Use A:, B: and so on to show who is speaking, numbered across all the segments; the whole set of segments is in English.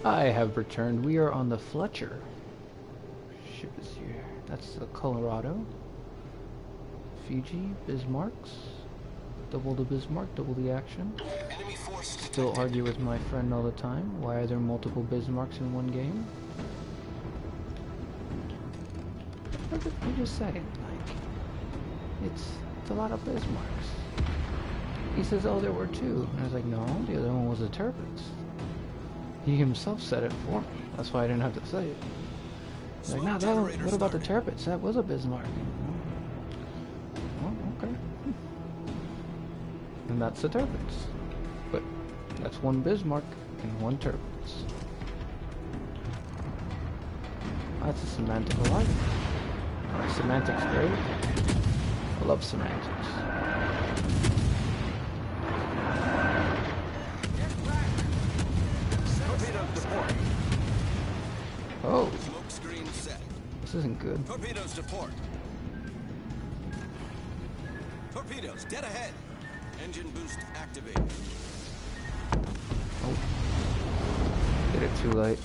A: I have returned. We are on the Fletcher. Ship is here. That's the Colorado. Fiji, Bismarcks. Double the Bismarck, double the action.
B: Enemy force
A: Still
B: detected.
A: argue with my friend all the time. Why are there multiple Bismarcks in one game? I'm just saying, like, it's a lot of Bismarcks. He says, oh, there were two. And I was like, no, the other one was a Tirpitz. He himself said it for me. That's why I didn't have to say it. He's like, no, what about the Tirpitz? That was a Bismarck. Oh, okay. And that's the Tirpitz. But that's one Bismarck and one Tirpitz. That's a semantic of life. Semantics great. I love semantics. Oh,
B: Smoke screen set.
A: this isn't good.
B: Torpedoes to port. Torpedoes dead ahead. Engine boost activated.
A: Oh, did it too late.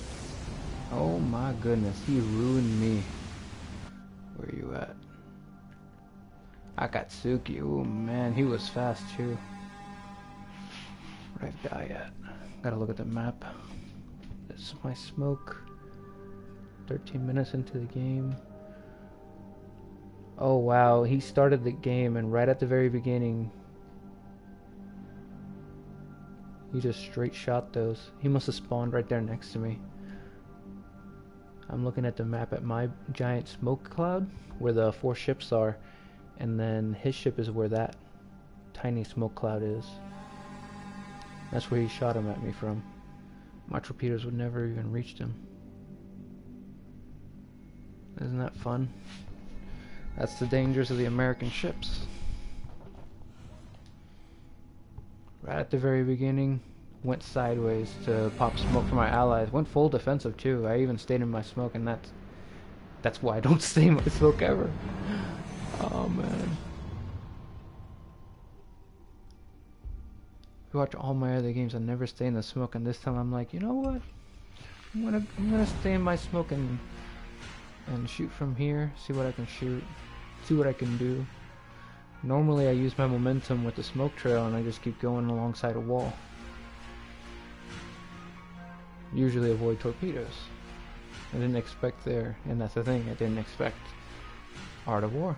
A: Oh my goodness, he ruined me. Where you at? Akatsuki, oh man, he was fast too. Where'd I die at? Gotta look at the map. This is my smoke. 13 minutes into the game. Oh wow, he started the game and right at the very beginning he just straight shot those. He must have spawned right there next to me. I'm looking at the map at my giant smoke cloud where the 4 ships are, and then his ship is where that tiny smoke cloud is. That's where he shot him at me from. My torpedoes would never even reached him. Isn't that fun? That's the dangers of the American ships. Right at the very beginning, went sideways to pop smoke for my allies. Went full defensive too. I even stayed in my smoke, and that's why I don't stay in my smoke ever. Oh man. If you watch all my other games, I never stay in the smoke, and this time I'm like, you know what? I'm gonna stay in my smoke and shoot from here. See what I can shoot. See what I can do. Normally I use my momentum with the smoke trail and I just keep going alongside a wall. Usually avoid torpedoes. I didn't expect there, and that's the thing, I didn't expect Art of War.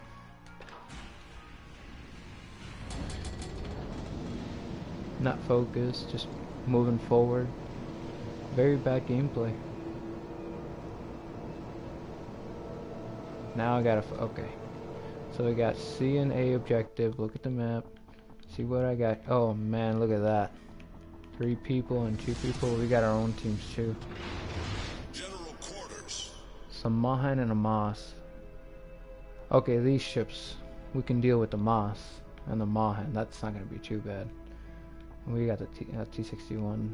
A: Not focused, just moving forward. Very bad gameplay. Now I gotta, okay. So I got C and A objective, look at the map, see what I got. Oh man, look at that. 3 people and 2 people, we got our own teams too.
B: General quarters.
A: Some Mahan and a Moss. Okay, these ships, we can deal with the Moss and the Mahan, that's not gonna be too bad. We got the T-61.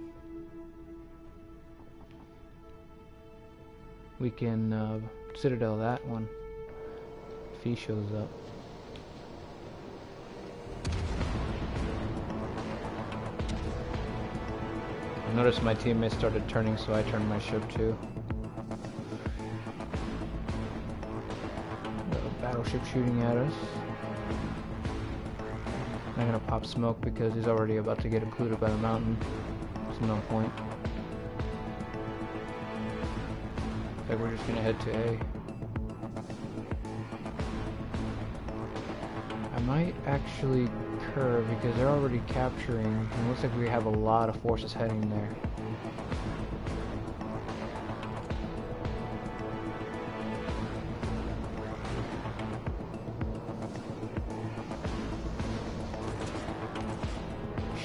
A: We can Citadel that one. If he shows up. I noticed my teammates started turning, so I turned my ship too. The battleship shooting at us. I'm gonna pop smoke because he's already about to get occluded by the mountain. There's no point. I think we're just gonna head to A. I might actually curve because they're already capturing, and it looks like we have a lot of forces heading there.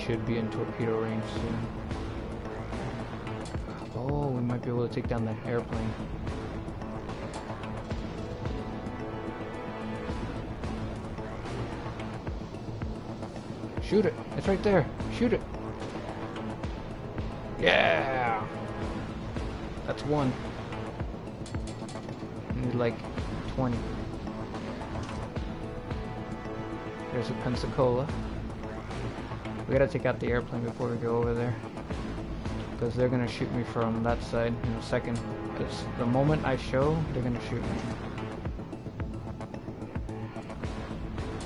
A: Should be in torpedo range soon. Oh, we might be able to take down that airplane. Shoot it! It's right there! Shoot it! Yeah! That's one. I need like 20. There's a Pensacola. We gotta take out the airplane before we go over there. because they're gonna shoot me from that side in a second. It's the moment I show, they're gonna shoot me.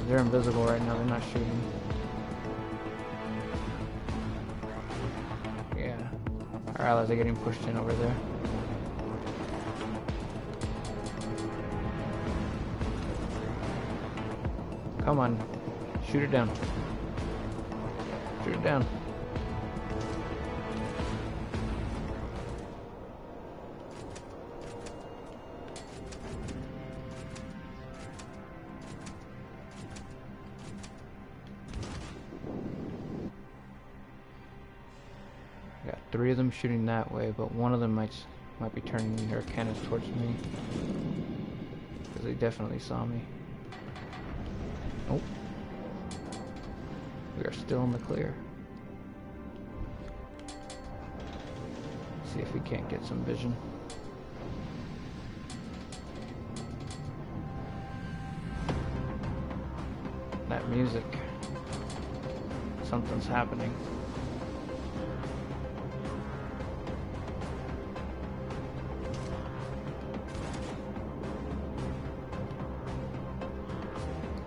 A: They're invisible right now, they're not shooting. Yeah. Our allies are getting pushed in over there. Come on. Shoot it down. Shoot it down. Got 3 of them shooting that way, but one of them might be turning their cannons towards me, because they definitely saw me. Oh, we are still in the clear. See if we can't get some vision. That music, something's happening.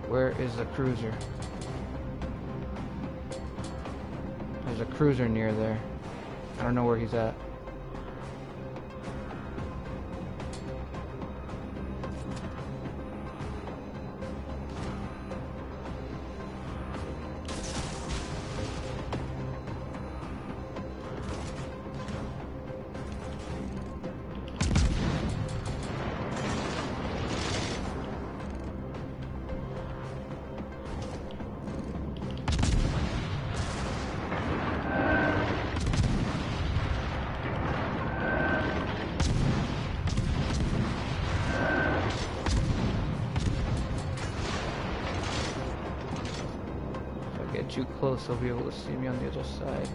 A: Where is the cruiser? There's a cruiser near there. I don't know where he's at. Too close, they'll be able to see me on the other side.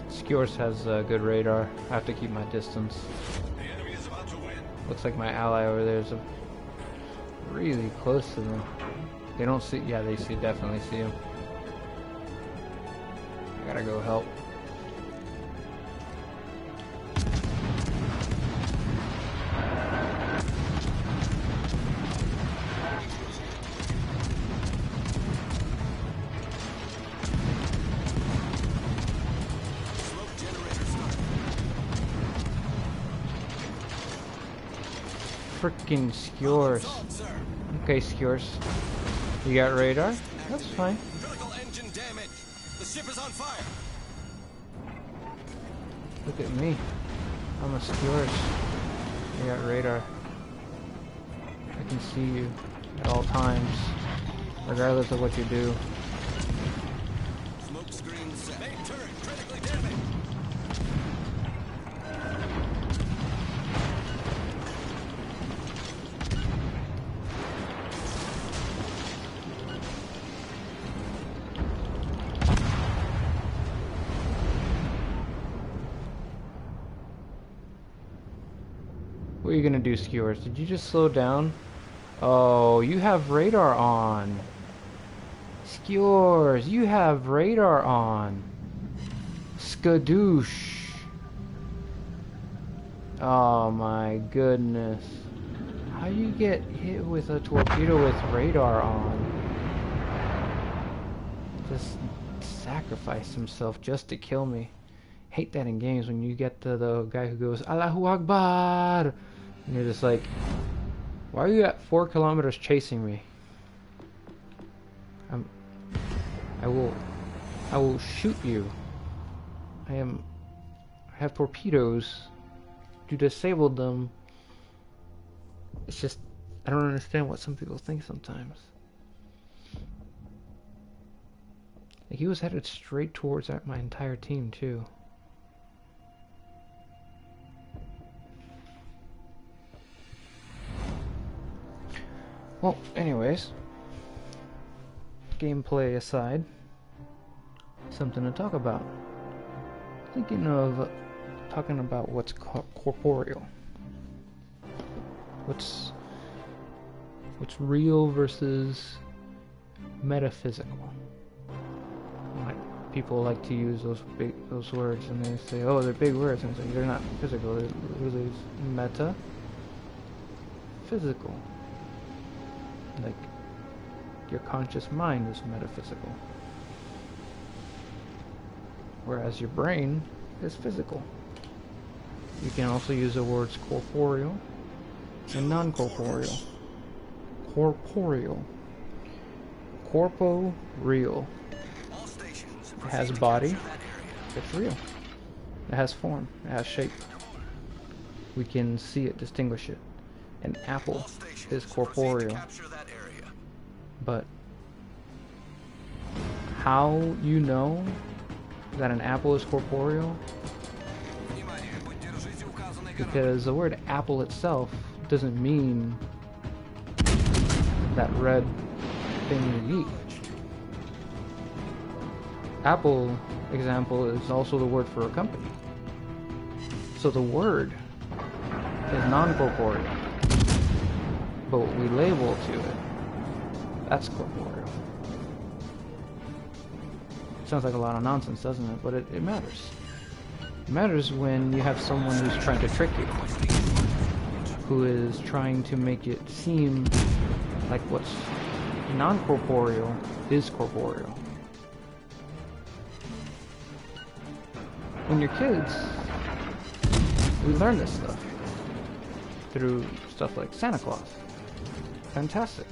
A: Skewers has good radar. I have to keep my distance.
B: The enemy is about to win.
A: Looks like my ally over there is really close to them. They don't see. Yeah, they see. Definitely see him. I gotta go help. Freaking skewers. Okay, skewers. You got radar? That's fine.
B: Critical engine damage. The ship is on fire.
A: Look at me. I'm a skewers. You got radar. I can see you at all times, regardless of what you do.
B: Smoke screen set. Main turret critically damaged.
A: What are you gonna do, skewers? Did you just slow down? Oh, you have radar on. Skewers, you have radar on. Skadoosh. Oh my goodness. How you get hit with a torpedo with radar on? Just sacrifice himself just to kill me. Hate that in games when you get the guy who goes Allahu Akbar, and you're just like, why are you at 4 kilometers chasing me? I will shoot you. I have torpedoes. You disabled them. It's just, I don't understand what some people think sometimes. Like, he was headed straight towards my entire team too. Well, anyways, gameplay aside, something to talk about. Thinking of talking about what's corporeal. What's real versus metaphysical. Like, people like to use those words, and they say, "Oh, they're big words," and it's like, they're not physical. They're really physical. Like, your conscious mind is metaphysical, whereas your brain is physical. You can also use the words corporeal and non-corporeal. Corporeal. Corporeal. It has body. It's real. It has form. It has shape. We can see it, distinguish it. An apple is corporeal. But how you know that an apple is corporeal? Because the word apple itself doesn't mean that red thing you eat. Apple, example, is also the word for a company. So the word is non-corporeal. But what we label to it, that's corporeal. Sounds like a lot of nonsense, doesn't it? But it matters. It matters when you have someone who's trying to trick you, who is trying to make it seem like what's non-corporeal is corporeal. When you're kids, we learn this stuff through stuff like Santa Claus. Fantastic.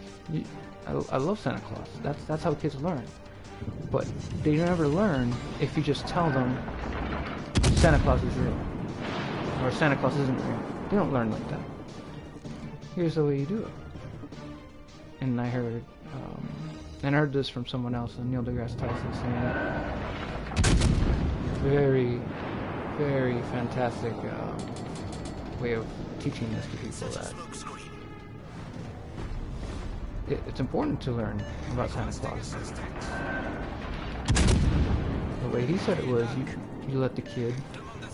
A: I love Santa Claus. That's how kids learn. But they never learn if you just tell them Santa Claus is real or Santa Claus isn't real. They don't learn like that. Here's the way you do it. And I heard this from someone else, Neil deGrasse Tyson, saying very, very fantastic way of teaching this to people, that it's important to learn about Santa Claus. The way he said it was, you let the kid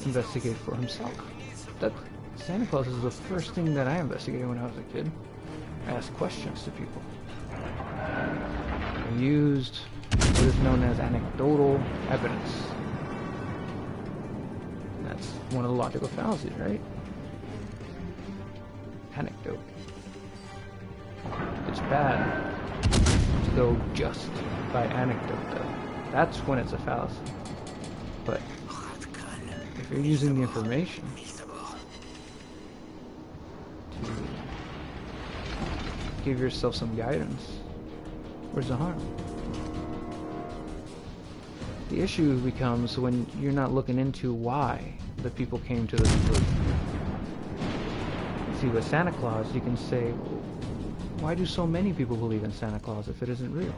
A: investigate for himself. That Santa Claus is the first thing that I investigated when I was a kid. I asked questions to people. I used what is known as anecdotal evidence. That's one of the logical fallacies, right? Anecdote. It's bad to go just by anecdote, though. That's when it's a fallacy. But if you're using the information to give yourself some guidance, where's the harm? The issue becomes when you're not looking into why the people came to the conclusion. See, with Santa Claus, you can say, why do so many people believe in Santa Claus if it isn't real?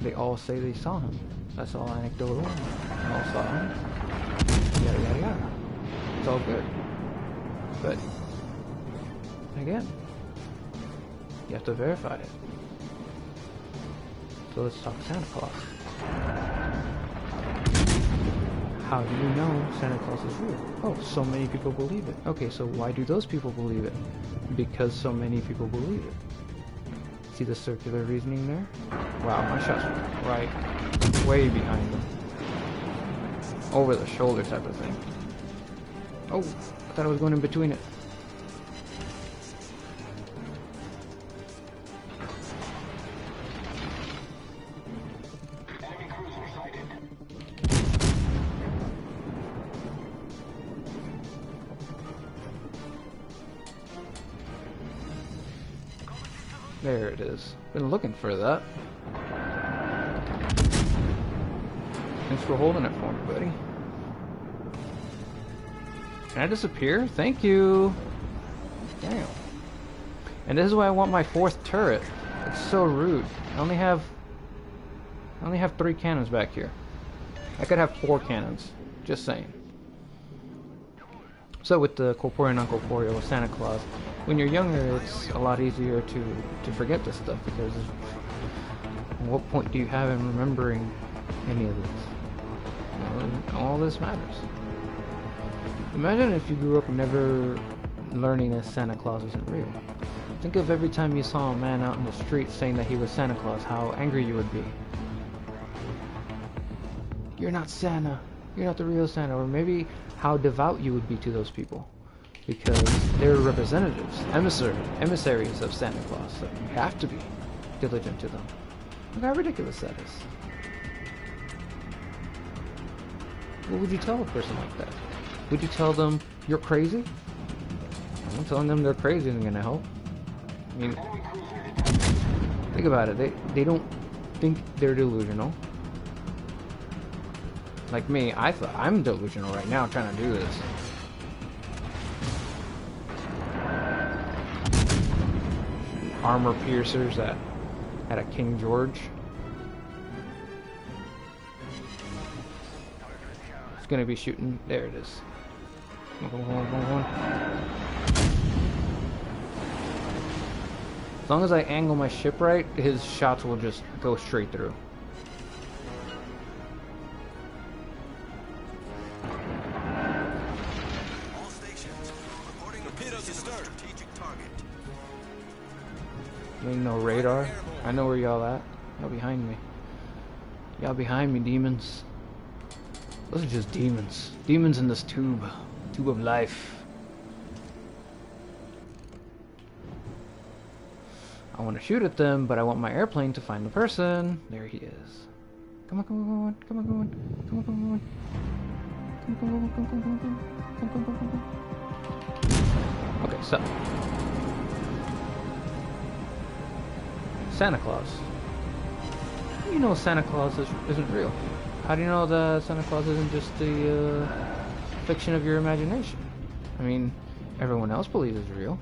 A: They all say they saw him. That's all anecdotal. They all saw him. Yada, yada, yada. It's all good. But, again, you have to verify it. So let's talk Santa Claus. How do you know Santa Claus is real? Oh, so many people believe it. Okay, so why do those people believe it? Because so many people believe it. See the circular reasoning there? Wow, my shot's right way behind them. Over the shoulder type of thing. Oh, I thought I was going in between it. There it is. Been looking for that. Thanks for holding it for me, buddy. Can I disappear? Thank you. Damn. And this is why I want my 4th turret. It's so rude. I only have 3 cannons back here. I could have 4 cannons. Just saying. So with the corporeal and non-corporeal with Santa Claus, when you're younger, it's a lot easier to forget this stuff, because what point do you have in remembering any of this? All this matters. Imagine if you grew up never learning that Santa Claus isn't real. Think of every time you saw a man out in the street saying that he was Santa Claus, how angry you would be. You're not Santa. You're not the real Santa. Or maybe how devout you would be to those people. Because they're representatives, emissaries of Santa Claus. So you have to be diligent to them. Look how ridiculous that is. What would you tell a person like that? Would you tell them you're crazy? I'm telling them they're crazy isn't gonna help. I mean, think about it. They don't think they're delusional. Like me, I'm delusional right now trying to do this. Armor piercers at a King George. It's gonna be shooting. There it is. As long as I angle my ship right, his shots will just go straight through.
B: All stations. Reporting torpedoes astern. Strategic target.
A: Ain't no radar. I know where y'all at. Y'all behind me. Y'all behind me, demons. Those are just demons. Demons in this tube. Tube of life. I want to shoot at them, but I want my airplane to find the person. There he is. Come on, come on, come on, come on, come on, come on, come on, come on, come on, come on, come on, come on, come on. Okay, so Santa Claus. How do you know Santa Claus isn't real? How do you know that Santa Claus isn't just the fiction of your imagination? I mean, everyone else believes it's real.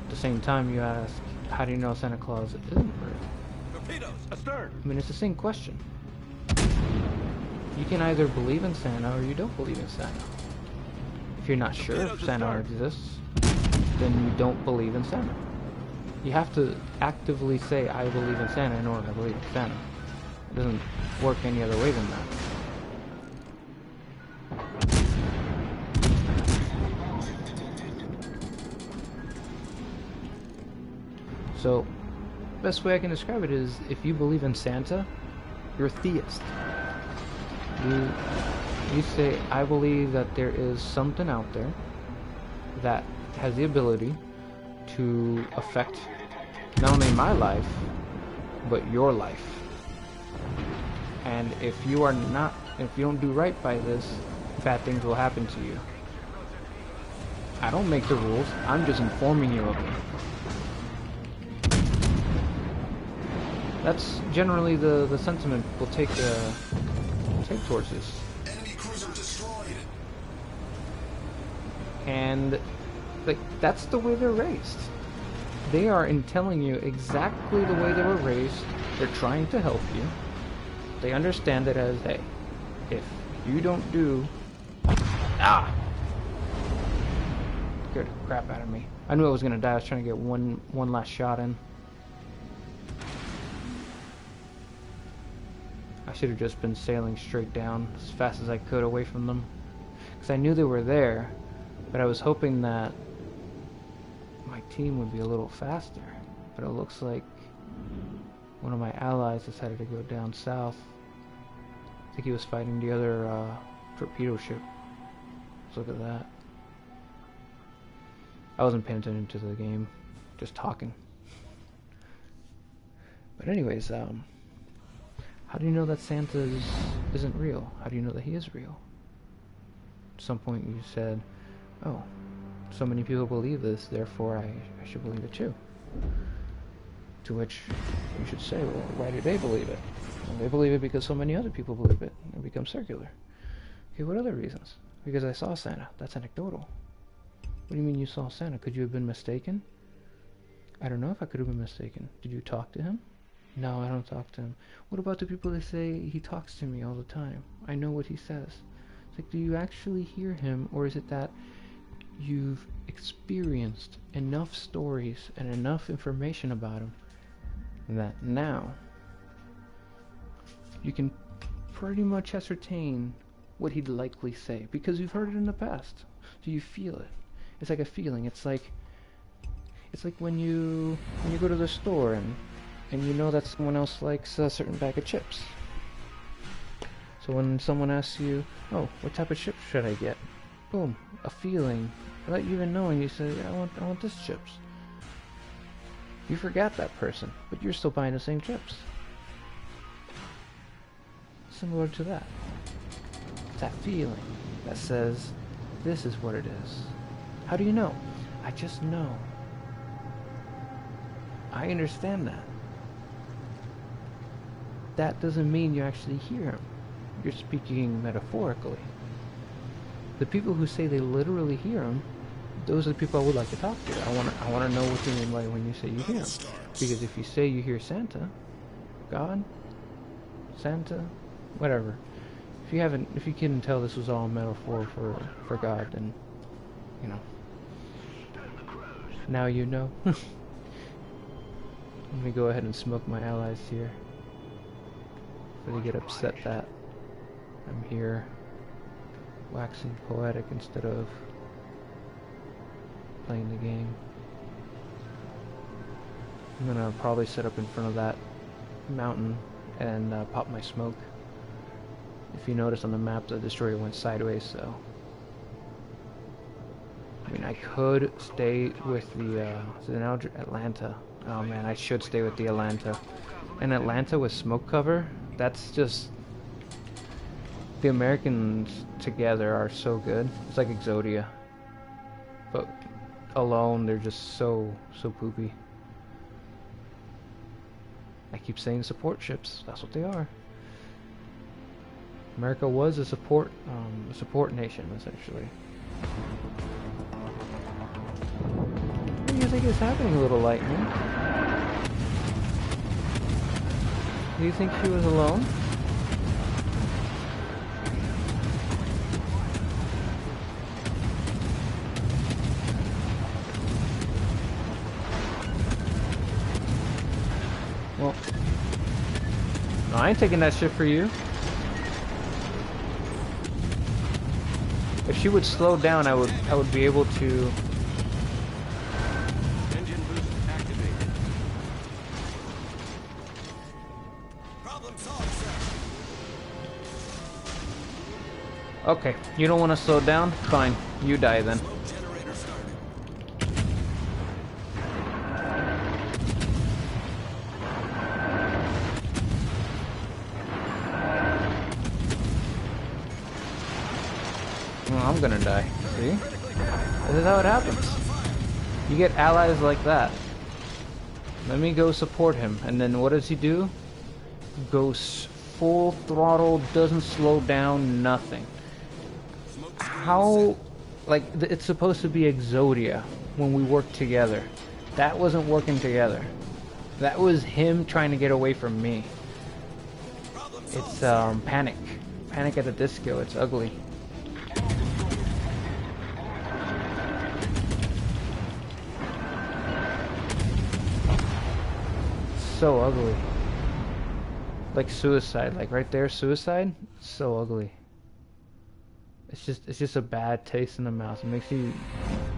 A: At the same time, you ask, how do you know Santa Claus isn't real?
B: Torpedoes astern.
A: I mean, it's the same question. You can either believe in Santa or you don't believe in Santa. If you're not sure if Santa exists, then you don't believe in Santa. You have to actively say, I believe in Santa in order to believe in Santa. It doesn't work any other way than that. So, best way I can describe it is, if you believe in Santa, you're a theist. You say, I believe that there is something out there that has the ability to affect not only my life, but your life. And if you don't do right by this, bad things will happen to you. I don't make the rules, I'm just informing you of them. That's generally the sentiment we'll take towards this.
B: Enemy cruiser destroyed.
A: And like, that's the way they're raised. They are in telling you exactly the way they were raised. They're trying to help you. They understand it as, hey, if you don't do... Ah! Scared the crap out of me. I knew I was gonna die. I was trying to get one last shot in. I should have just been sailing straight down as fast as I could away from them. Because I knew they were there, but I was hoping that my team would be a little faster. But it looks like one of my allies decided to go down south. I think he was fighting the other torpedo ship. Let's look at that. I wasn't paying attention to the game, just talking. But anyways, how do you know that Santa isn't real? How do you know that he is real? At some point you said, oh, so many people believe this, therefore I should believe it too. To which you should say, well, why do they believe it? Well, they believe it because so many other people believe it. It becomes circular. Okay, what other reasons? Because I saw Santa. That's anecdotal. What do you mean you saw Santa? Could you have been mistaken? I don't know if I could have been mistaken. Did you talk to him? No, I don't talk to him. What about the people that say he talks to me all the time? I know what he says. It's like, do you actually hear him, or is it that you've experienced enough stories and enough information about him that now you can pretty much ascertain what he'd likely say because you've heard it in the past? Do you feel it? It's like a feeling. It's like when you go to the store and you know that someone else likes a certain bag of chips. So when someone asks you, oh, what type of chips should I get? Boom, a feeling. Without you even knowing, you say, I want this chips. You forgot that person, but you're still buying the same chips. Similar to that. It's that feeling that says, this is what it is. How do you know? I just know. I understand that. That doesn't mean you actually hear him. You're speaking metaphorically. The people who say they literally hear him, those are the people I would like to talk to. I want to know what you mean by when you say you hear him. Because if you say you hear Santa, God, Santa, whatever. If you couldn't tell this was all a metaphor for God, then, you know. Now you know. Let me go ahead and smoke my allies here. Before they get upset that I'm here waxing poetic instead of playing the game. I'm gonna probably set up in front of that mountain and pop my smoke. If you notice on the map, the destroyer went sideways, so I mean, I could stay with the is it now Atlanta? Oh man, I should stay with the Atlanta. And Atlanta with smoke cover, that's just, the Americans together are so good. It's like Exodia, but alone they're just so poopy. I keep saying support ships. That's what they are. America was a support nation, essentially. What do you think is happening, little lightning? Do you think she was alone? Well, no, I ain't taking that shit for you. If she would slow down, I would be able to.
B: Engine boost activated. Problem solved, sir.
A: Okay, you don't want to slow down? Fine, you die then.
B: Smoke generator started.
A: Well, I'm gonna die. See? This is how it happens. You get allies like that. Let me go support him, and then what does he do? Goes full throttle, doesn't slow down, nothing. How, like, it's supposed to be Exodia when we work together. That wasn't working together. That was him trying to get away from me. It's Panic. Panic at the Disco. It's ugly. So ugly. Like Suicide, like right there, Suicide. So ugly. It's just a bad taste in the mouth. It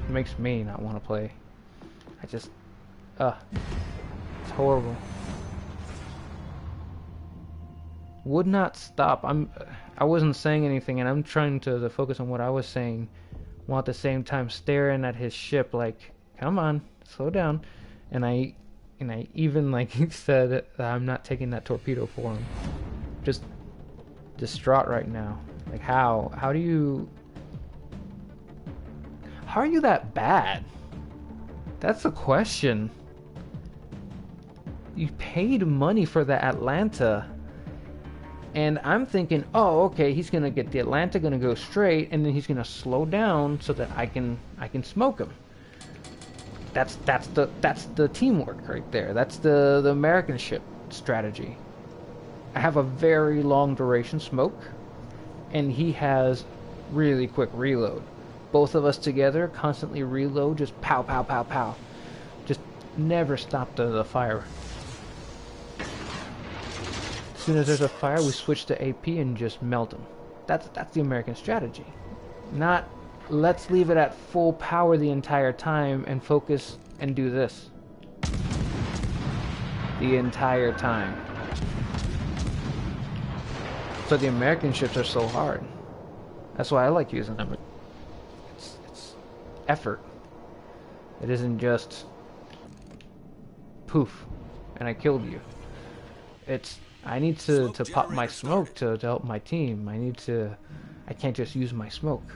A: makes me not want to play. It's horrible. Would not stop. I wasn't saying anything, and I'm trying to focus on what I was saying, while at the same time staring at his ship like, come on, slow down. And I even like said that I'm not taking that torpedo for him. Just distraught right now. Like how are you that bad? That's the question. you paid money for the Atlanta. And I'm thinking, oh, okay, he's gonna get the Atlanta, gonna go straight, and then he's gonna slow down so that I can smoke him. That's the teamwork right there. That's the American ship strategy. I have a very long duration smoke, and he has really quick reload. Both of us together constantly reload, just pow, pow, pow, pow. Just never stop the fire. As soon as there's a fire, we switch to AP and just melt them. That's the American strategy. Not, let's leave it at full power the entire time and focus and do this. The entire time. So the American ships are so hard. That's why I like using them. It's effort. It isn't just poof and I killed you. It's I need to pop my smoke to help my team. I can't just use my smoke.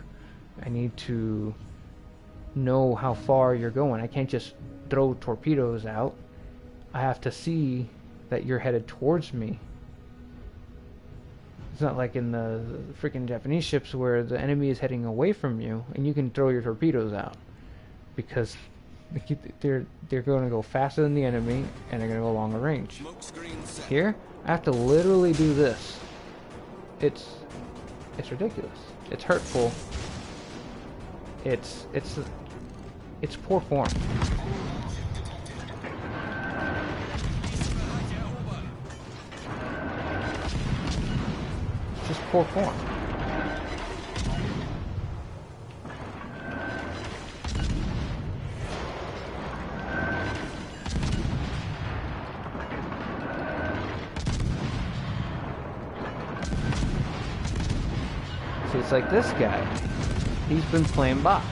A: I need to know how far you're going. I can't just throw torpedoes out. I have to see that you're headed towards me. It's not like in the freaking Japanese ships where the enemy is heading away from you and you can throw your torpedoes out because they're going to go faster than the enemy and they're going to go longer range. Here, I have to literally do this. It's ridiculous. It's hurtful. It's poor form. It's just poor form. See, it's like this guy. He's been playing bots.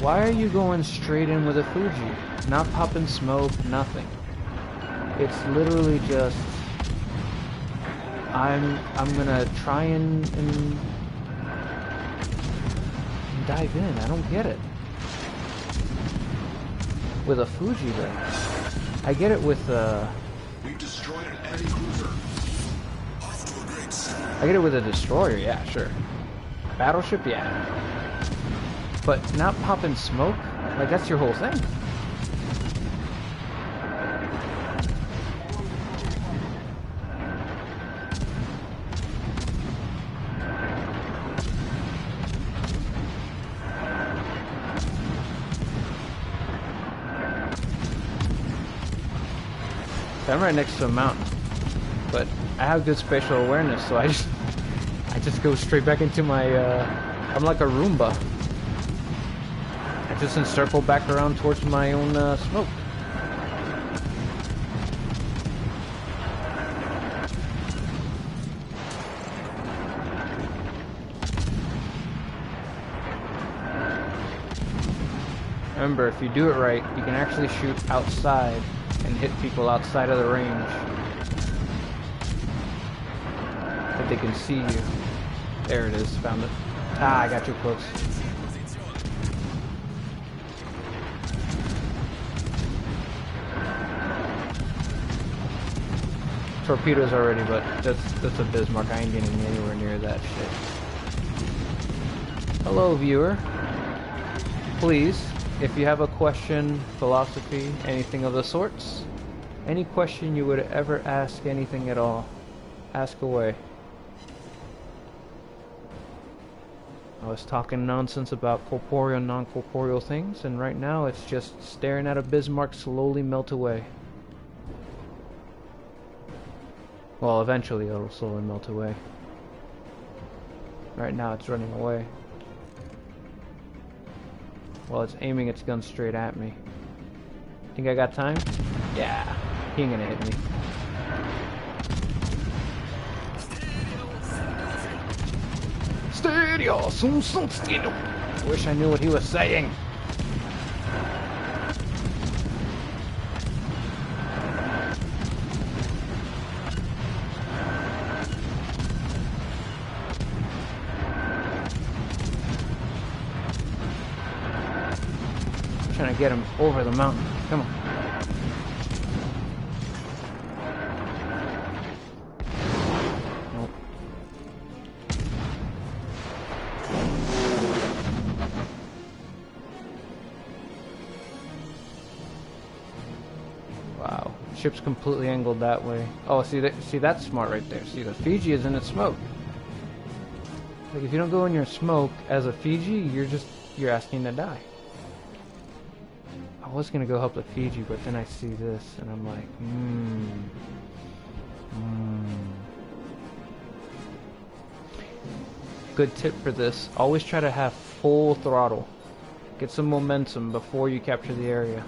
A: Why are you going straight in with a Fuji? Not popping smoke, nothing. It's literally just I'm gonna try and dive in. I don't get it. With a Fuji though. I get it with
B: We've destroyed an enemy cruiser. Off to a great start.
A: I get it with a destroyer, yeah, sure. Battleship, yeah. But not popping smoke? Like, that's your whole thing. I'm right next to a mountain, but I have good spatial awareness, so I just go straight back into my, I'm like a Roomba. I just encircle back around towards my own smoke. Remember, if you do it right, you can actually shoot outside and hit people outside of the range. But they can see you. There it is, found it. Ah, I got too close. Torpedoes already, but that's a Bismarck. I ain't getting anywhere near that shit. Hello, viewer. Please, if you have a question, philosophy, anything of the sorts, any question you would ever ask, anything at all, ask away. I was talking nonsense about corporeal and non-corporeal things, and right now it's just staring at a Bismarck slowly melt away. Well, eventually it'll slowly melt away. Right now it's running away. Well, it's aiming its gun straight at me. Think I got time? Yeah, he ain't gonna hit me. Stereo, stereo. Wish I knew what he was saying. Trying to get him over the mountain. Come on. Ship's completely angled that way. Oh, see that? See, that's smart right there. See, the Fiji is in its smoke. Like, if you don't go in your smoke as a Fiji, you're asking to die. I was gonna go help the Fiji, but then I see this, and I'm like, Good tip for this: always try to have full throttle. Get some momentum before you capture the area.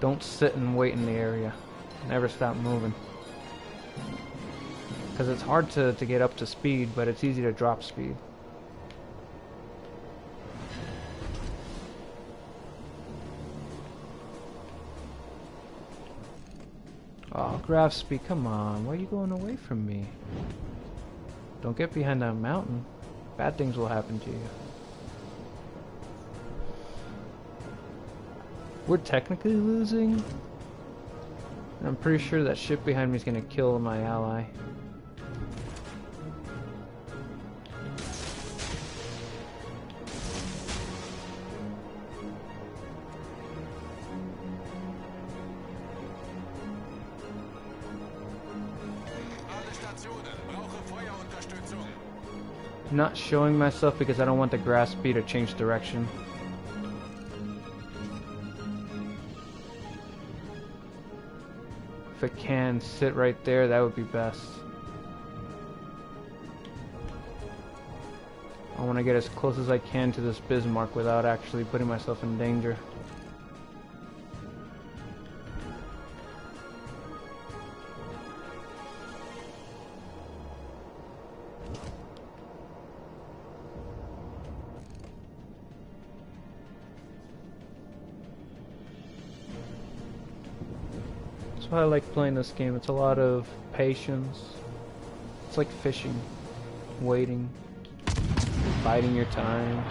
A: Don't sit and wait in the area. Never stop moving. Because it's hard to get up to speed, but it's easy to drop speed. Oh, graph speed, come on. Why are you going away from me? Don't get behind that mountain. Bad things will happen to you. We're technically losing. I'm pretty sure that ship behind me is going to kill my ally. I'm not showing myself because I don't want the grass speed to change direction. If it can sit right there, that would be best. I want to get as close as I can to this Bismarck without actually putting myself in danger. That's why I like playing this game. It's a lot of patience. It's like fishing, waiting, biding your time,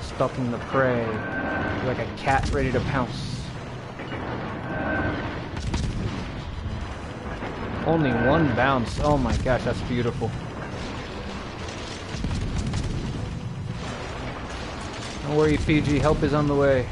A: stalking the prey. You're like a cat ready to pounce. Only one bounce. Oh my gosh, that's beautiful. Don't worry, Fiji, help is on the way.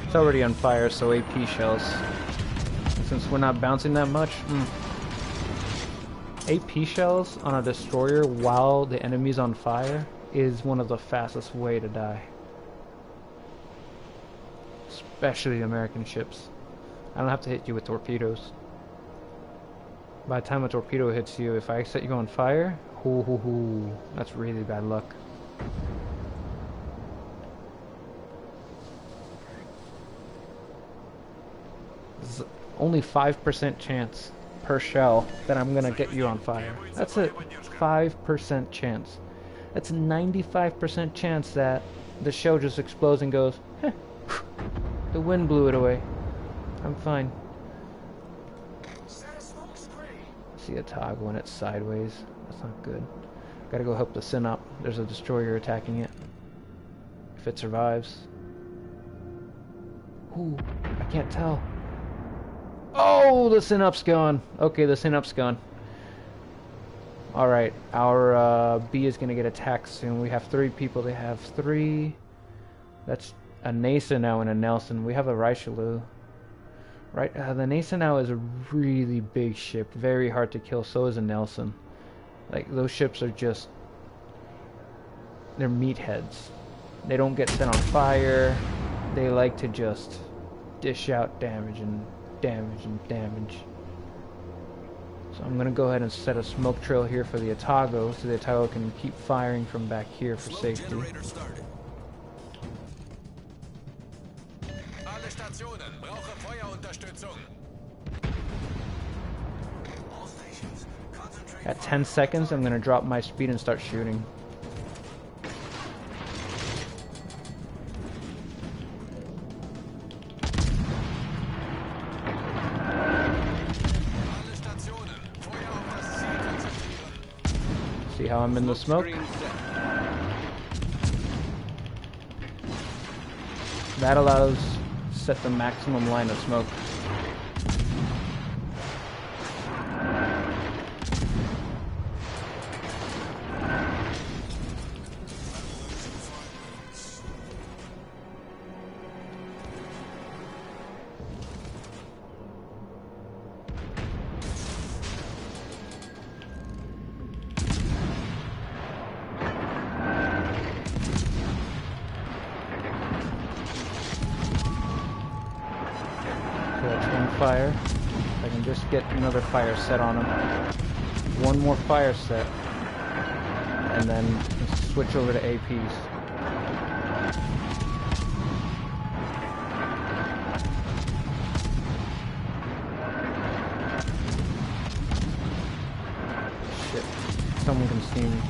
A: It's already on fire, so AP shells. Since we're not bouncing that much, AP shells on a destroyer while the enemy's on fire is one of the fastest way to die. Especially American ships. I don't have to hit you with torpedoes. By the time a torpedo hits you, if I set you on fire, that's really bad luck. There's only 5% chance per shell that I'm gonna get you on fire. That's a 5% chance. That's a 95% chance that the shell just explodes and goes, heh. The wind blew it away. I'm fine. See a toggle when it's sideways. That's not good. Gotta go help the Synop. There's a destroyer attacking it. If it survives. Ooh, I can't tell. Oh, the Synop's gone. Okay, the Synop's gone. Alright, our B is gonna get attacked soon. We have 3 people. They have 3. That's a NASA now and a Nelson. We have a Richelieu. Right, the NASA now is a really big ship, very hard to kill. So is a Nelson. Like, those ships are just, they're meatheads. They don't get set on fire. They like to just dish out damage and damage and damage. So I'm gonna go ahead and set a smoke trail here for the Otago, so the Otago can keep firing from back here for safety. At 10 seconds, I'm gonna drop my speed and start shooting. See how I'm in the smoke? That allows set the maximum line of smoke. Fire. If I can just get another fire set on him. One more fire set. And then switch over to APs. Shit. Someone can see me.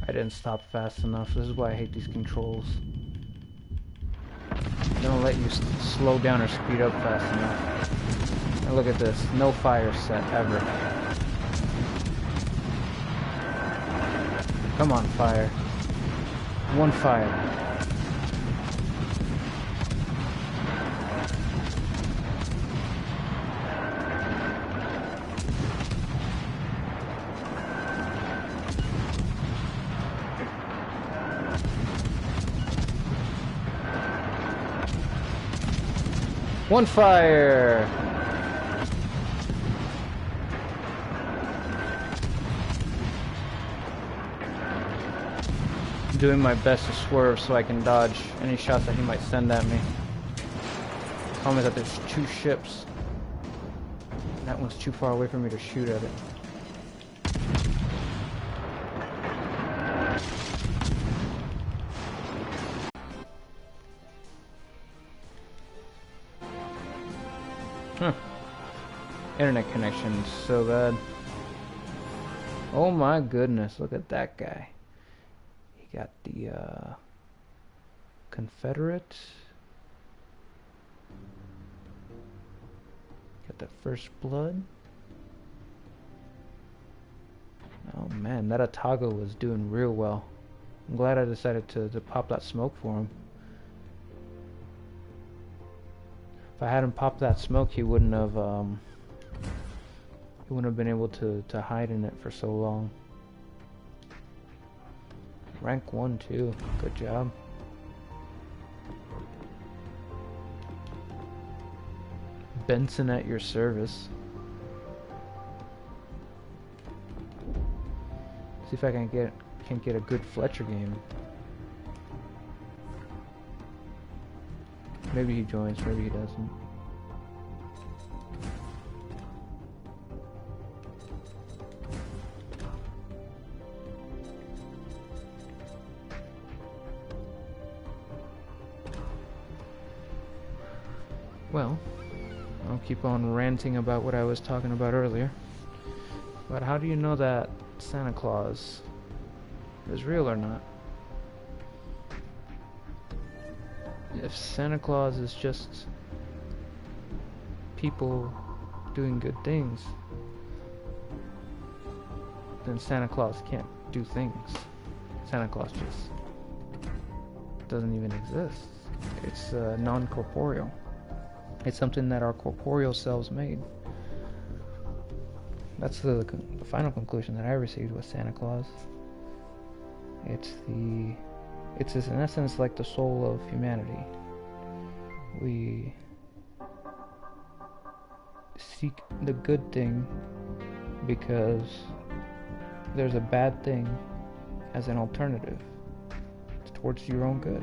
A: I didn't stop fast enough. This is why I hate these controls. They don't let you slow down or speed up fast enough. And look at this. No fire set ever. Come on, fire. One fire. One fire! I'm doing my best to swerve so I can dodge any shots that he might send at me. Problem is that there's two ships. That one's too far away for me to shoot at it. Huh. Internet connection is so bad. Oh my goodness, look at that guy. He got the Confederate. Got the First Blood. Oh man, that Atago was doing real well. I'm glad I decided to pop that smoke for him. If I hadn't popped that smoke, he wouldn't have been able to hide in it for so long. Rank 1 too. Good job. Benson at your service. See if I can get a good Fletcher game. Maybe he joins, maybe he doesn't. Well, I'll keep on ranting about what I was talking about earlier. But how do you know that Santa Claus is real or not? If Santa Claus is just people doing good things, then Santa Claus can't do things. Santa Claus just doesn't even exist. It's non-corporeal. It's something that our corporeal selves made. That's the final conclusion that I received with Santa Claus. It's in essence like the soul of humanity. We seek the good thing because there's a bad thing as an alternative towards your own good.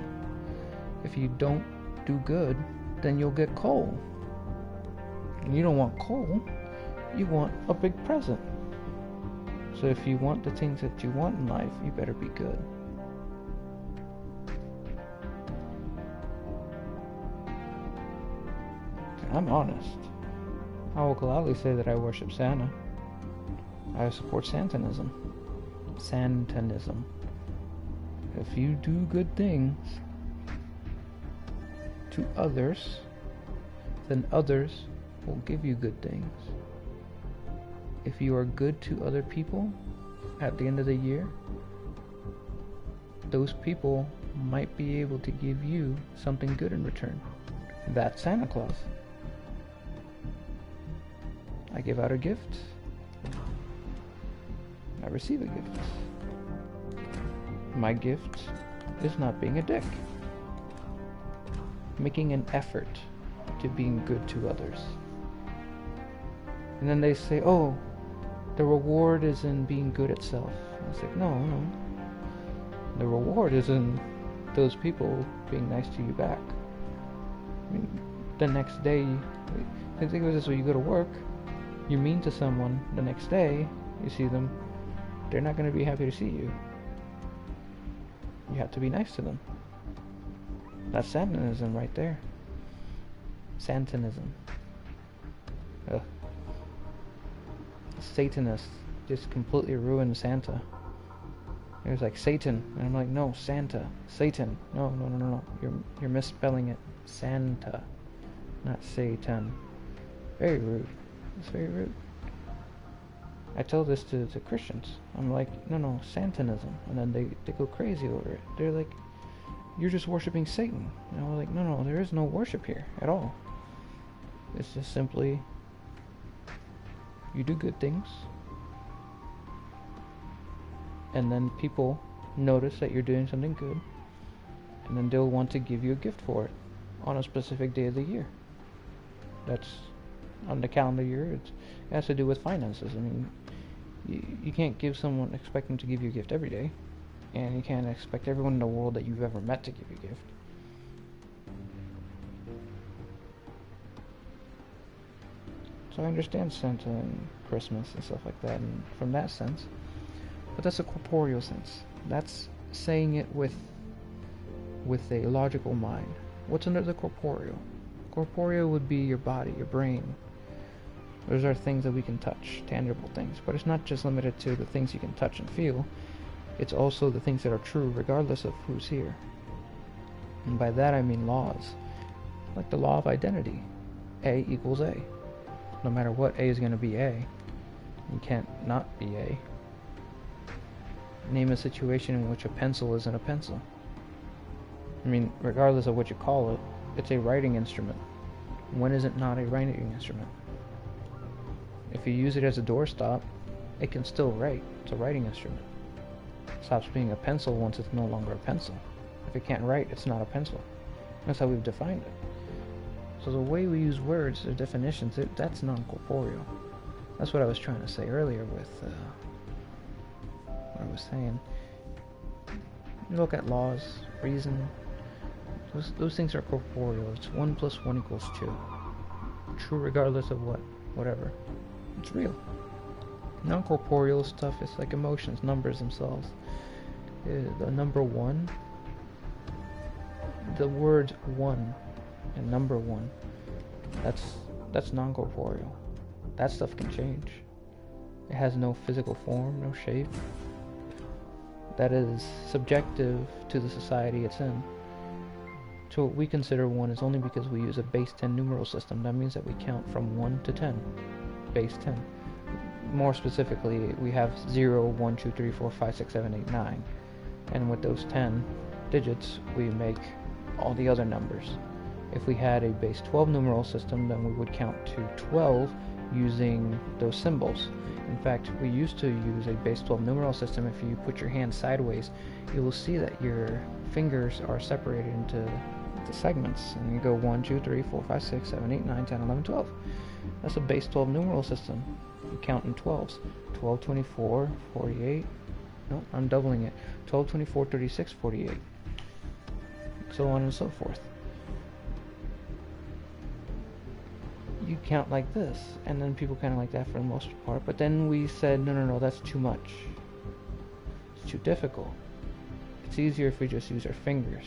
A: If you don't do good, then you'll get coal. And you don't want coal, you want a big present. So if you want the things that you want in life, you better be good. I'm honest. I will gladly say that I worship Santa. I support Santanism. Santanism. If you do good things, to others, then others will give you good things. If you are good to other people at the end of the year, those people might be able to give you something good in return. That's Santa Claus. I give out a gift, I receive a gift. My gift is not being a dick. Making an effort to being good to others. And then they say, oh, the reward is in being good itself. I was like, no. The reward is in those people being nice to you back. I mean, the next day, think of it this way, you go to work, you're mean to someone, the next day, you see them, they're not going to be happy to see you. You have to be nice to them. That's Santanism right there. Santanism. Ugh. Satanists just completely ruined Santa. It was like Satan, and I'm like, no, Santa, Satan. No. You're misspelling it. Santa, not Satan. Very rude. It's very rude. I tell this to Christians. I'm like, no, Santanism, and then they go crazy over it. They're like, you're just worshiping Satan. And I'm like, no, there is no worship here at all. It's just simply, you do good things, and then people notice that you're doing something good, and then they'll want to give you a gift for it on a specific day of the year. That's on the calendar year. It has to do with finances. I mean, you can't expect them to give you a gift every day, and you can't expect everyone in the world that you've ever met to give you a gift. So I understand Santa and Christmas and stuff like that, and from that sense, but that's a corporeal sense. That's saying it with a logical mind. What's under the corporeal? Corporeal would be your body, your brain. Those are things that we can touch, tangible things. But it's not just limited to the things you can touch and feel. It's also the things that are true regardless of who's here. And by that I mean laws. Like the law of identity. A equals A. No matter what, A is going to be A. You can't not be A. Name a situation in which a pencil isn't a pencil. I mean, regardless of what you call it, it's a writing instrument. When is it not a writing instrument? If you use it as a doorstop, it can still write. It's a writing instrument. It stops being a pencil once it's no longer a pencil. If it can't write, it's not a pencil. That's how we've defined it. So the way we use words, their definitions, that's non-corporeal. That's what I was trying to say earlier with what I was saying. You look at laws, reason, those things are corporeal. It's 1 + 1 = 2. True regardless of whatever. It's real. Non-corporeal stuff is like emotions, numbers themselves. The number 1, the word 1 and number 1, that's non-corporeal. That stuff can change. It has no physical form, no shape. That is subjective to the society it's in. So what we consider 1 is only because we use a base 10 numeral system. That means that we count from 1 to 10. Base 10. More specifically, we have 0, 1, 2, 3, 4, 5, 6, 7, 8, 9. And with those 10 digits, we make all the other numbers. If we had a base 12 numeral system, then we would count to 12 using those symbols. In fact, we used to use a base 12 numeral system. If you put your hand sideways, you will see that your fingers are separated into segments, and you go 1, 2, 3, 4, 5, 6, 7, 8, 9, 10, 11, 12. That's a base 12 numeral system. You count in 12s. 12, 24, 48. No, I'm doubling it. 12, 24, 36, 48. So on and so forth. You count like this, and then people kind of like that for the most part. But then we said, no, that's too much. It's too difficult. It's easier if we just use our fingers.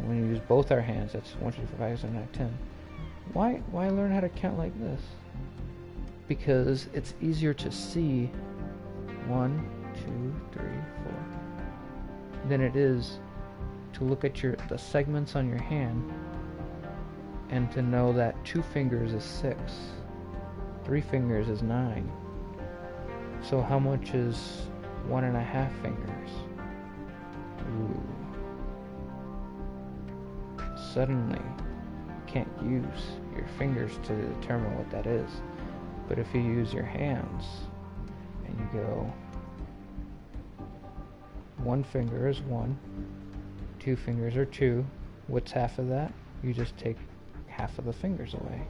A: When you use both our hands, that's 1, 2, 3, 4, 5, 6, 7, 8, 10. Why learn how to count like this? Because it's easier to see 1, 2, 3, 4 than it is to look at the segments on your hand and to know that 2 fingers is 6, 3 fingers is 9. So how much is 1.5 fingers? Ooh. Suddenly, you can't use your fingers to determine what that is. But if you use your hands and you go, 1 finger is 1, 2 fingers are 2. What's half of that? You just take half of the fingers away.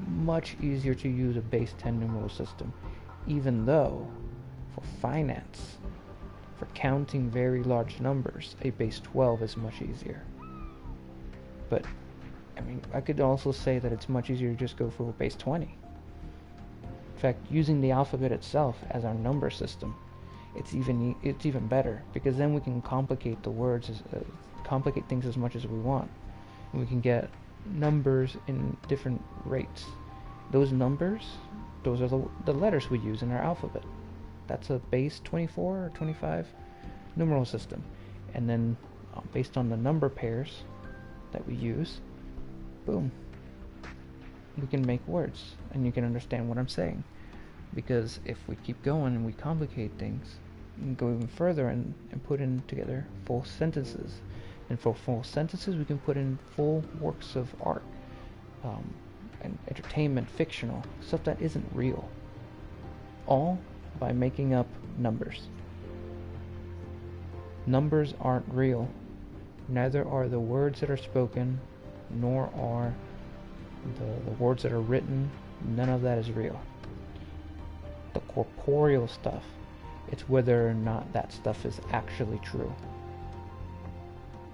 A: Much easier to use a base 10 numeral system, even though for finance, for counting very large numbers, a base 12 is much easier. But I mean, I could also say that it's much easier to just go for a base 20. In fact, using the alphabet itself as our number system, it's even better, because then we can complicate the words, complicate things as much as we want, and we can get numbers in different rates. Those numbers, those are the letters we use in our alphabet. That's a base 24 or 25 numeral system, and then based on the number pairs that we use, boom, we can make words, and you can understand what I'm saying. Because if we keep going and we complicate things, we can go even further and put in together full sentences. And for full sentences, we can put in full works of art, and entertainment, fictional, stuff that isn't real. All by making up numbers. Numbers aren't real. Neither are the words that are spoken, nor are the words that are written. None of that is real. The corporeal stuff, it's whether or not that stuff is actually true.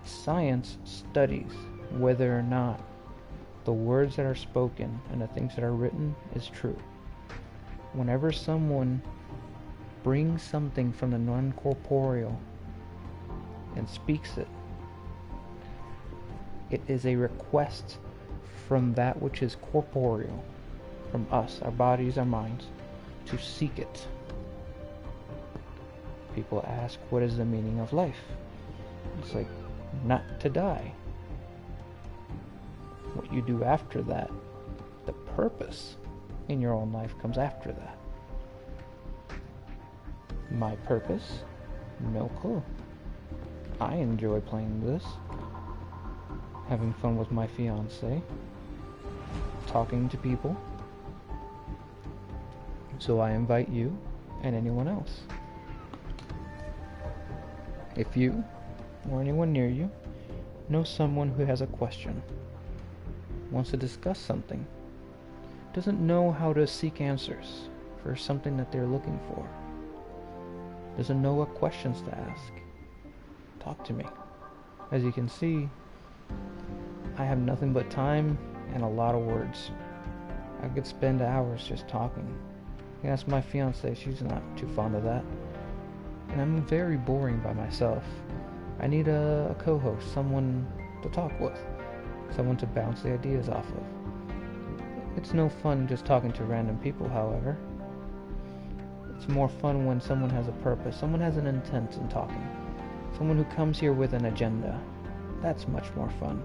A: Science studies whether or not the words that are spoken and the things that are written is true. Whenever someone brings something from the non-corporeal and speaks it, it is a request from that which is corporeal, from us, our bodies, our minds, to seek it. People ask, what is the meaning of life? It's like, not to die. What you do after that, the purpose in your own life comes after that. My purpose? No clue. I enjoy playing this, having fun with my fiance, talking to people. So I invite you and anyone else. If you, or anyone near you, know someone who has a question, wants to discuss something, doesn't know how to seek answers for something that they're looking for, doesn't know what questions to ask, talk to me. As you can see, I have nothing but time and a lot of words. I could spend hours just talking. You ask my fiance, she's not too fond of that. And I'm very boring by myself. I need a co-host, someone to talk with, someone to bounce the ideas off of. It's no fun just talking to random people, however. It's more fun when someone has a purpose, someone has an intent in talking, someone who comes here with an agenda. That's much more fun.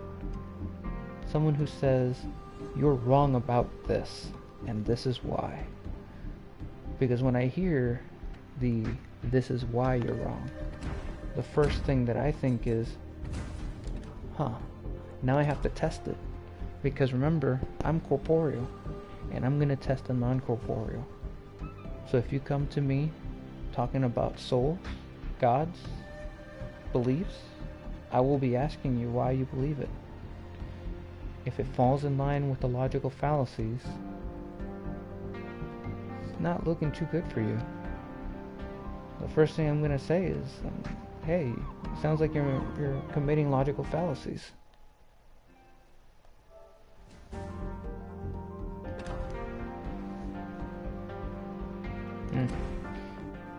A: Someone who says, you're wrong about this, and this is why. Because when I hear this is why you're wrong, the first thing that I think is, now I have to test it. Because remember, I'm corporeal, and I'm going to test the non-corporeal. So if you come to me talking about souls, gods, beliefs, I will be asking you why you believe it. If it falls in line with the logical fallacies, it's not looking too good for you. The first thing I'm going to say is, hey, it sounds like you're committing logical fallacies.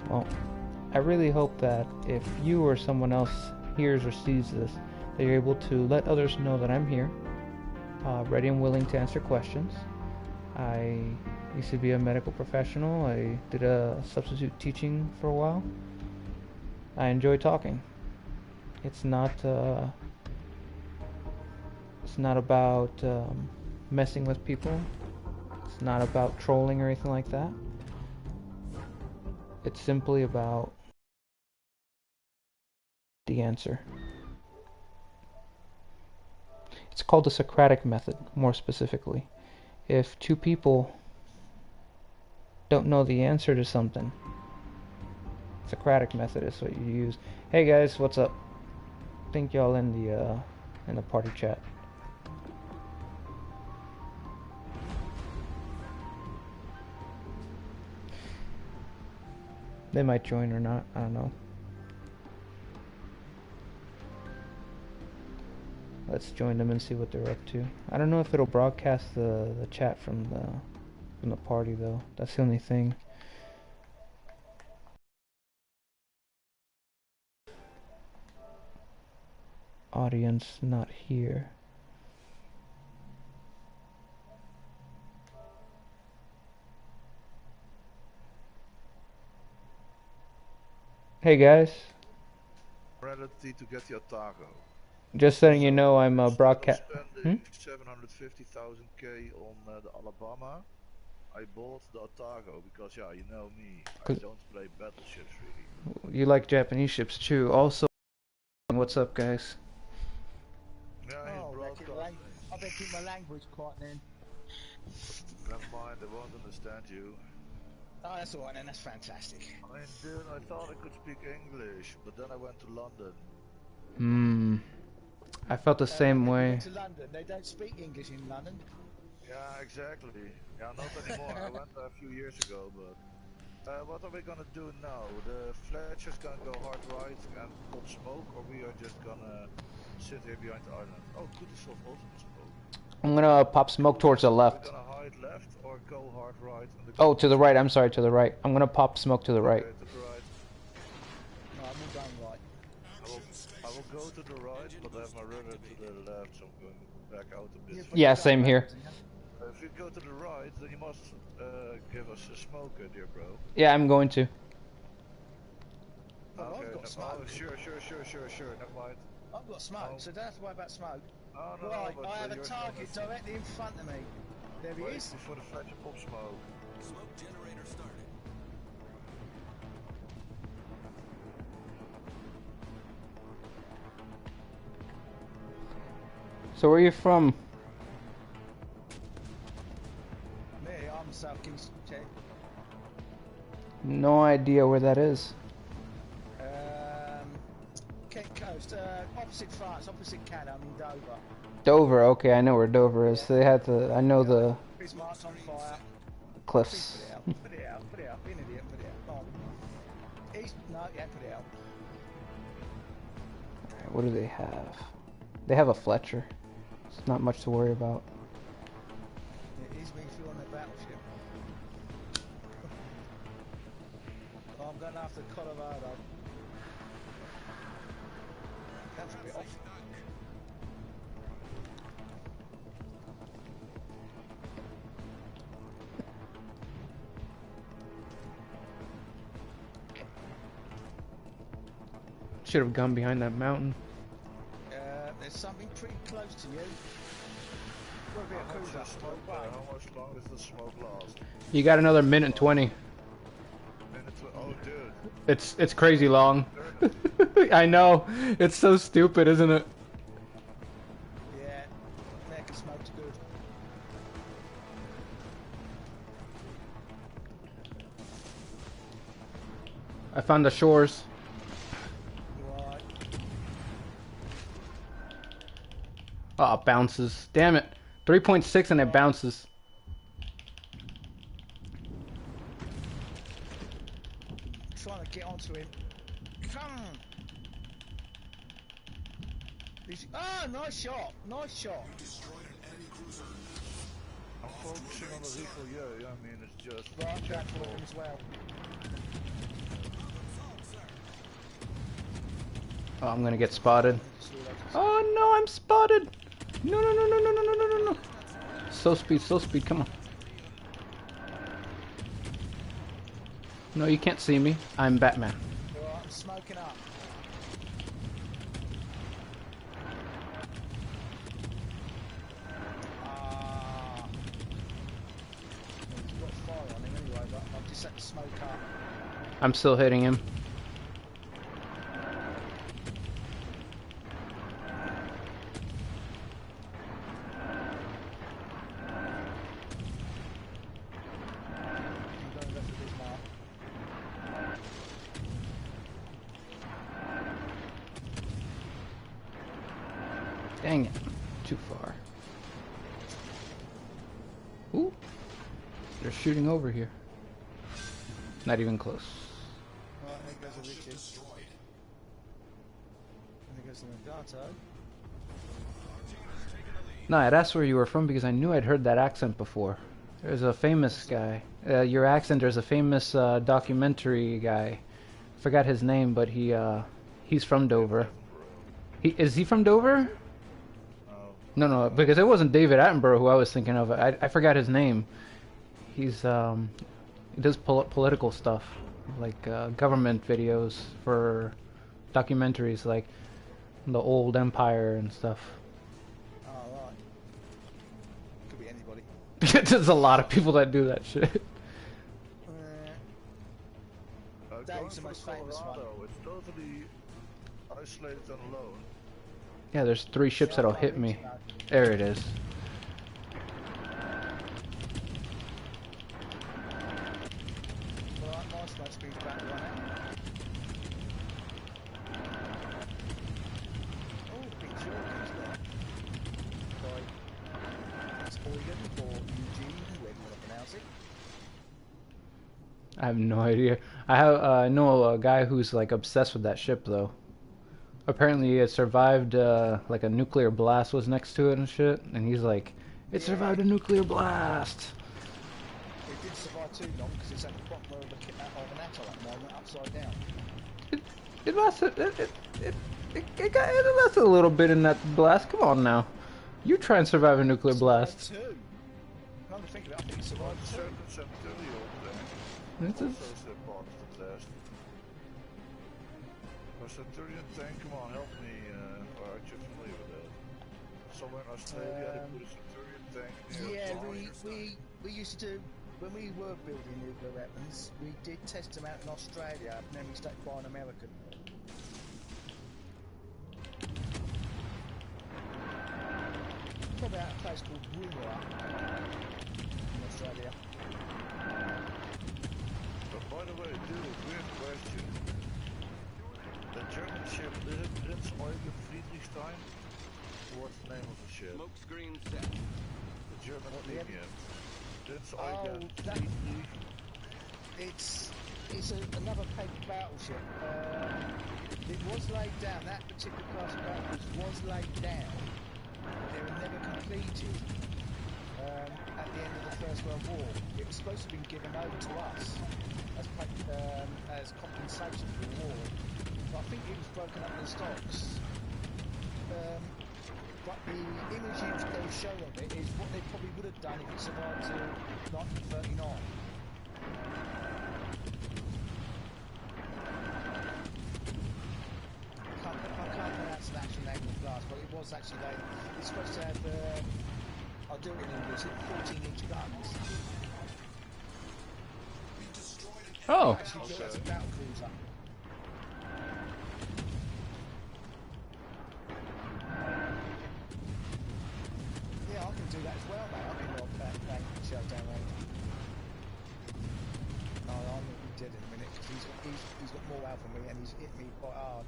A: Well, I really hope that if you or someone else hears or sees this, that you're able to let others know that I'm here, ready and willing to answer questions. I used to be a medical professional. I did a substitute teaching for a while. I enjoy talking. It's not. It's not about messing with people. It's not about trolling or anything like that. It's simply about the answer. It's called the Socratic method, more specifically. If two people don't know the answer to something, Socratic method is what you use. Hey guys, what's up? Think y'all in the party chat. They might join or not, I don't know. Let's join them and see what they're up to. I don't know if it'll broadcast the chat from the party though. That's the only thing. Audience not here. Hey guys.
C: Reality to get the Otago.
A: Just letting you know I'm broadcast.
C: Spending 750,000k on the Alabama, I bought the Otago because yeah, you know me, I don't play battleships really.
A: You like Japanese ships too. Also, what's up, guys?
C: Yeah,
D: I better keep my language quiet then.
C: Never mind, they won't understand you.
D: Oh, that's alright then, that's fantastic.
C: I mean, dude, I thought I could speak English, but then I went to London.
A: I felt the same way.
D: Went to London. They don't speak English in London.
C: Yeah, exactly. Yeah, not anymore. I went there a few years ago, but what are we gonna do now? The Fletcher's gonna go hard right and pop smoke, or we are just gonna sit here behind the island? Oh, good to solve ultimate smoke.
A: I'm gonna pop smoke towards the left.
C: We're gonna hide left or go hard right?
A: Oh, to the right. I'm sorry, to the right. I'm gonna pop smoke to the right.
C: Okay, to the right.
D: No, I'm not going right.
C: I will go to the right, but I have my rudder to the left, so I'm going back out a bit.
A: Yeah, same here.
C: If you go to the right, then you must give us a smoke, dear bro.
A: Yeah, I'm going to.
D: Well,
C: okay,
D: I've got smoke.
C: Oh, sure, never mind.
D: I've got smoke, so don't have to worry about smoke.
C: No,
D: right,
C: but
D: I have a target directly in front of me. There he is.
C: Before the Fletcher pop smoke.
B: Smoke generator started.
A: So where are you from?
D: Me, I'm South Kingston, Ted.
A: No idea where that is.
D: Kent Coast, opposite France, opposite Canada, I'm in Dover.
A: Dover, okay, I know where Dover is. They had the, I know the
D: Bismarck's on fire.
A: cliffs.
D: Put it out, be an idiot, put it out. No, yeah, put it out.
A: What do they have? They have a Fletcher. It's not much to worry about.
D: It is me if you're on the battleship. Oh, I'm going after Colorado. That's a bit off.
A: Should have gone behind that mountain.
D: There's something pretty close to you. Got a bit of cruiser smoke.
C: How much long does the smoke last?
A: You got another minute and 20.
C: Oh, dude.
A: It's crazy long. I know. It's so stupid, isn't it?
D: Yeah, American smoke's good.
A: I found the shores.
D: Right.
A: Oh, it bounces. Damn it. 3.6 and it bounces.
D: Trying to get onto him. Come on. Ah, nice shot. Nice shot.
B: Destroyed an enemy cruiser.
C: I'm focusing on the vehicle, yeah, I mean, it's just...
D: Right, that's for him as well.
A: Oh, I'm gonna get spotted. Oh no, I'm spotted! No, no, no, no, no, no, no, no, no, no. Slow speed, come on. No, you can't see me. I'm Batman.
D: Alright, I'm smoking up. set the smoke up.
A: I'm still hitting him.
D: I'm going left with his mark.
A: Dang it. Too far. Ooh. They're shooting over here. Not even close.
D: Right, there goes a Richard. And there goes the Nagato.
A: No, I'd asked where you were from because I knew I'd heard that accent before. There's a famous guy. Your accent, there's a famous documentary guy. Forgot his name, but he's from Dover. Is he from Dover? No, because it wasn't David Attenborough who I was thinking of. I forgot his name. He's he does political stuff, like government videos for documentaries, like the old empire and stuff.
D: Oh, right. Could be anybody.
A: There's a lot of people that do that shit.
D: Dave's the most famous one.
C: It's totally isolated and alone.
A: Yeah, there's 3 ships that'll hit me. There it is.
D: Alright, my smoke speed's about to run out. Oh, big Jordan's there. By Eugen or Eugene, whoever you want to pronounce it.
A: I have no idea. I know a guy who's like obsessed with that ship though. Apparently it survived like a nuclear blast was next to it and shit, and he's like, it survived a nuclear blast.
D: It did survive too long because it's at the bottom of an atoll at the moment, upside down.
A: It lasted. It lasted a little bit in that blast. Come on now, you try and survive a nuclear blast.
D: Two. Come to think of it, I think it survived two.
C: Certain Centurion
A: It's
C: thing.
A: a-
C: Also part of the blast. A Centurion tank, come on, help me. Or aren't you familiar with that? Somewhere in Australia, they put a Centurion tank near
D: Yeah,
C: a plant.
D: we used to do, when we were building nuclear weapons, we did test them out in Australia, and then we stuck by an American. Probably out a place called Woomera in Australia.
C: But by the way, dude, weird question. The German ship, is it Prince Eugen Friedrichstein? What's the name of the ship?
E: Smoke screen set.
C: The German
D: What, the-
C: Premium. Prince
D: Oh,
C: Eugen
D: that-
C: Friedrich.
D: It's another paper battleship. It was laid down, that particular class of battleships was laid down. They were never completed at the end of the First World War. It was supposed to have been given over to us as compensation for the war. But I think it was broken up in stocks. But the images they show of it is what they probably would have done if it survived to 1939. I can't pronounce the actual name of the class, but it was actually it's supposed to have, I'll do it in English, 14-inch guns.
A: Oh,
D: Actually built as a battle cruiser. Yeah, I can do that as well, mate. I can rock that tank shell down range. Oh, I'm going to be dead in a minute because he's got more out than me and he's hit me quite hard.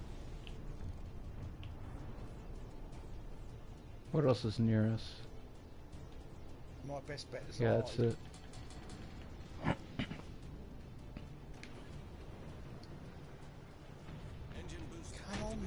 A: what else is near us?
D: My best bet is
A: Yeah, that's it.
E: Engine boost.
D: Come on.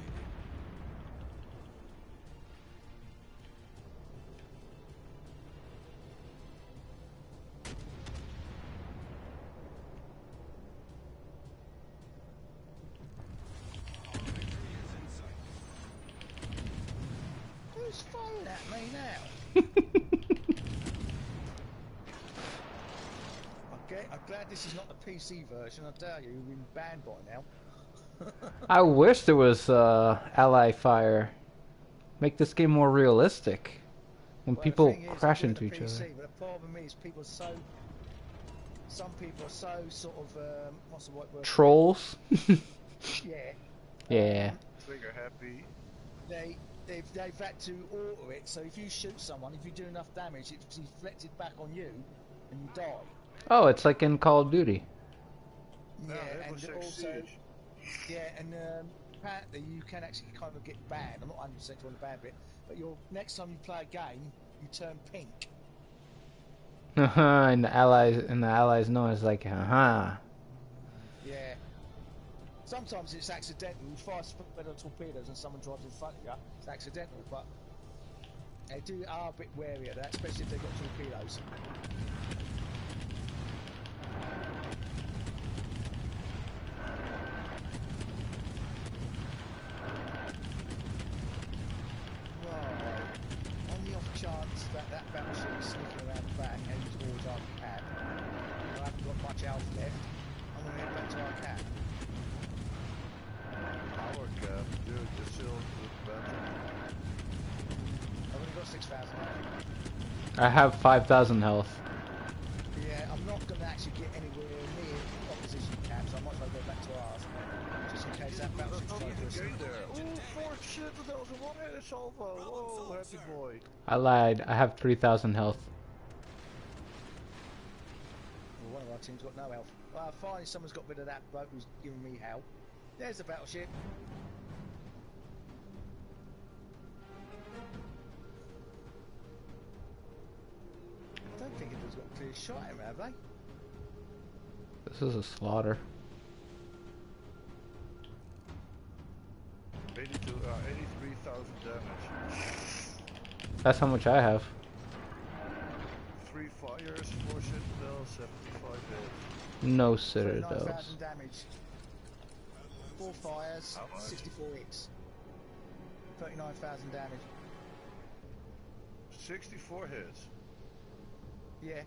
D: Who's firing at me now? I'm glad this is not the PC version. I tell you, we've been banned by now.
A: I wish there was ally fire. Make this game more realistic. When
D: Well, the
A: people
D: thing is,
A: crash
D: I'm doing
A: into
D: the
A: each
D: PC,
A: other.
D: But the problem is, people are so some people are so sort of what's the right word?
A: Trolls.
D: Yeah.
A: Yeah.
C: Trigger happy.
D: They've had to alter it, so if you shoot someone, if you do enough damage, it's reflected back on you, and you die.
A: Oh, it's like in Call of Duty.
D: Yeah,
C: Rainbow
D: and
C: Six
D: also,
C: Siege.
D: yeah, and apparently you can actually kind of get banned. I'm not 100% sure on the ban bit, but next time you play a game, you turn pink.
A: And the allies know it's like, haha.
D: Yeah. Sometimes it's accidental. You fire spread of torpedoes and someone drives in front of you. It's accidental, but they are a bit wary of that, especially if they've got torpedoes. Right. On the off chance that battleship is sneaking around the back and towards our cab, I haven't got much alpha left. I'm going to head back to our cab.
C: Our cap, dude, you're still with battle.
D: I've only got 6,000.
A: I have 5,000 health.
D: Yeah, I'm not going to actually get anywhere near opposition cabs. I might as well go back to ours, just in case that battleship's trying to
C: Get there. Ooh, 4 shit, that was a one-headed salvo. Oh, happy boy.
A: I lied. I have 3,000 health.
D: Well, one of our team's got no health. Well, finally someone's got rid of that bloke who's giving me hell. There's the battleship. I don't think anyone's got a clear shot at him, have they?
A: This is a slaughter.
C: 83,000 damage.
A: That's how much I have.
C: 3 fires, 4 citadels, 75 hits.
A: No citadels.
D: 39,000 damage. 4 fires, 64 hits. 39,000 damage.
C: 64 hits.
D: Yeah.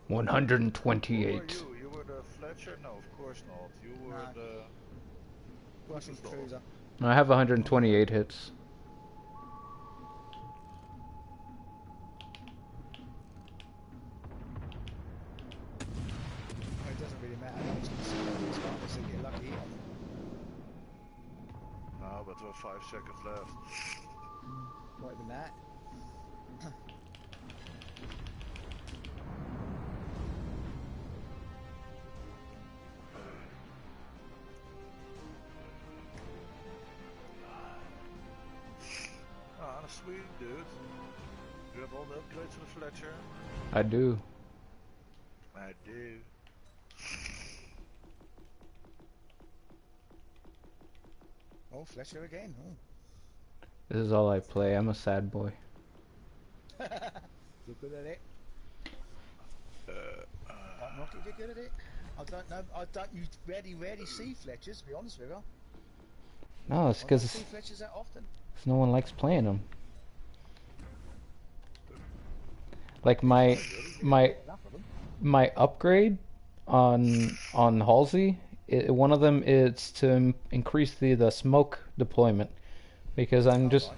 A: 128.
C: Who were you? You were the Fletcher? No, of course not. You were
D: No.
C: the...
D: Russian cruiser.
A: I have 128 hits.
D: Well, it doesn't really matter. I'm just going to see what this get lucky on.
C: No, but there were 5 seconds left.
D: Not even that.
C: Ah, sweet, dude. You have all the upgrades to the Fletcher?
A: I do.
C: I do.
D: Oh, Fletcher again. Oh.
A: This is all I play. I'm a sad boy.
D: You're good at it. Not get good at it. I don't know. You rarely see Fletchers, to be honest with you.
A: No, it's
D: I don't
A: because
D: see Fletchers that often.
A: no one likes playing them. Like my
D: Enough of them.
A: my upgrade on Halsey, one of them is to increase the smoke deployment, because I'm just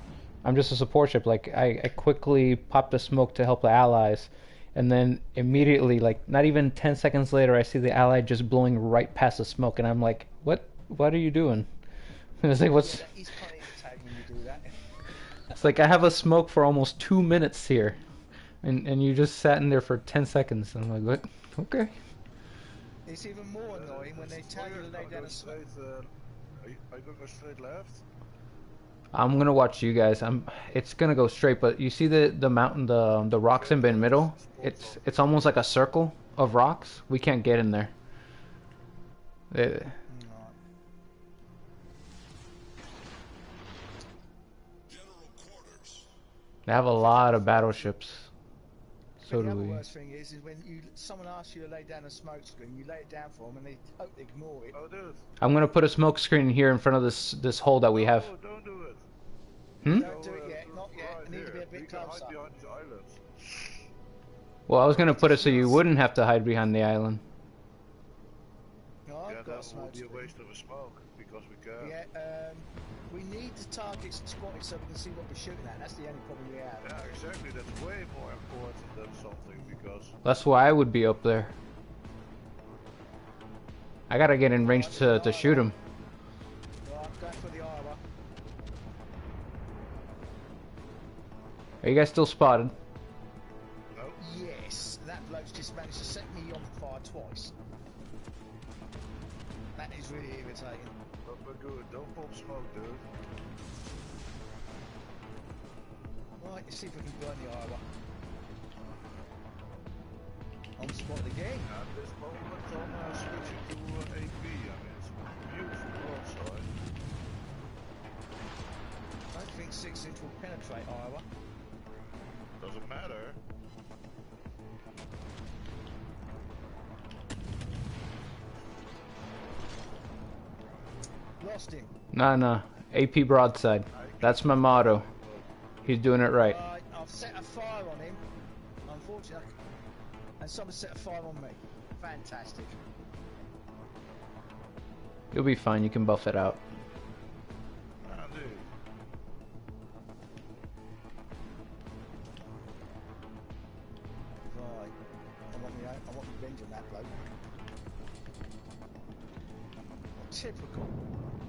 A: a support ship. Like I quickly pop the smoke to help the allies, and then immediately, like not even 10 seconds later, I see the ally just blowing right past the smoke, and I'm like, what are you doing? And it's like, what's...
D: Yeah, that is kind of irritating when you do that.
A: It's like I have a smoke for almost 2 minutes here, and you just sat in there for 10 seconds. I'm like, what? Okay.
D: It's even more annoying when they tell you to lay down a smoke.
C: Are you going straight left?
A: I'm gonna watch you guys. It's gonna go straight, but you see the mountain, the rocks in the middle. It's almost like a circle of rocks. We can't get in there. They have a lot of battleships. So
D: the
A: do
D: other
A: we.
D: worst thing is when someone asks you to lay down a smoke screen, you lay it down for them and they totally ignore it.
C: Oh, dude.
A: I'm gonna put a smoke screen here in front of this hole that we have.
C: No, don't do it.
A: Hmm?
D: Don't do it yet, not yet.
C: Right
D: It needs to be a
C: here.
D: bit
C: You can
D: closer.
C: hide behind these islands.
A: Well, I was gonna put it so you wouldn't have to hide behind the island.
D: No, I've
C: Yeah,
D: got a
C: that
D: smoke
C: would be a
D: screen.
C: waste of a smoke, because we can.
D: Yeah, we need the targets spotted so we can see what we're shooting at. That's the only problem we have.
C: Yeah, exactly. That's way more important than something, because...
A: That's why I would be up there. I gotta get in range
D: Right,
A: to shoot him.
D: Right, I'm going for the Iowa.
A: Are you guys still spotted?
C: No?
D: Yes, that bloke's just managed to set me on fire twice. That is really irritating.
C: But good. Don't pop smoke, dude.
D: Right, let's see if we can burn the Iowa. I'm spotted again.
C: At this moment, I'm switching to AP. I mean, it's a beautiful broadside.
D: I don't think 6-inch will penetrate Iowa.
C: Doesn't matter.
D: Lost him.
A: Nah. AP broadside. That's my motto. He's doing it right.
D: Right, I've set a fire on him, unfortunately, and someone set a fire on me. Fantastic.
A: You'll be fine. You can buff it out.
C: Dude.
D: Right, I want revenge on that bloke. Typical.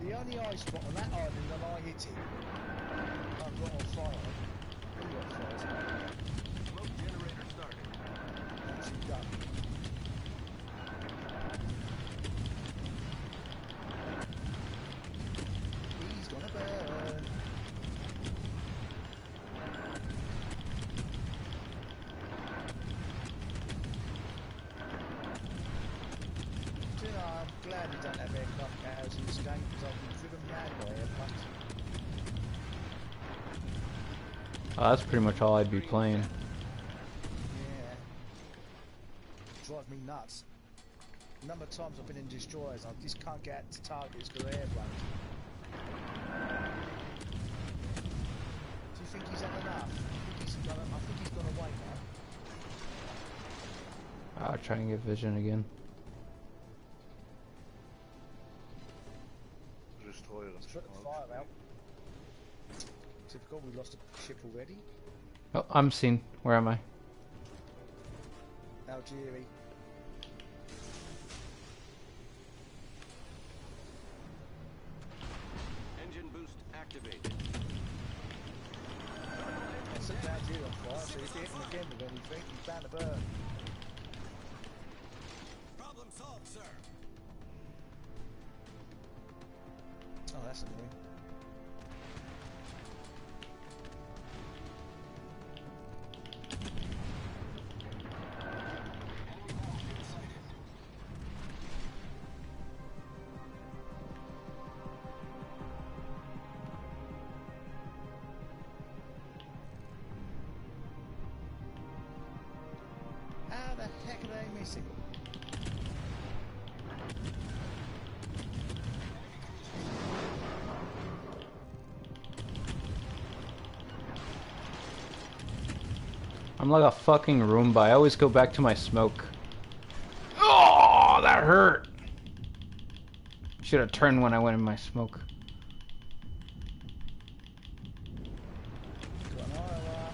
D: The only eye spot on that island that I hit him, I've got on fire. He got fire.
B: Smoke generator started.
D: That's him done. He's gonna burn. Do you know, I'm glad we don't have aircraft carriers in this game because I've been driven mad by airplanes.
A: Oh, that's pretty much all I'd be playing.
D: Yeah. Drives me nuts. The number of times I've been in destroyers, I just can't get to targets because of airplanes. Do you think he's had enough? I think he's gone away now.
A: I'll try and get vision again.
C: Destroyer and
D: Let's put the
C: smoke.
D: fire out. Typical, we lost a ship already.
A: Oh, I'm seen. Where am I?
D: Algeria.
B: Engine boost activated.
D: I set Algeria on fire, so if you hit him again with anything, he's bound to burn.
B: Problem solved, sir.
D: Oh, that's annoying. How the heck are they missing?
A: I'm like a fucking Roomba. I always go back to my smoke. Oh, that hurt. Should have turned when I went in my smoke.
D: Got an Iowa.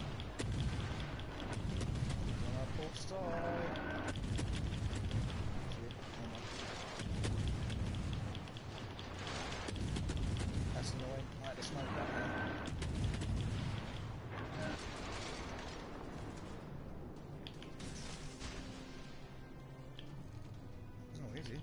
D: Got our port side. Shit, hang on. That's annoying. I had to smoke that now. Oh, is he?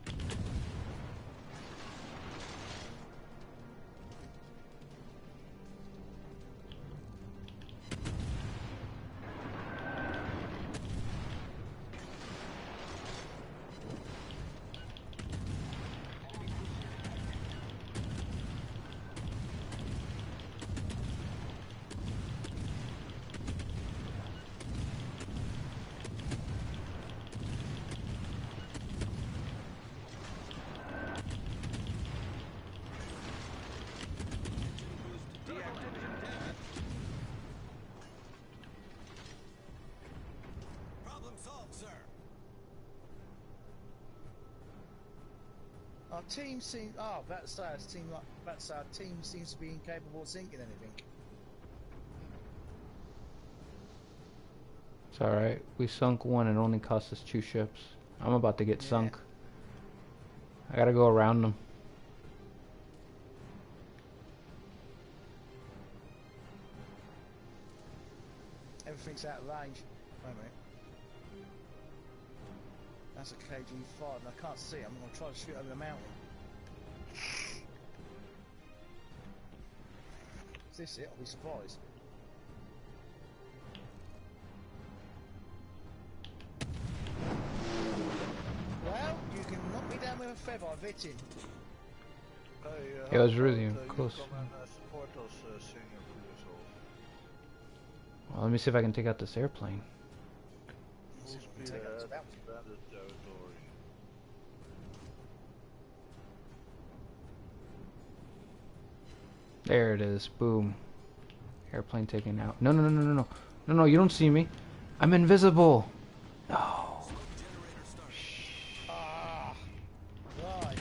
B: Boost deactivated. Problem solved, sir.
D: Our team seems. Oh, that's our team. That's our team seems to be incapable of sinking anything.
A: It's alright. We sunk one and only cost us 2 ships. I'm about to get
D: Yeah.
A: sunk. I gotta go around them.
D: Everything's out of range. Wait a minute. That's a KG5 and I can't see it. I'm going to try to shoot over the mountain. Is this it? I'll be surprised. Well, you can knock me down with a feather, I've hit him.
A: It was really close.
C: You come and support us senior players off.
A: Well, let me see if I can take out this airplane.
C: Full speed
D: Take out
C: ahead,
D: this bounty.
C: bandit territory.
A: There it is. Boom. Airplane taken out. No, no, no, no, no, no. No, no, you don't see me. I'm invisible. No.
D: Ah, right.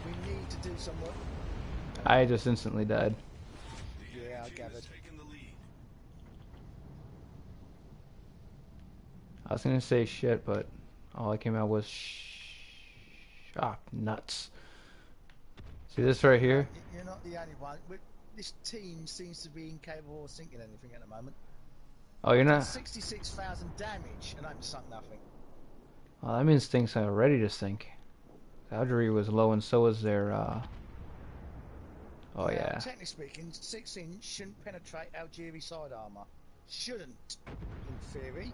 D: We need to do some work.
A: I just instantly died.
D: Yeah, I gathered.
A: I was gonna say shit, but all I came out was nuts. See this right here?
D: You're not the only one. This team seems to be incapable of sinking anything at the moment.
A: Oh, you're not?
D: 66,000 damage and I haven't sunk nothing.
A: Well, that means things are ready to sink. Cavalry was low and so was their, Oh, yeah.
D: Technically speaking, 6-inch shouldn't penetrate Algeri side armour. Shouldn't, in theory.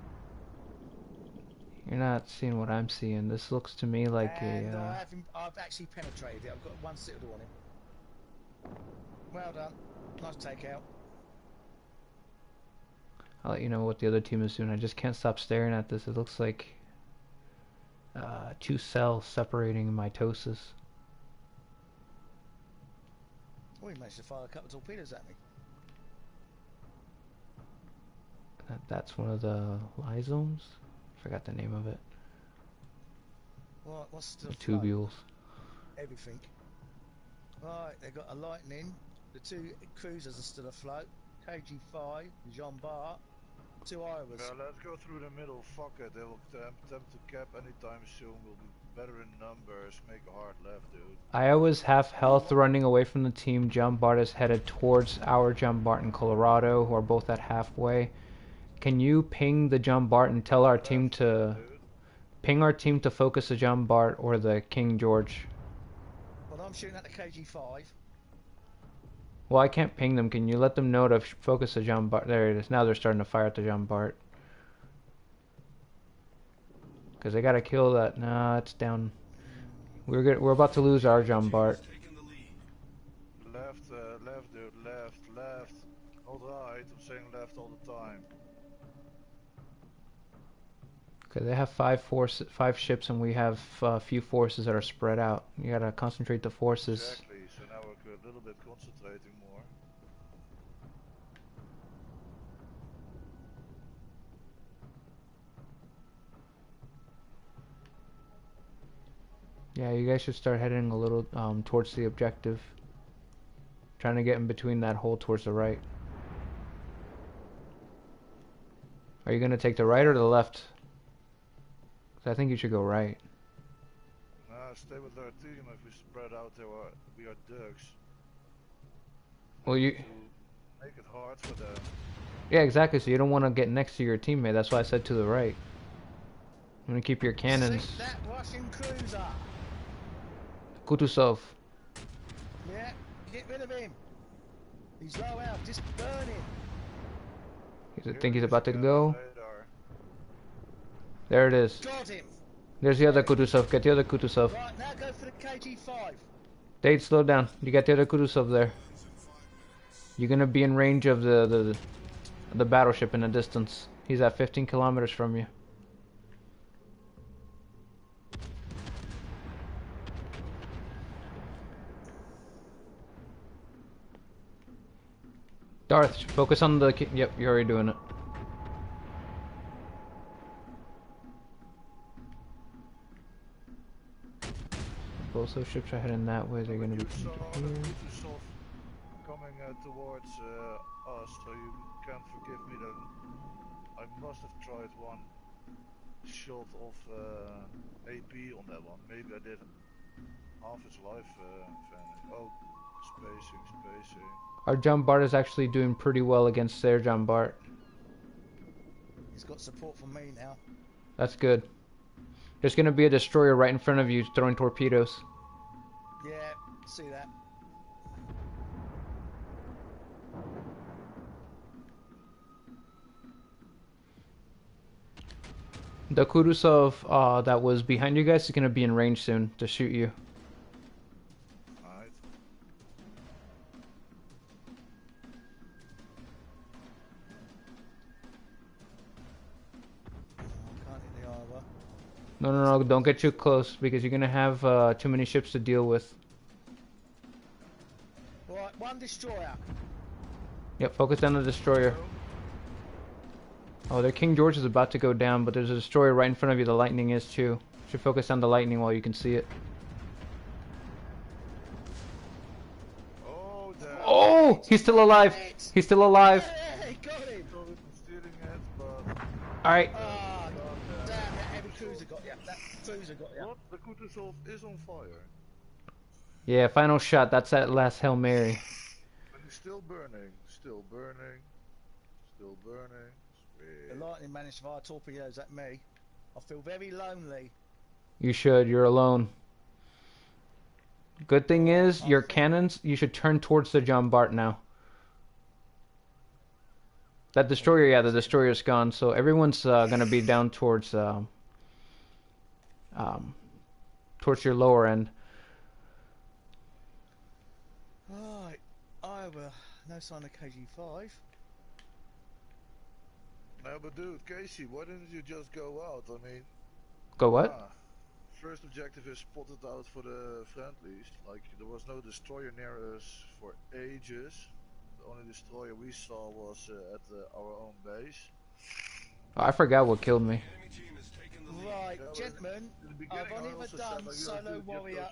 A: You're not seeing what I'm seeing. This looks to me like
D: and
A: a,
D: I've actually penetrated it. I've got one citadel on it. Well done. Nice takeout.
A: I'll let you know what the other team is doing. I just can't stop staring at this. It looks like two cells separating mitosis.
D: Oh, he managed to fire a couple of torpedoes at me.
A: That's one of the lysomes? Forgot the name of it.
D: Right, what's still
A: The
D: afloat?
A: tubules.
D: Everything. Right, they've got a lightning. The two cruisers are still afloat. KG5, Jean Bart, two Iowas.
C: Yeah, let's go through the middle. Fuck it. They will attempt to cap anytime soon. We'll be better in numbers. Make a hard left, dude.
A: Iowa's half health running away from the team. John Bart is headed towards our John Bart in Colorado, who are both at halfway. Can you ping the John Bart and tell our team to ping our team to focus the John Bart or the King George?
D: Well, I'm shooting at the KG5.
A: Well, I can't ping them. Can you let them know to focus the John Bart? There it is. Now they're starting to fire at the John Bart. Because they gotta kill that. Nah, it's down. We're about to lose our John Bart.
C: Left, left, dude. Left, left. Not right. I'm saying left all the time.
A: Because they have five ships, and we have a few forces that are spread out. You gotta concentrate the forces.
C: Exactly. So now we're a little bit concentrating more.
A: Yeah, you guys should start heading a little towards the objective. Trying to get in between that hole towards the right. Are you gonna take the right or the left? 'Cause I think you should go right.
C: Nah, stay with our team. If we spread out, we are ducks.
A: Well, you.
C: To make it hard for them.
A: Yeah, exactly. So you don't want to get next to your teammate. That's why I said to the right. I'm gonna keep your cannons.
D: Sink that Russian cruiser.
A: Kutuzov.
D: Yeah, get rid of him. He's low out, just burn him.
A: I think he's about to go.
C: Radar.
A: There it is.
D: Got him.
A: There's the other Kutuzov. Get the other Kutuzov.
D: Right, now go for the KG5.
A: Dave, slow down. You got the other Kutuzov there. You're gonna be in range of the battleship in the distance. He's at 15 kilometers from you. Darth, focus on the... Yep, you're already doing it. Both those ships are heading that way. They're gonna be
C: You saw
A: coming
C: the
A: to here.
C: Kutuzov coming towards us, so you can't forgive me that I must have tried one shot of AP on that one. Maybe I didn't. half its life vanished. Oh, spacing.
A: Our John Bart is actually doing pretty well against their John Bart.
D: He's got support from me now.
A: That's good. There's gonna be a destroyer right in front of you throwing torpedoes.
D: Yeah, see that.
A: The Kudusov that was behind you guys is gonna be in range soon to shoot you.
C: Alright.
D: Can't hit the arbor.
A: No, don't get too close because you're gonna have too many ships to deal with.
D: Right, one destroyer.
A: Yep, focus on the destroyer. Oh, their King George is about to go down, but there's a destroyer right in front of you. The lightning is too. Should focus on the lightning while you can see it.
C: Oh, damn.
A: Oh, he's still alive. He's still alive.
D: Yeah, he got him.
C: Sorry for stealing it, but...
A: All right.
D: Ah, damn, that heavy cruiser got you. That cruiser got you.
C: What? The Kutuzov is on fire.
A: Yeah, final shot. That's that last Hail Mary.
C: And he's still burning. Still burning.
D: The
C: Sweet.
D: lightning managed to fire torpedoes at me. I feel very lonely.
A: You should. You're alone. Good thing is, your cannons, you should turn towards the John Bart now. That destroyer, yeah, the destroyer's gone, so everyone's gonna be down towards your lower end.
D: Right, I will. No sign of KG5.
C: No, but dude, Casey, why didn't you just go out? I mean...
A: Go what?
C: First objective is spotted out for the friendlies. Like, there was no destroyer near us for ages. The only destroyer we saw was at our own base.
A: Oh, I forgot what killed me.
D: Right, gentlemen, I've only ever done solo warrior.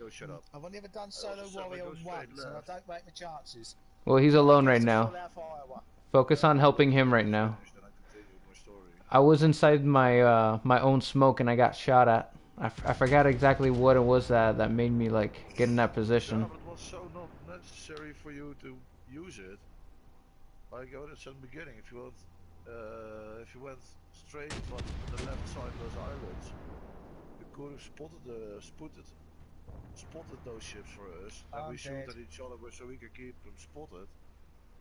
C: Yo, shut up.
D: I've only ever done solo warrior once, and I don't rate my chances.
A: Well, he's alone right now. Focus on helping him right now. I was inside my my own smoke and I got shot at. I forgot exactly what it was that made me like get in that position.
C: Yeah, but it was so not necessary for you to use it. Like I said in the beginning, if you went straight on the left side of those islands, you could have spotted those ships for us, and we shoot at each other so we can keep them spotted.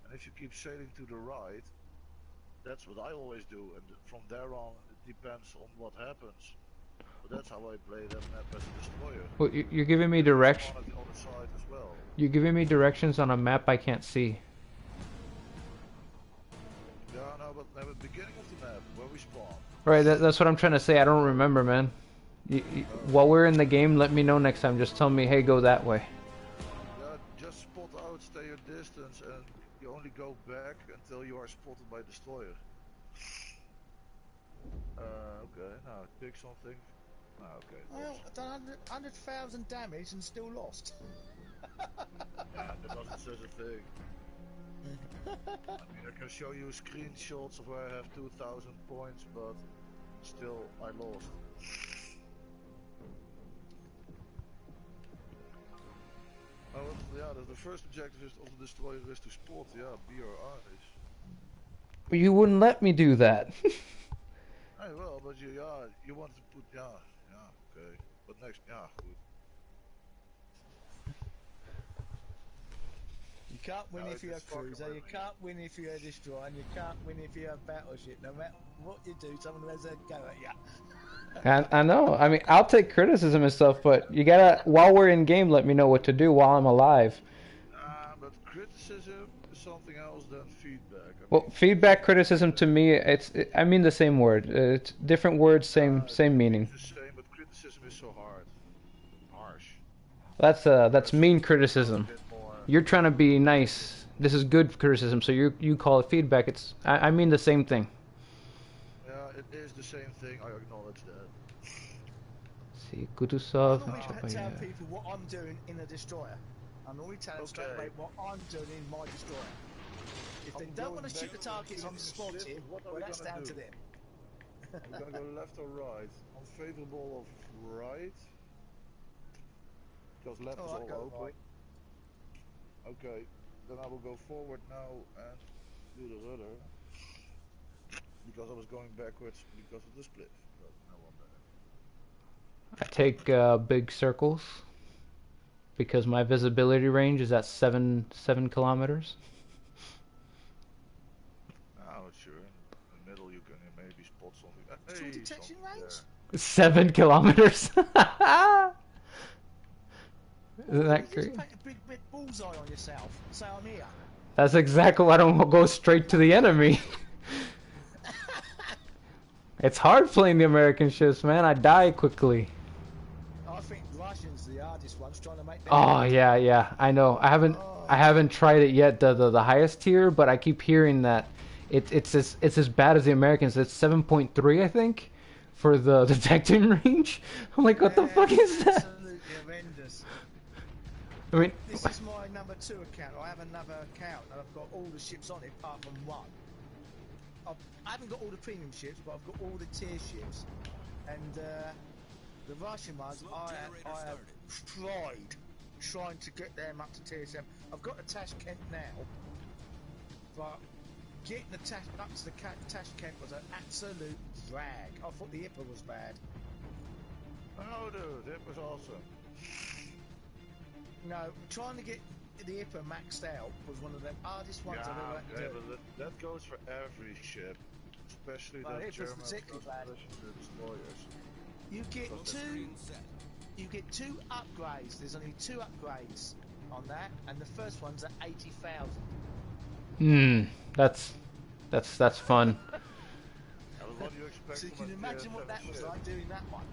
C: And if you keep sailing to the right, that's what I always do, and from there on it depends on what happens. But that's how I play that map as a destroyer.
A: Well, you're giving me direction.
C: On the other side as well.
A: You're giving me directions on a map I can't see.
C: Yeah, no, but at the beginning of the map, where we spawn.
A: Right, that's what I'm trying to say. I don't remember, man. While we're in the game, let me know next time. Just tell me, hey, go that way.
C: Yeah, just spot out, stay your distance, and you only go back until you are spotted by destroyer. Okay, now pick something. Okay.
D: Well, I've done 100,000 damage and still lost.
C: Yeah, there wasn't such a thing. I mean, I can show you screenshots of where I have 2,000 points, but still, I lost. Oh, yeah, the first objective of the destroyer is to spot, yeah, BRIs.
A: But you wouldn't let me do that.
C: I will, but you want to put, okay. But next, good.
D: You can't win if you're a cruiser, you can't win if you're a destroyer, and you can't win if you're a battleship. No matter what you do, someone has a go at you.
A: I know. I mean, I'll take criticism and stuff, but you gotta, while we're in game, let me know what to do while I'm alive.
C: But criticism is something else than feedback.
A: Well, feedback, criticism, to me, I mean the same word. It's different words, same meaning.
C: It's the same, but criticism is so harsh.
A: That's mean criticism. You're trying to be nice. This is good criticism, so you call it feedback. I mean the same thing.
C: Yeah, it is the same thing. I acknowledge that.
A: See, Kutuzov.
D: I normally tell people what I'm doing in a destroyer. I normally tell them straight away what I'm doing in my destroyer. If they don't want to shoot the targets I'm spotted, well, that's down to them.
C: We're gonna go left or right. Unfavorable of right. Because left is
D: Alright,
C: all
D: go
C: open.
D: right.
C: Okay, then I will go forward now and do the rudder. Because I was going backwards because of the split. But no one there.
A: I take big circles because my visibility range is at 7 kilometers.
C: Oh, sure. In the middle you can maybe spot something.
D: Tool
C: Hey,
D: detection
C: something
D: range?
C: there.
A: 7 kilometers. Isn't that
D: Just
A: great?
D: paint a big red bullseye on yourself. Say I'm here.
A: That's exactly why I don't go straight to the enemy. It's hard playing the American ships, man. I die quickly.
D: I think Russians the hardest ones trying to make them.
A: Oh yeah, yeah. I know. I haven't tried it yet. The highest tier, but I keep hearing that it's as bad as the Americans. It's 7.3, I think, for the detecting range. I'm like, what the fuck is that?
D: Absolutely horrendous.
A: I mean,
D: This is my number 2 account. I have another account and I've got all the ships on it apart from one. I haven't got all the premium ships, but I've got all the tier ships. And the Russian ones, I have trying to get them up to tier 7. I've got the Tashkent now, but getting the up to the Tashkent was an absolute drag. I thought the Ipper was bad.
C: Oh, dude, that was awesome.
D: No, trying to get the Ipper maxed out was one of the hardest ones I've ever had to do.
C: But that goes for every ship, especially
D: Well,
C: the
D: Ipper's
C: German
D: particularly bad.
C: destroyers.
D: You get two upgrades. There's only 2 upgrades on that, and the first one's at 80,000.
A: that's fun.
C: What do you expect
D: So you
C: from
D: can
C: a
D: imagine
C: tier
D: what that
C: 7
D: was
C: ship?
D: like doing that one.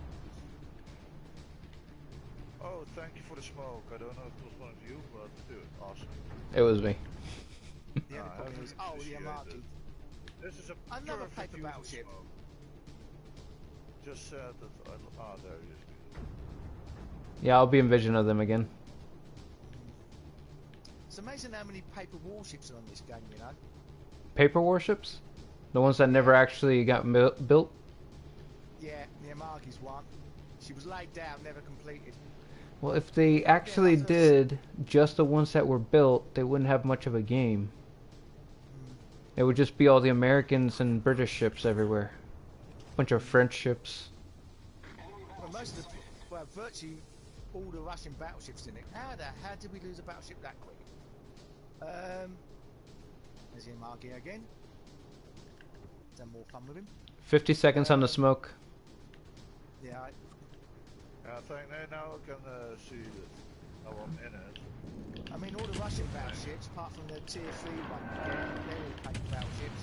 C: Oh, thank you for the smoke. I don't know if it was one of you, but dude, awesome.
A: It was me.
D: The only
C: I
D: problem was, oh, the
C: appreciate
D: Amati.
C: it. This is a
D: Another
C: perfect
D: paper
C: use of
D: battleship.
C: smoke. Just said that there he is.
A: Yeah, I'll be in vision of them again.
D: It's amazing how many paper warships are on this game, you know?
A: Paper warships? The ones that never actually got built?
D: Yeah, the Amagi's one. She was laid down, never completed.
A: Well, if they actually did just the ones that were built, they wouldn't have much of a game. It would just be all the Americans and British ships everywhere. Bunch of French ships.
D: Well, virtually all the Russian battleships in it. How did we lose a battleship that quick? There's the Amagi again. Done more fun with him.
A: 50 seconds on the smoke.
D: Yeah,
C: I think now I can see that how I'm in it.
D: I mean, all the Russian battleships, apart from the tier 3 one, they're all paper battleships.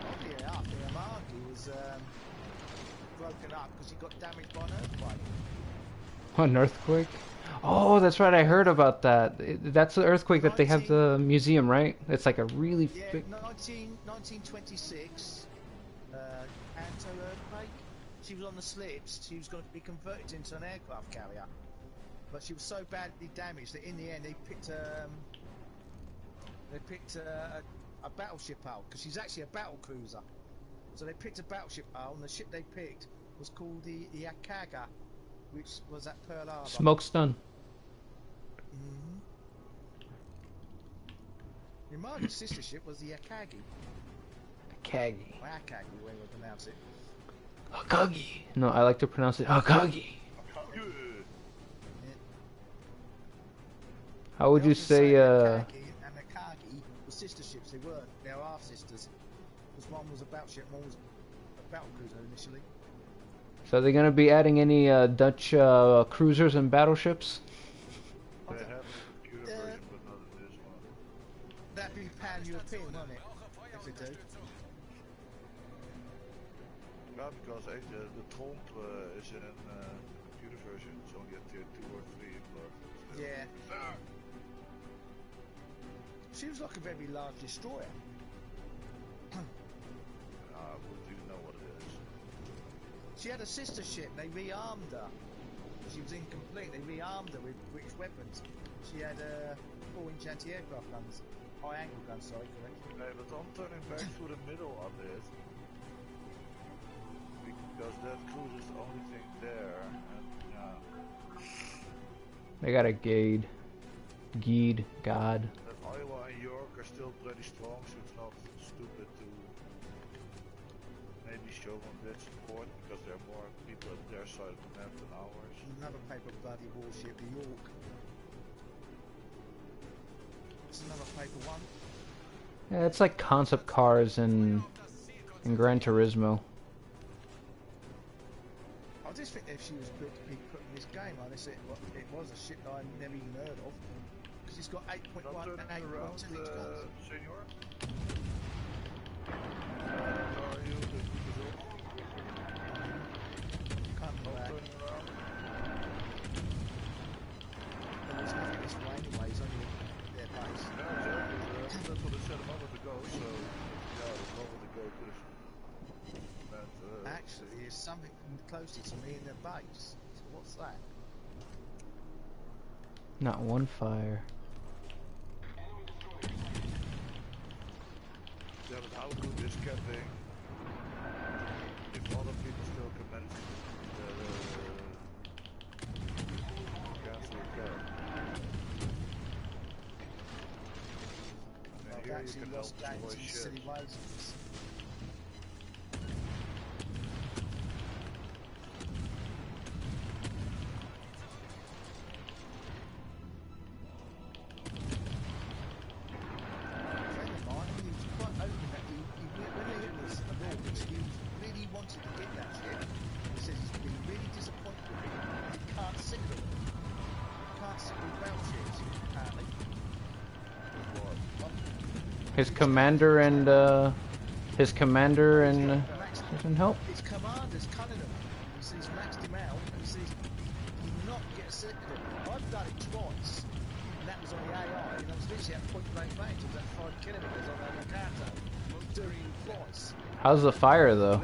D: Oddly enough, the Amagi was broken up because he got damaged by an earthquake.
A: An earthquake? Oh, that's right. I heard about that. That's the earthquake that they have the museum, right? It's like a really big.
D: 1926, Anto earthquake. She was on the slips. She was going to be converted into an aircraft carrier, but she was so badly damaged that in the end they picked a battleship hull because she's actually a battle cruiser. So they picked a battleship hull, and the ship they picked was called the Yakaga, which was at Pearl Harbor.
A: Smoke's done.
D: The Marga's sister ship was the Akagi.
A: Akagi.
D: Or Akagi, the way we pronounce it.
A: Akagi. No, I like to pronounce it Akagi. How would you say,
D: Akagi and Akagi were sister ships. They weren't. They were half sisters. Because one was a battleship, one was a battle cruiser initially.
A: So are they going to be adding any Dutch cruisers and battleships?
C: They have a computer version, but not in this one.
D: That'd be pan-European, wouldn't it? If they do.
C: Yeah, because actually the Tromp is in computer version. It's only at tier 2 or 3, but still.
D: Yeah. She was like a very large destroyer.
C: I wouldn't even know what it is.
D: She had a sister ship, they rearmed her. She was incomplete, they rearmed her with British weapons. She had 4-inch anti-aircraft guns. High-angle guns, sorry, correct.
C: Hey, but I'm turning back through the middle of this. because that cruise is the only thing there, and yeah.
A: They got a God.
C: But Iowa and York are still pretty strong, so it's not stupid to maybe show them a bit support because there are more people at their side of the map than ours.
D: Another paper bloody warship, the York. It's another paper one.
A: Yeah, it's like concept cars in Gran Turismo.
D: I just think if she was built to be put in this game, I just said it was a ship that I never even heard of. Because it's got 8.1
C: Not turning around,
D: guns.
C: senor. How are you? The group is all
D: Come
C: not
D: back.
C: turning around.
D: There's nothing this way anyway, it's only their base.
C: Yeah, exactly. That's what I said a moment ago, so yeah, there's a moment ago could have meant,
D: Actually, there's something closer to me in their base. So what's that?
A: Not one fire.
C: yeah, but how good is camping if other people still commence the cancel the camp? And
D: I've
C: here you
D: actually
C: can help
D: lost games
C: destroy
D: in
C: shit.
D: silly ways of this. Friend of mine, he was quite open that when they hit this launch, he really wanted to get that ship. He says he's been really disappointed with it. He can't signal them. He can't signal battleships, apparently.
A: His commander and doesn't help.
D: His commander's cutting him. He says maxed him out, and he says you not get a signal. I've done it twice, and that was on the AI, and I was literally at point blank range. I was at 5 kilometers on that Nakata. Doing it twice.
A: How's the fire though?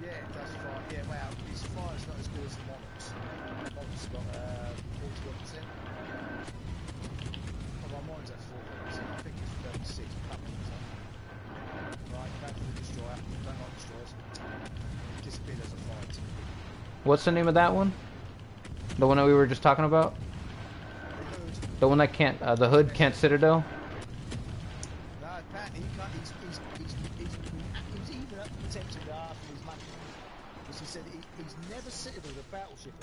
D: Yeah, it does fire. Yeah, well, his fire's not as good as the Monarch's. Monarch's got 41%. Oh, well, mine's at 40%. I think it's 36. Right, back to the destroyer. Don't like destroyers. Disappeared as a fight.
A: What's the name of that one? The one that we were just talking about? The one that can't, the Hood can't Citadel?
D: No, apparently he can't. He's even up potentially after his money. Because he said he's never citadelled a battleship.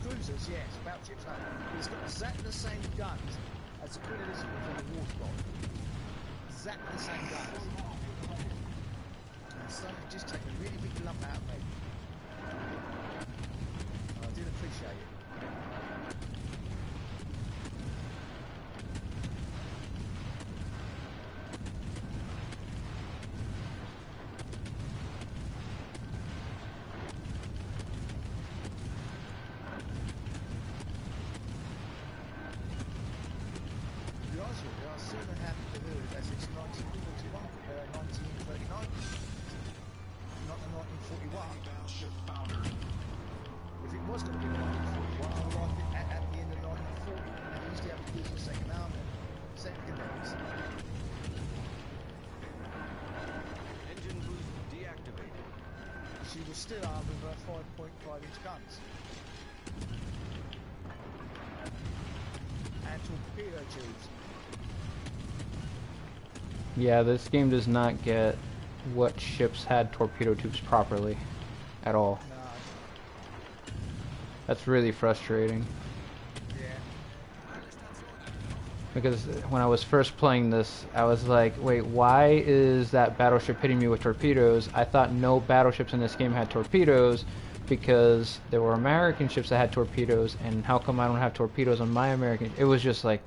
D: Cruisers, yes, battleships, no. He's got exactly the same guns as the Queen Elizabeth on the Warspite. Exactly the same guns. And something just take a really big lump out of me. I did appreciate it. Sooner had the Hood as it's 1941, 1939, not the 1941. If it was going to be 1941, I would like it at the end of 1940, and at least you have to use the second army, secondaries.
E: Engine boost deactivated.
D: She was still armed with her 5.5-inch guns. And torpedo tubes.
A: Yeah, this game does not get what ships had torpedo tubes properly at all.
D: No.
A: That's really frustrating.
D: Yeah.
A: Because when I was first playing this, I was like, wait, why is that battleship hitting me with torpedoes? I thought no battleships in this game had torpedoes because there were American ships that had torpedoes, and how come I don't have torpedoes on my American? It was just like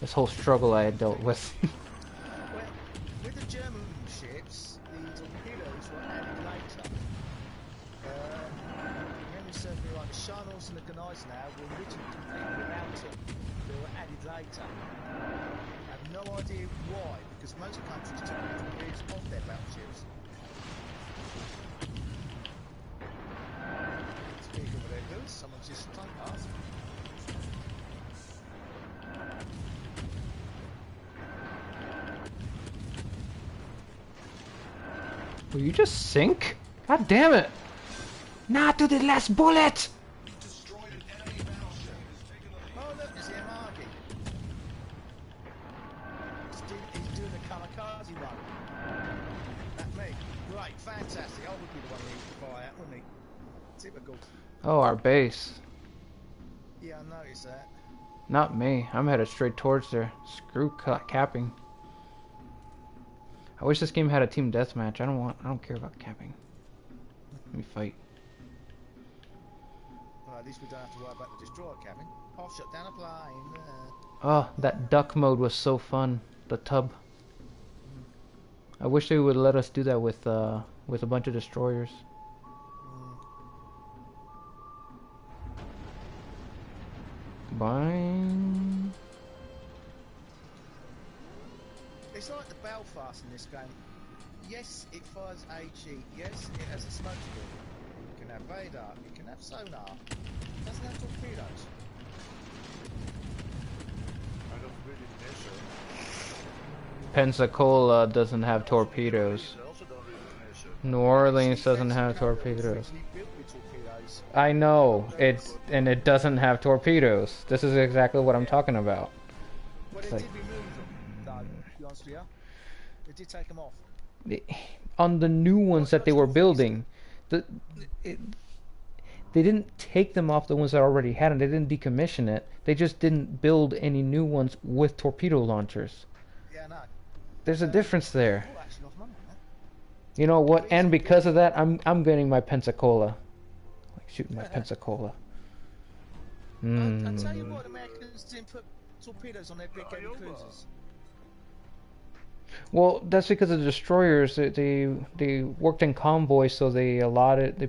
A: this whole struggle I had dealt with.
D: With the German ships, the torpedoes were added later. Memory serves me right, the Scharnhorst and the Gneisenau were originally completed without them. They were added later. I have no idea why, because most countries took the torpedoes off their battleships. Speaking of their goods, someone's just flying past.
A: Will you just sink? God damn it! Not to the last bullet!
B: We destroyed an enemy battleship.
D: Oh look, there's the Margi. He's doing the kamikaze run. That's me. Right, fantastic. I would be the one who needs to fire at, wouldn't he? Typical.
A: Oh, our base.
D: Yeah, I noticed that.
A: Not me. I'm headed straight towards there. Screw capping. I wish this game had a team deathmatch. I don't care about capping. Let me fight.
D: Well, at least we don't have to worry about the destroyer cabin. I'll shut down a plane.
A: Oh, that duck mode was so fun. The tub. I wish they would let us do that with a bunch of destroyers. Bang.
D: It's like the Belfast in this game. Yes, it fires HE. Yes, it has a smoke screen. It can have radar. It can have sonar. It doesn't have torpedoes.
C: I don't really miss her.
A: Pensacola doesn't have torpedoes.
C: I also don't really miss her.
A: New Orleans doesn't have torpedoes. I know it doesn't have torpedoes. This is exactly what I'm talking about.
D: Well,
A: It's
D: they
A: like,
D: did remove them, though, to be honest with you. They did take them off.
A: on the new ones that they were building, they didn't take them off the ones that already had them. They didn't decommission it. They just didn't build any new ones with torpedo launchers.
D: Yeah, no.
A: There's a difference there.
D: Oh, actually, lost money on that.
A: You know what? And because of that, I'm getting my Pensacola. Like shooting my Pensacola.
D: I'll tell you what, Americans didn't put torpedoes on their big heavy cruisers.
A: Well, that's because the destroyers they worked in convoys, so they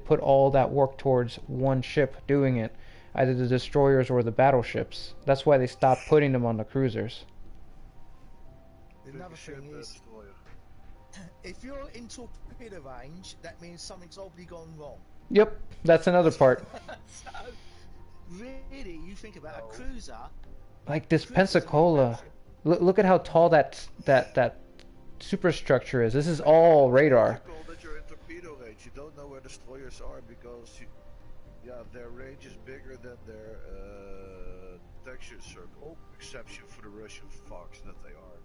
A: put all that work towards one ship doing it, either the destroyers or the battleships. That's why they stopped putting them on the cruisers.
D: Another thing is, if you're in torpedo range, that means something's obviously gone wrong.
A: Yep, that's another part.
D: So, really, you think about a cruiser.
A: Like this Pensacola, look at how tall that superstructure is. This is all radar.
C: That you're in torpedo range. You don't know where destroyers are because their range is bigger than their detection circle, exception for the Russian fucks that they are.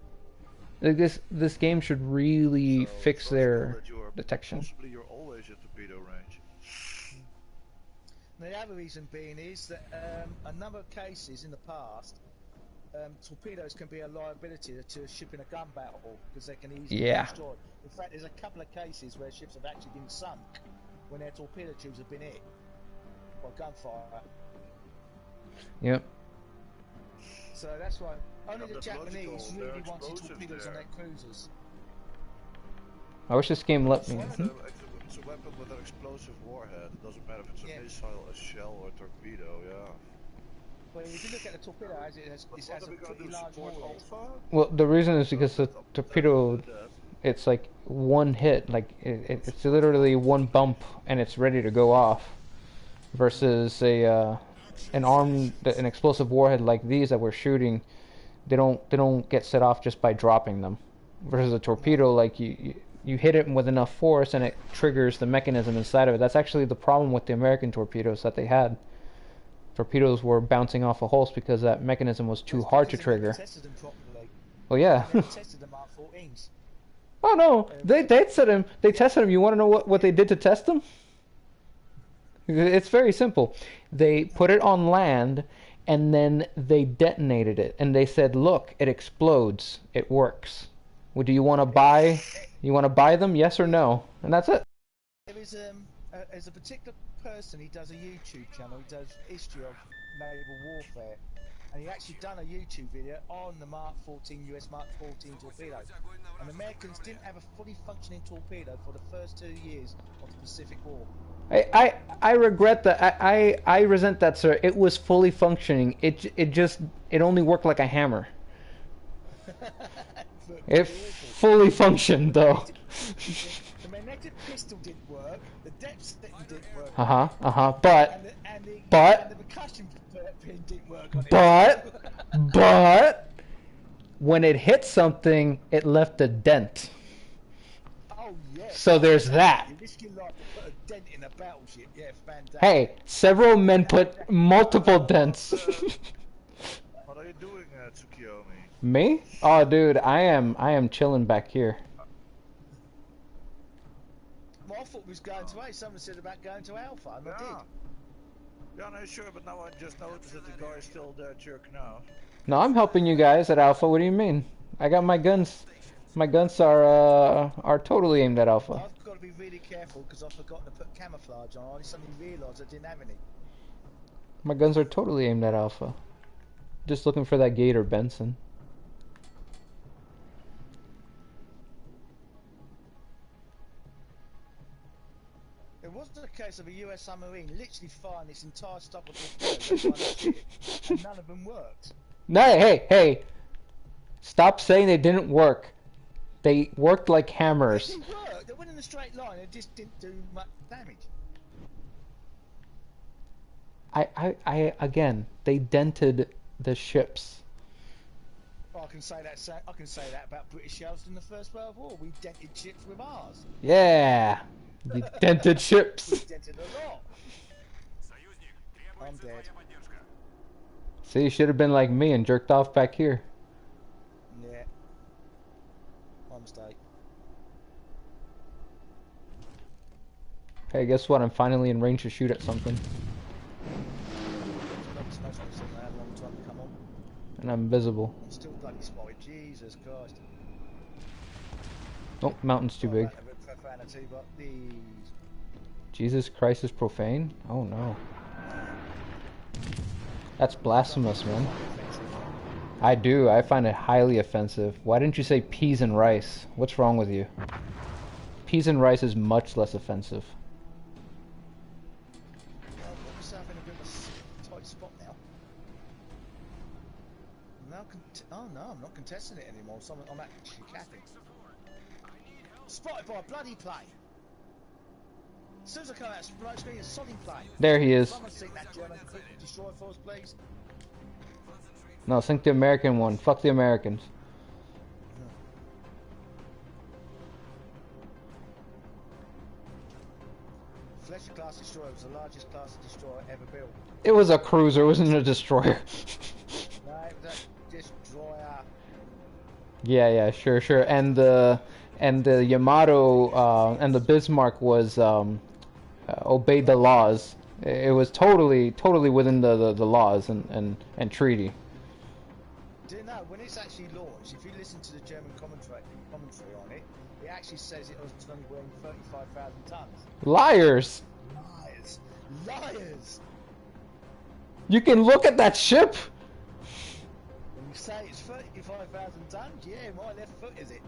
A: Like this game should really fix their
C: that you are
A: detection.
C: Possibly you're always in torpedo range.
D: The other reason being is that a number of cases in the past, torpedoes can be a liability to a ship in a gun battle because they can easily be destroyed. In fact, there's a couple of cases where ships have actually been sunk when their torpedo tubes have been hit by gunfire.
A: Yep.
D: So that's why only the
C: that's
D: Japanese
C: logical.
D: really
C: They're
D: wanted
C: explosives
D: torpedoes on
C: there.
D: their cruisers.
A: I wish this game let me.
C: It's a weapon with an explosive warhead. It doesn't matter if it's a missile, a shell, or a torpedo. Yeah.
D: Well, if you look at the torpedo, it has a pretty large warhead.
A: Well, the reason is because the torpedo, it's like one hit, like it's literally one bump and it's ready to go off, versus an explosive warhead like these that we're shooting, they don't get set off just by dropping them. Versus a torpedo, like you hit it with enough force and it triggers the mechanism inside of it. That's actually the problem with the American torpedoes that they had. Torpedoes were bouncing off of hulls because that mechanism was too hard to trigger.
D: Tested them properly.
A: Well, yeah.
D: They tested them at 14s.
A: Oh no, they tested him. They tested him. You want to know what they did to test him? It's very simple. They put it on land, and then they detonated it, and they said, "Look, it explodes. It works. Well, do you want to buy? You want to buy them? Yes or no?" And that's it.
D: There's a particular person. He does a YouTube channel. He does history of naval warfare. And he actually done a YouTube video on the Mark 14, US Mark 14 torpedo. And the Americans didn't have a fully functioning torpedo for the first 2 years of the Pacific War.
A: I regret that. I resent that, sir. It was fully functioning. It only worked like a hammer. It fully functioned though.
D: The magnetic pistol didn't work. The depth setting didn't work.
A: But
D: And the percussion pin didn't work on it.
A: But when it hit something, it left a dent.
D: Oh yeah.
A: So there's that.
D: You risk your life to put a dent in a battleship. Yeah, fantastic.
A: Hey, several men put multiple dents.
C: What are you doing, Tsukiyomi?
A: Me? Oh, dude, I am chilling back here.
D: Well, I thought we was going to A. Someone said about going to Alpha, and I did.
C: Yeah, no, sure, but now I just noticed that the guy is still there jerking off.
A: No, I'm helping you guys at Alpha. What do you mean? I got my guns. My guns are totally aimed at Alpha.
D: I've got to be really careful because I forgot to put camouflage on. I suddenly realised I didn't have any.
A: My guns are totally aimed at Alpha. Just looking for that Gator Benson.
D: It wasn't a case of a US submarine literally firing this entire stock of torpedoes and none of them worked.
A: No, hey! Stop saying they didn't work. They worked like hammers.
D: It didn't work. They went in a straight line. It just didn't do much damage.
A: I again, they dented the ships.
D: Well, I can say that about British shells in the First World War. We dented ships with ours.
A: Yeah, the dented ships.
D: We dented a lot. I'm dead.
A: See, you should have been like me and jerked off back here.
D: Yeah. My mistake.
A: Hey, guess what? I'm finally in range to shoot at something. And I'm invisible.
D: I'm still bloody spotted. Jesus Christ.
A: Oh, mountain's too big.
D: Profanity, but these...
A: Jesus Christ is profane? Oh no. That's blasphemous, man. I do. I find it highly offensive. Why didn't you say peas and rice? What's wrong with you? Peas and rice is much less offensive.
D: I'm myself in a bit of a tight spot now. Oh no, I'm not contesting it anymore. I'm actually capping. Spotted by a bloody plane. As soon as I come out, right screen is sodding plane.
A: There he is.
D: Someone sink that German destroyer for us, please.
A: No, sink the American one. Fuck the Americans.
D: Fletcher class destroyer was the largest class of destroyer ever built.
A: It was a cruiser. It wasn't a destroyer.
D: No, it was a destroyer.
A: Yeah, sure. And the Yamato and the Bismarck was obeyed the laws. It was totally within the laws and treaty.
D: Do you know, when it's actually launched, if you listen to the German commentary on it, it actually says it was only weighing 35,000 tons.
A: Liars!
D: Liars!
A: You can look at that ship.
D: When you say it's 35,000 tons, yeah, my left foot is it.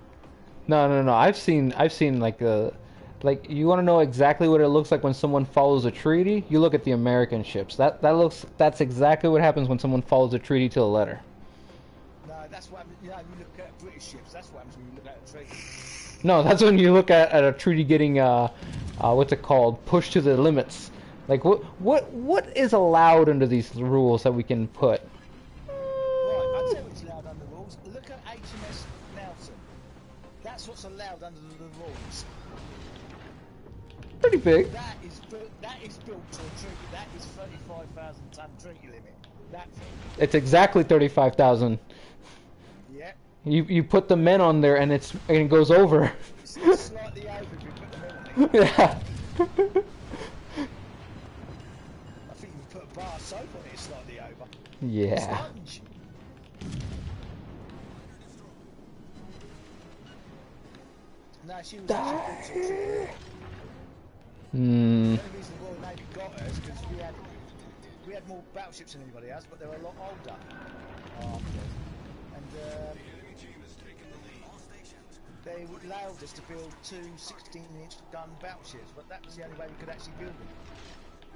A: No. I've seen like you want to know exactly what it looks like when someone follows a treaty? You look at the American ships. That's exactly what happens when someone follows a treaty to the letter.
D: No, that's what happens. You know, you look at British ships. That's what happens when you look at a treaty.
A: No, that's when you look at a treaty getting what's it called? Pushed to the limits. Like what is allowed under these rules that we can put?
D: Right, I'll tell you what's allowed under the rules. Look at HMS Nelson. That's what's allowed under the rules.
A: Pretty big.
D: That is built to a treaty. That is 35,000 ton treaty limit. That thing.
A: It's exactly 35,000.
D: Yeah.
A: You put the men on there and it goes over.
D: It's slightly over if you put the men on it.
A: Yeah.
D: I think if you put a bar of soap on it, it's slightly over.
A: Yeah.
D: Sponge. No, she was actually built to a treaty. The only reason the Royal Navy got her is because we had more battleships than anybody else, but they were a lot older. And they allowed us to build two 16-inch gun battleships, but that was the only way we could actually build them.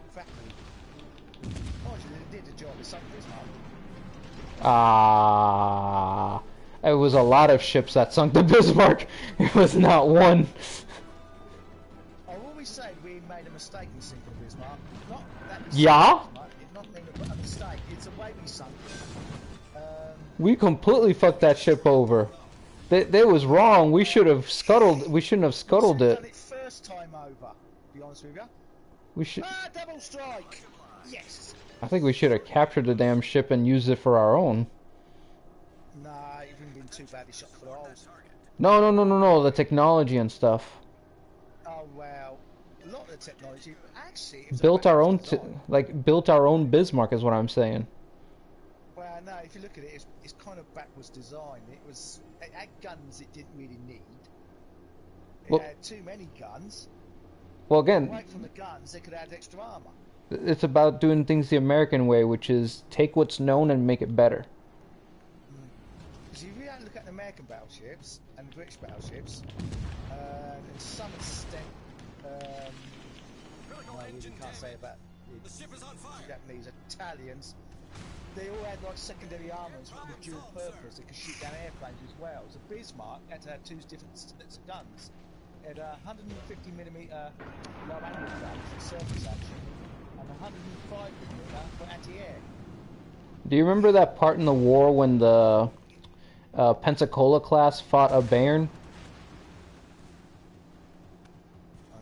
D: In fact, they did the job. It's something Bismarck.
A: It was a lot of ships that sunk the Bismarck. It was not one.
D: I've always said we made a mistake in sinking Bismarck. Not that
A: Yeah?
D: Not a mistake. It's a way we sunk it.
A: We completely fucked that ship over. That was wrong. We should have scuttled. We shouldn't have scuttled it.
D: Done it first time over. To be honest with you.
A: We should.
D: Ah, double strike! Yes!
A: I think we should have captured the damn ship and used it for our own.
D: Nah, it wouldn't have been too badly shot for the holes.
A: No, no, no, no, no. The technology and stuff.
D: Oh, well. A lot of the technology, actually, it was
A: Built
D: a
A: our
D: backwards
A: own,
D: design.
A: like built our own Bismarck is what I'm saying.
D: Well, no, if you look at it, it's kind of backwards design. It had guns it didn't really need. It
A: Well,
D: had too many guns.
A: well, again,
D: Away from the guns, they could add extra armor.
A: it's about doing things the American way, which is take what's known and make it better.
D: Because if you really look at the American battleships and the British battleships, in some extent, no, we can't say about
E: The ship is on fire.
D: Japanese, Italians, they all had like secondary armors with dual purpose. They could shoot down airplanes as well. So Bismarck had to have two different sets of guns. It had a 150mm low angle guns for surface action and 105mm for anti-air.
A: Do you remember that part in the war when the Pensacola class fought a Bayern?
D: I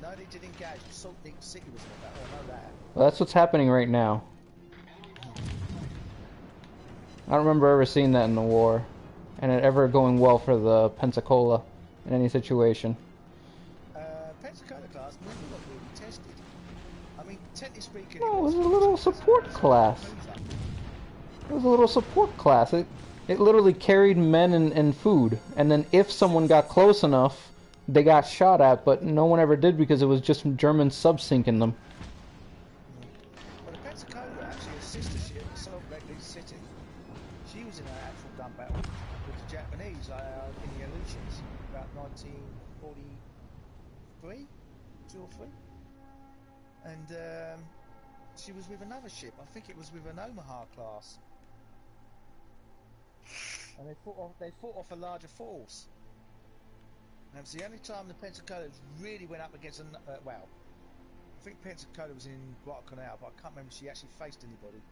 D: know they did engage. Salt Lake City was in that. I know that.
A: Well, that's what's happening right now. I don't remember ever seeing that in the war, and it ever going well for the Pensacola in any situation.
D: Pensacola class never got really tested. I mean, technically speaking,
A: No, it was a little support class. It was a little support class. It literally carried men and food, and then if someone got close enough, they got shot at, but no one ever did because it was just German subs sinking them.
D: Well, the Pensacola, actually, a sister ship, Salt Lake City, she was in an actual gun battle with the Japanese in the Aleutians about 1943, 2 or 3. And she was with another ship. I think it was with an Omaha class. And they fought off a larger force. And it was the only time the Pensacola really went up against well, I think Pensacola was in Guadalcanal, but I can't remember if she actually faced anybody.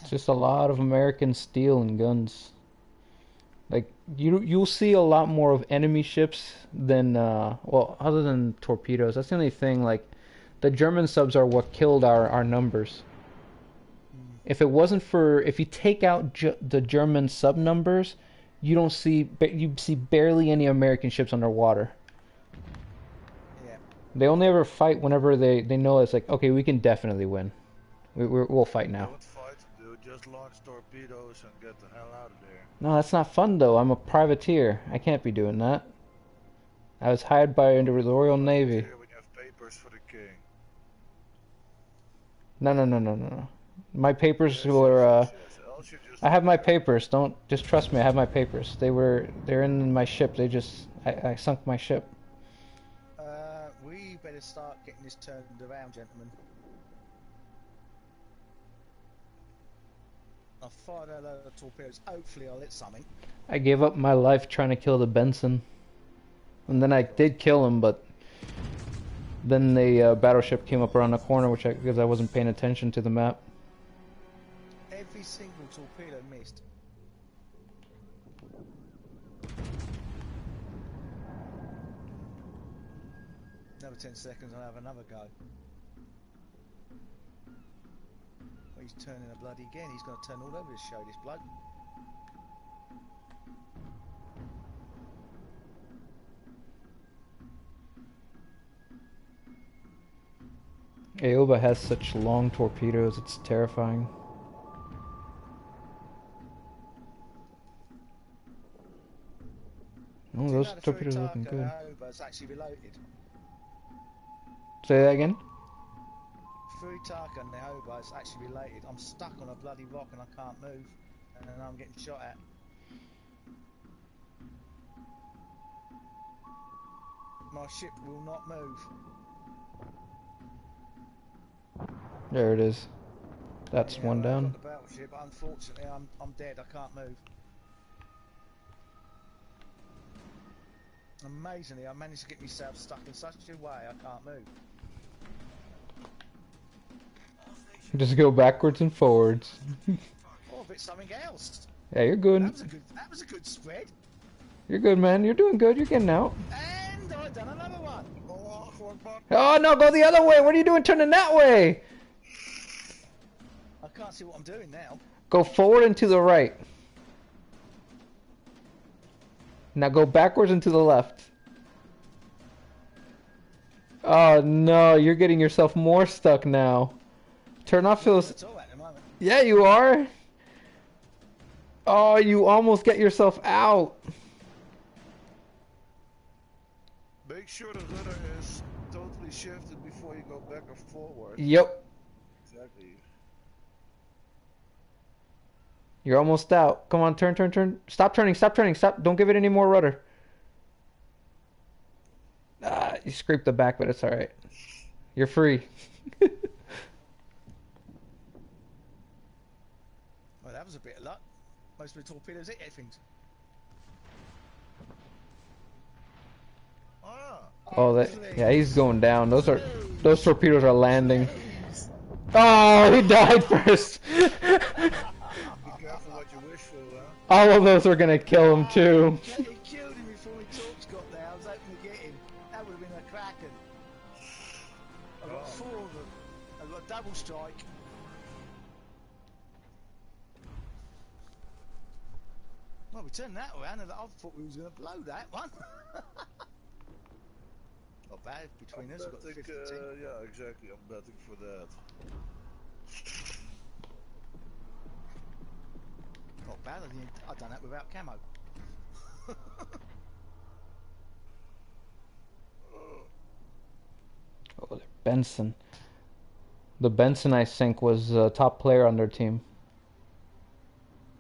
A: It's just a lot of American steel and guns. Like you'll see a lot more of enemy ships than well, other than torpedoes. That's the only thing. Like the German subs are what killed our numbers. If it wasn't for, if you take out the German sub numbers, you see barely any American ships underwater.
D: Yeah.
A: They only ever fight whenever they know it's like, okay, we can definitely win. We'll fight now.
C: Don't fight, dude. Just launch torpedoes and get the hell out of there.
A: No, that's not fun though. I'm a privateer. I can't be doing that. I was hired by the Royal Navy.
C: When you have papers for the king.
A: No, no, no, no, no, no. My papers were. I have my papers. Don't just trust me. I have my papers. They're in my ship. I sunk my ship.
D: We better start getting this turned around, gentlemen. I fired a load of torpedoes. Hopefully, I'll hit something.
A: I gave up my life trying to kill the Benson, and then I did kill him, but then the battleship came up around the corner, because I wasn't paying attention to the map.
D: Every single torpedo missed. Another 10 seconds, I'll have another go. Well, he's turning a bloody again. He's going to turn all over this show, this bloke.
A: Aoba has such long torpedoes, it's terrifying. Oh, those torpedoes are looking good.
D: Aoba's actually related.
A: Say that again?
D: Furitaka and Aoba is actually related. I'm stuck on a bloody rock and I can't move, and then I'm getting shot at. My ship will not move.
A: There it is. That's
D: Yeah,
A: one
D: well,
A: down.
D: I've got the battleship, but unfortunately I'm dead. I can't move. Amazingly, I managed to get myself stuck in such a way I can't move.
A: Just go backwards and forwards.
D: Or if it's something else.
A: Yeah, you're good.
D: That was a good spread.
A: You're good, man. You're doing good. You're getting out.
D: And I've done another one.
C: Allahu Akbar.
A: Oh no, go the other way. What are you doing turning that way?
D: I can't see what I'm doing now.
A: Go forward and to the right. Now go backwards and to the left. Oh no, you're getting yourself more stuck now. Turn off those.
D: That's all at the moment.
A: Yeah, you are. Oh, you almost get yourself out.
C: Make sure the rudder is totally shifted before you go back or forward.
A: Yep.
C: Exactly.
A: You're almost out. Come on, turn, turn, turn. Stop turning, stop turning, stop. Don't give it any more rudder. Ah, you scraped the back, but it's alright. You're free.
D: Well, that was a bit of luck. Most of the torpedoes hit things.
C: Ah,
A: Oh, that, yeah, he's going down. Those torpedoes are landing. Oh, he died first.
C: be careful what you wish for, huh?
A: All of those are gonna kill him too.
D: He killed him before he torps got there. I was hoping to get him. That would have been a kraken. I've got 4 of them. I've got a double strike. Well, we turned that around and I thought we was going to blow that one. Not bad between us. We've got 50
C: yeah, exactly. I'm betting for that.
D: Not bad. I've done that without camo.
A: Oh, Benson. The Benson I think was the top player on their team.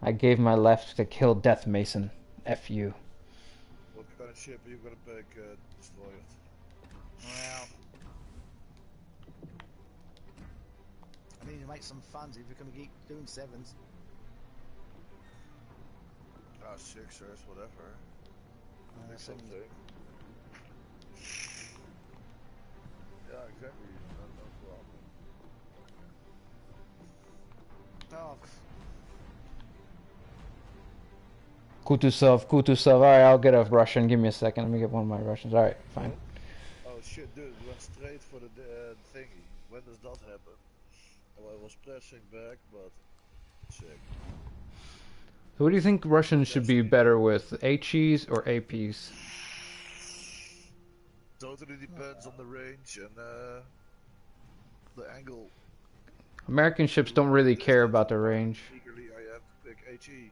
A: I gave my left to kill Death Mason. F you.
C: What kind of ship are you gonna pick, destroyer?
D: Well, I need to make some funds if we're going to keep doing 7s.
C: Ah, 6ers, whatever.
D: That's
C: Something. Yeah, exactly. No problem.
D: Oh,
A: Kutuzov. Alright, I'll get a Russian. Give me a second. Let me get one of my Russians. Alright, fine.
C: Oh shit, dude, we went straight for the thingy. When does that happen? Oh, I was pressing back, but sick.
A: So what do you think Russians should be better with? HEs or APs?
C: Totally depends on the range and the angle.
A: American ships don't really care about the range.
C: Eagerly, I have to pick HE.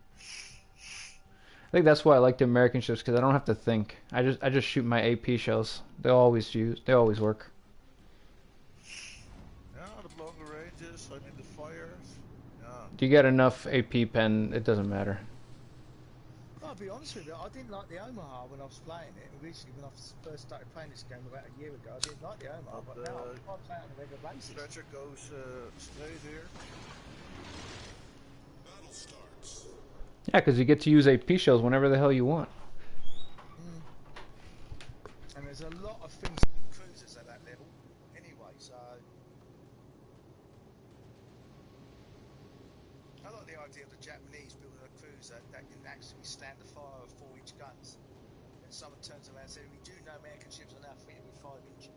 A: I think that's why I like the American ships, because I don't have to think. I just shoot my AP shells. They always work.
C: Yeah, the longer ranges, I mean the fires. Yeah.
A: Do you get enough AP pen, it doesn't matter.
D: I'll be honest with you, I didn't like the Omaha when I was playing it. Originally, when I first started playing this game about a year ago, I didn't like the Omaha, but now I play it on a regular basis.
C: Stretcher goes straight here.
B: Battle starts.
A: Yeah, because you get to use AP shells whenever the hell you want.
D: And there's a lot of things cruisers at that level, anyway, so I like the idea of the Japanese building a cruiser that can actually stand the fire of 4-inch guns. And someone turns around and says, we do know American ships are now fitted with 5-inch.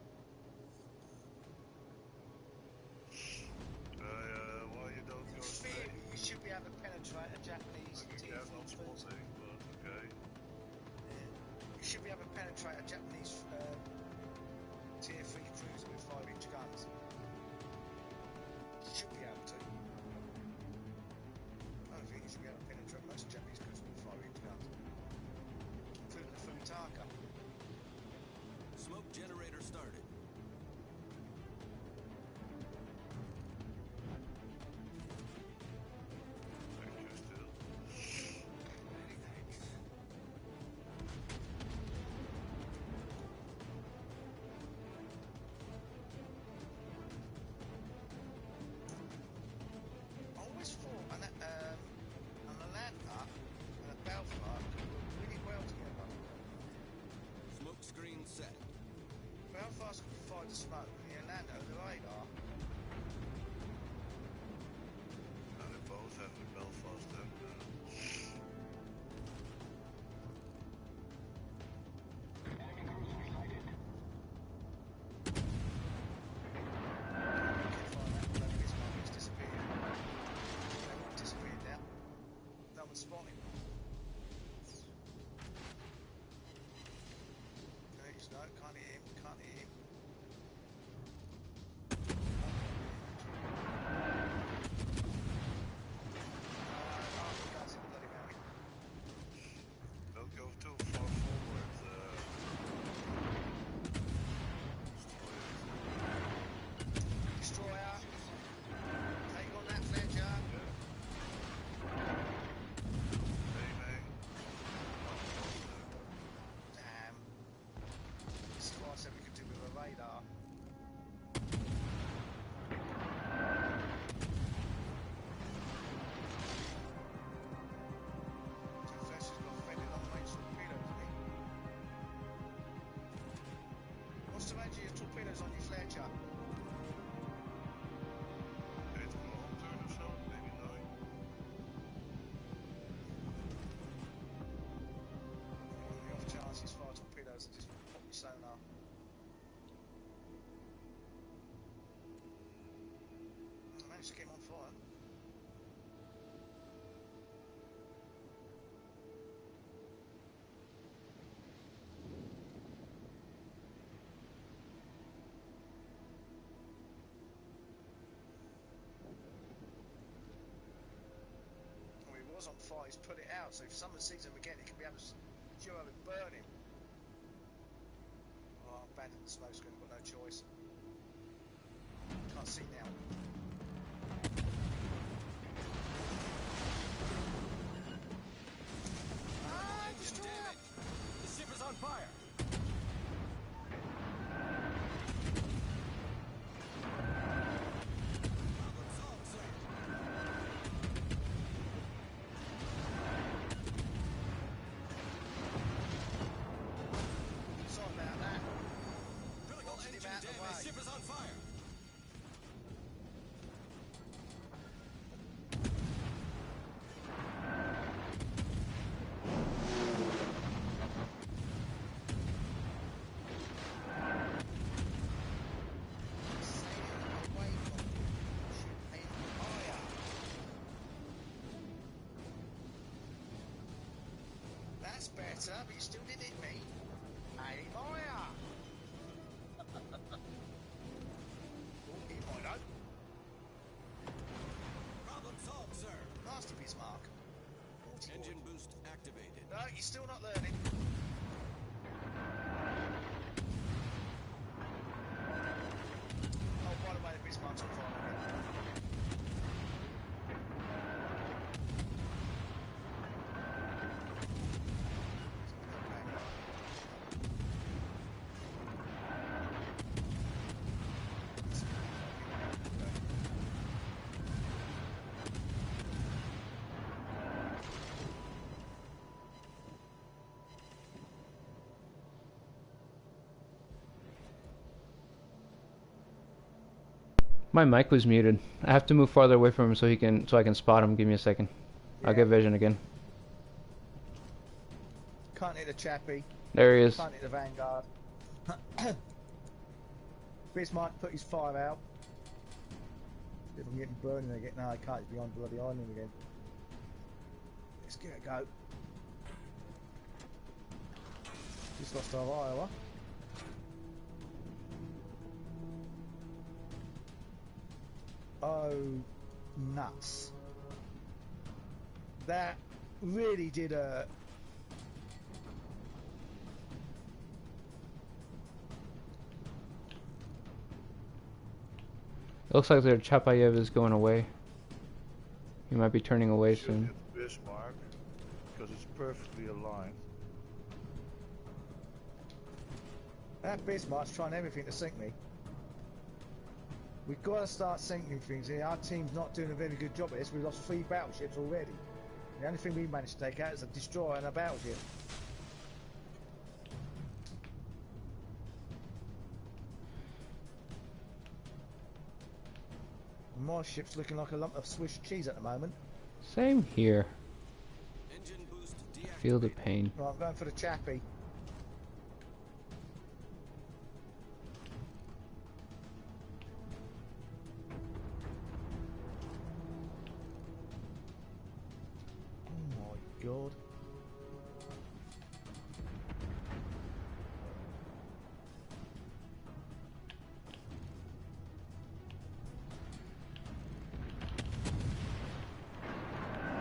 C: Well, you don't go
D: In
C: straight.
D: theory, you should be able to penetrate a Japanese tier
C: That's
D: 3
C: not
D: cruiser.
C: spotting, but okay.
D: You should be able to penetrate a Japanese tier 3 cruiser with 5-inch guns. You should be able to. I don't think you should be able to penetrate most Japanese cruisers with 5-inch guns. Including the Fumitaka.
E: Smoke generator started.
C: Thank you still.
D: I always thought an Atlanta and a Belfast could work really well together.
E: Smoke screen set.
D: Belfast could provide the smoke, and the Atlanta the radar.
C: Now they both have the Belfast and
D: was on fire, he's put it out, so if someone sees him again, he can be able to show up and burn him. Oh, I've abandoned the smoke screen, got no choice. Can't see now. Ah, destroy it!
E: The ship is on fire. Problem solved, sir.
D: Sorry about that.
E: Critical
D: Watch him
E: engine
D: out the
E: damage.
D: way.
E: Ship is on fire.
D: Sailing away from him. Should aim higher. That's better, but you still did hit me. Aim higher. Oh, hit my note.
E: Problem solved, sir.
D: Masterpiece, Mark. 40
E: Engine boost activated.
D: No, you're still not learning. Oh, by the way, the Bismarck's on fire again.
A: My mic was muted. I have to move farther away from him so I can spot him. Give me a second. I'll get vision again.
D: Can't hit the chappie.
A: There he is.
D: Can't hit the Vanguard. Bismarck put his fire out. See if I can get him burning again. No, I can't. He's behind the bloody island again. Let's give it a go. Just lost our Iowa. Oh, nuts. That really did a...
A: It looks like their Chapayev is going away. He might be turning away
C: Should
A: soon.
C: hit Bismarck, because it's perfectly aligned.
D: That Bismarck's trying everything to sink me. We've got to start sinking things here. Our team's not doing a very good job at this. We've lost 3 battleships already. The only thing we managed to take out is a destroyer and a battleship. My ship's looking like a lump of Swiss cheese at the moment.
A: Same here.
E: Engine boost deactivated.
A: Feel the pain.
D: Right, I'm going for the chappie. Oh my god.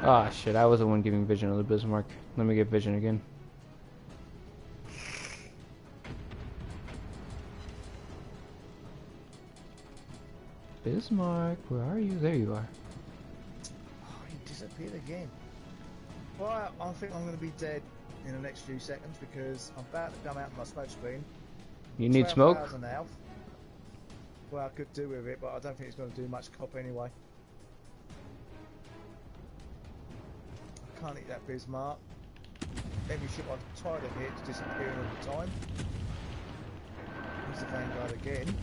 A: Ah, shit, I was the one giving vision of the Bismarck. Let me get vision again. Bismarck, where are you? There you are.
D: Oh, he disappeared again. Well, I think I'm going to be dead in the next few seconds because I'm about to come out of my smoke screen.
A: You need smoke?
D: 12,000 health. Well, I could do with it, but I don't think it's going to do much cop anyway. I can't hit that Bismarck. Every ship I've tried to hit is disappearing all the time. Here's the Vanguard again.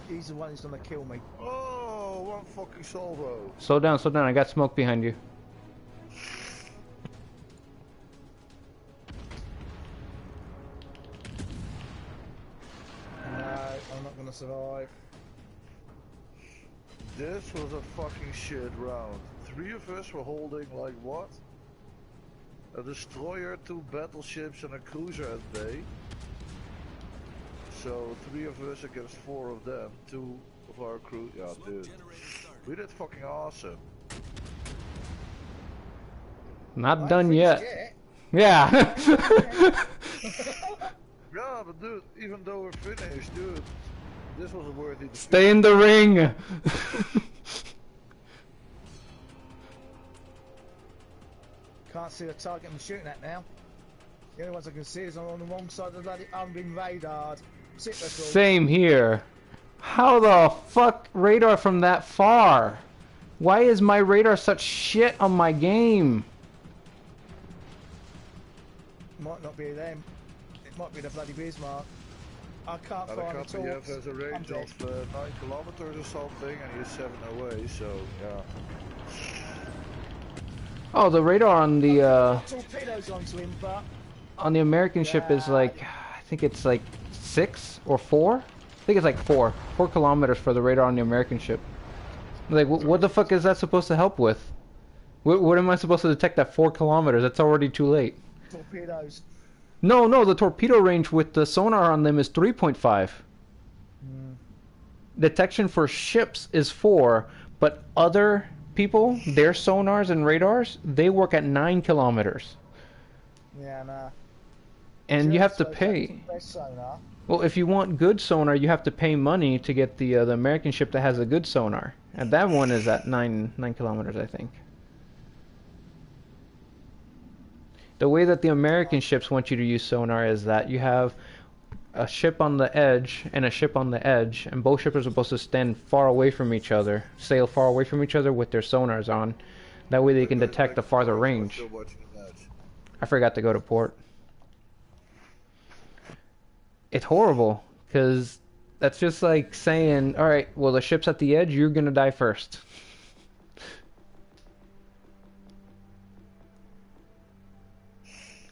D: He's the one who's going to kill me.
C: Oh, one fucking salvo.
A: Slow down, slow down. I got smoke behind you.
D: No, I'm not going to survive.
C: This was a fucking shit round. 3 of us were holding like what? A destroyer, 2 battleships and a cruiser at bay. So 3 of us against 4 of them. 2 of our crew. Yeah, dude.
E: Smoke generator started.
C: We did fucking awesome.
A: Not
D: I
A: done
D: ain't
A: yet.
D: finished
A: Yeah.
C: Yeah, but dude, even though we're finished, dude, this was a worthy defeat.
A: Stay in the ring.
D: Can't see the target I'm shooting at now. The only ones I can see is on the wrong side of the bloody unbeen radared. That's all.
A: Same here. How the fuck radar from that far? Why is my radar such shit on my game?
D: Might not be them. It might be the bloody Bismarck. I can't
C: And the
D: find the
C: copy
D: torch.
C: has a range
D: I'm
C: of 9 kilometers or something, and he's 7 away, so yeah.
A: Oh, the radar on the
D: torpedoes onto him, but
A: American ship is like, I think it's like 6 or 4. I think it's like 4 kilometers for the radar on the American ship. Like, what the fuck is that supposed to help with? What am I supposed to detect at 4 kilometers? That's already too late.
D: torpedoes.
A: No, the torpedo range with the sonar on them is 3.5. Detection for ships is 4, but other people, their sonars and radars, they work at 9 kilometers.
D: Yeah, nah.
A: And you have to pay.
D: Best sonar.
A: Well, if you want good sonar, you have to pay money to get the American ship that has a good sonar. And that one is at 9 kilometers, I think. The way that the American ships want you to use sonar is that you have a ship on the edge and a ship on the edge, and both ships are supposed to stand far away from each other, sail far away from each other with their sonars on. That way they can detect a farther range. I forgot to go to port. It's horrible, because that's just like saying, alright, well the ship's at the edge, you're gonna die first.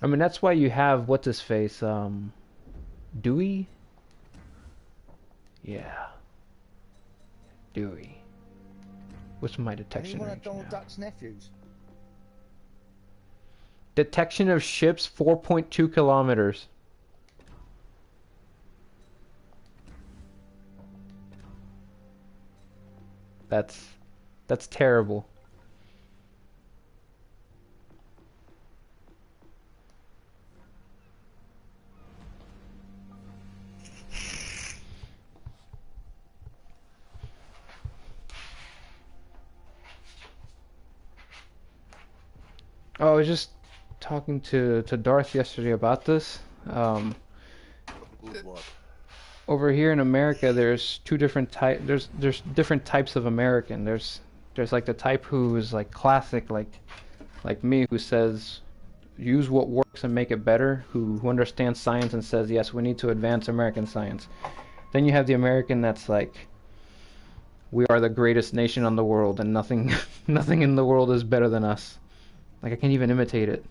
A: I mean, that's why you have, what's his face, Dewey? Yeah. Dewey. What's my detection
D: Anyone
A: range
D: of Donald
A: now?
D: Duck's nephews?
A: Detection of ships, 4.2 kilometers. That's terrible. Oh, I was just talking to Darth yesterday about this. Over here in America, there's two different type. There's different types of American. There's like the type who is like classic, like me, who says use what works and make it better. Who understands science and says yes, we need to advance American science. Then you have the American that's like, we are the greatest nation on the world, and nothing nothing in the world is better than us. Like, I can't even imitate it.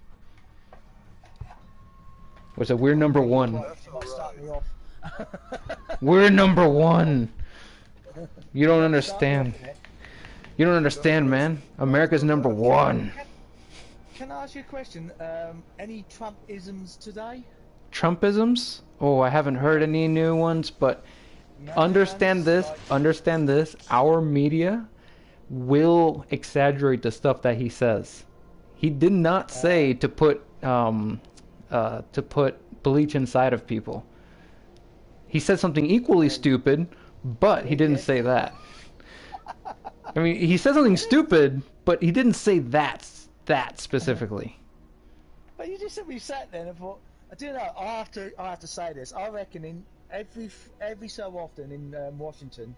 A: What's it? We're number one. We're number one. You don't understand. You don't understand, man. America's number one.
D: Can I ask you a question? Any Trump-isms today?
A: Trumpisms? Oh, I haven't heard any new ones, but understand this. Understand this. Our media will exaggerate the stuff that he says. He did not say to put bleach inside of people. He said something equally stupid, but he didn't say that. I mean, he said something stupid, but he didn't say that specifically.
D: But you just simply sat there and thought, I do know. I have to say this. I reckon in every so often in Washington,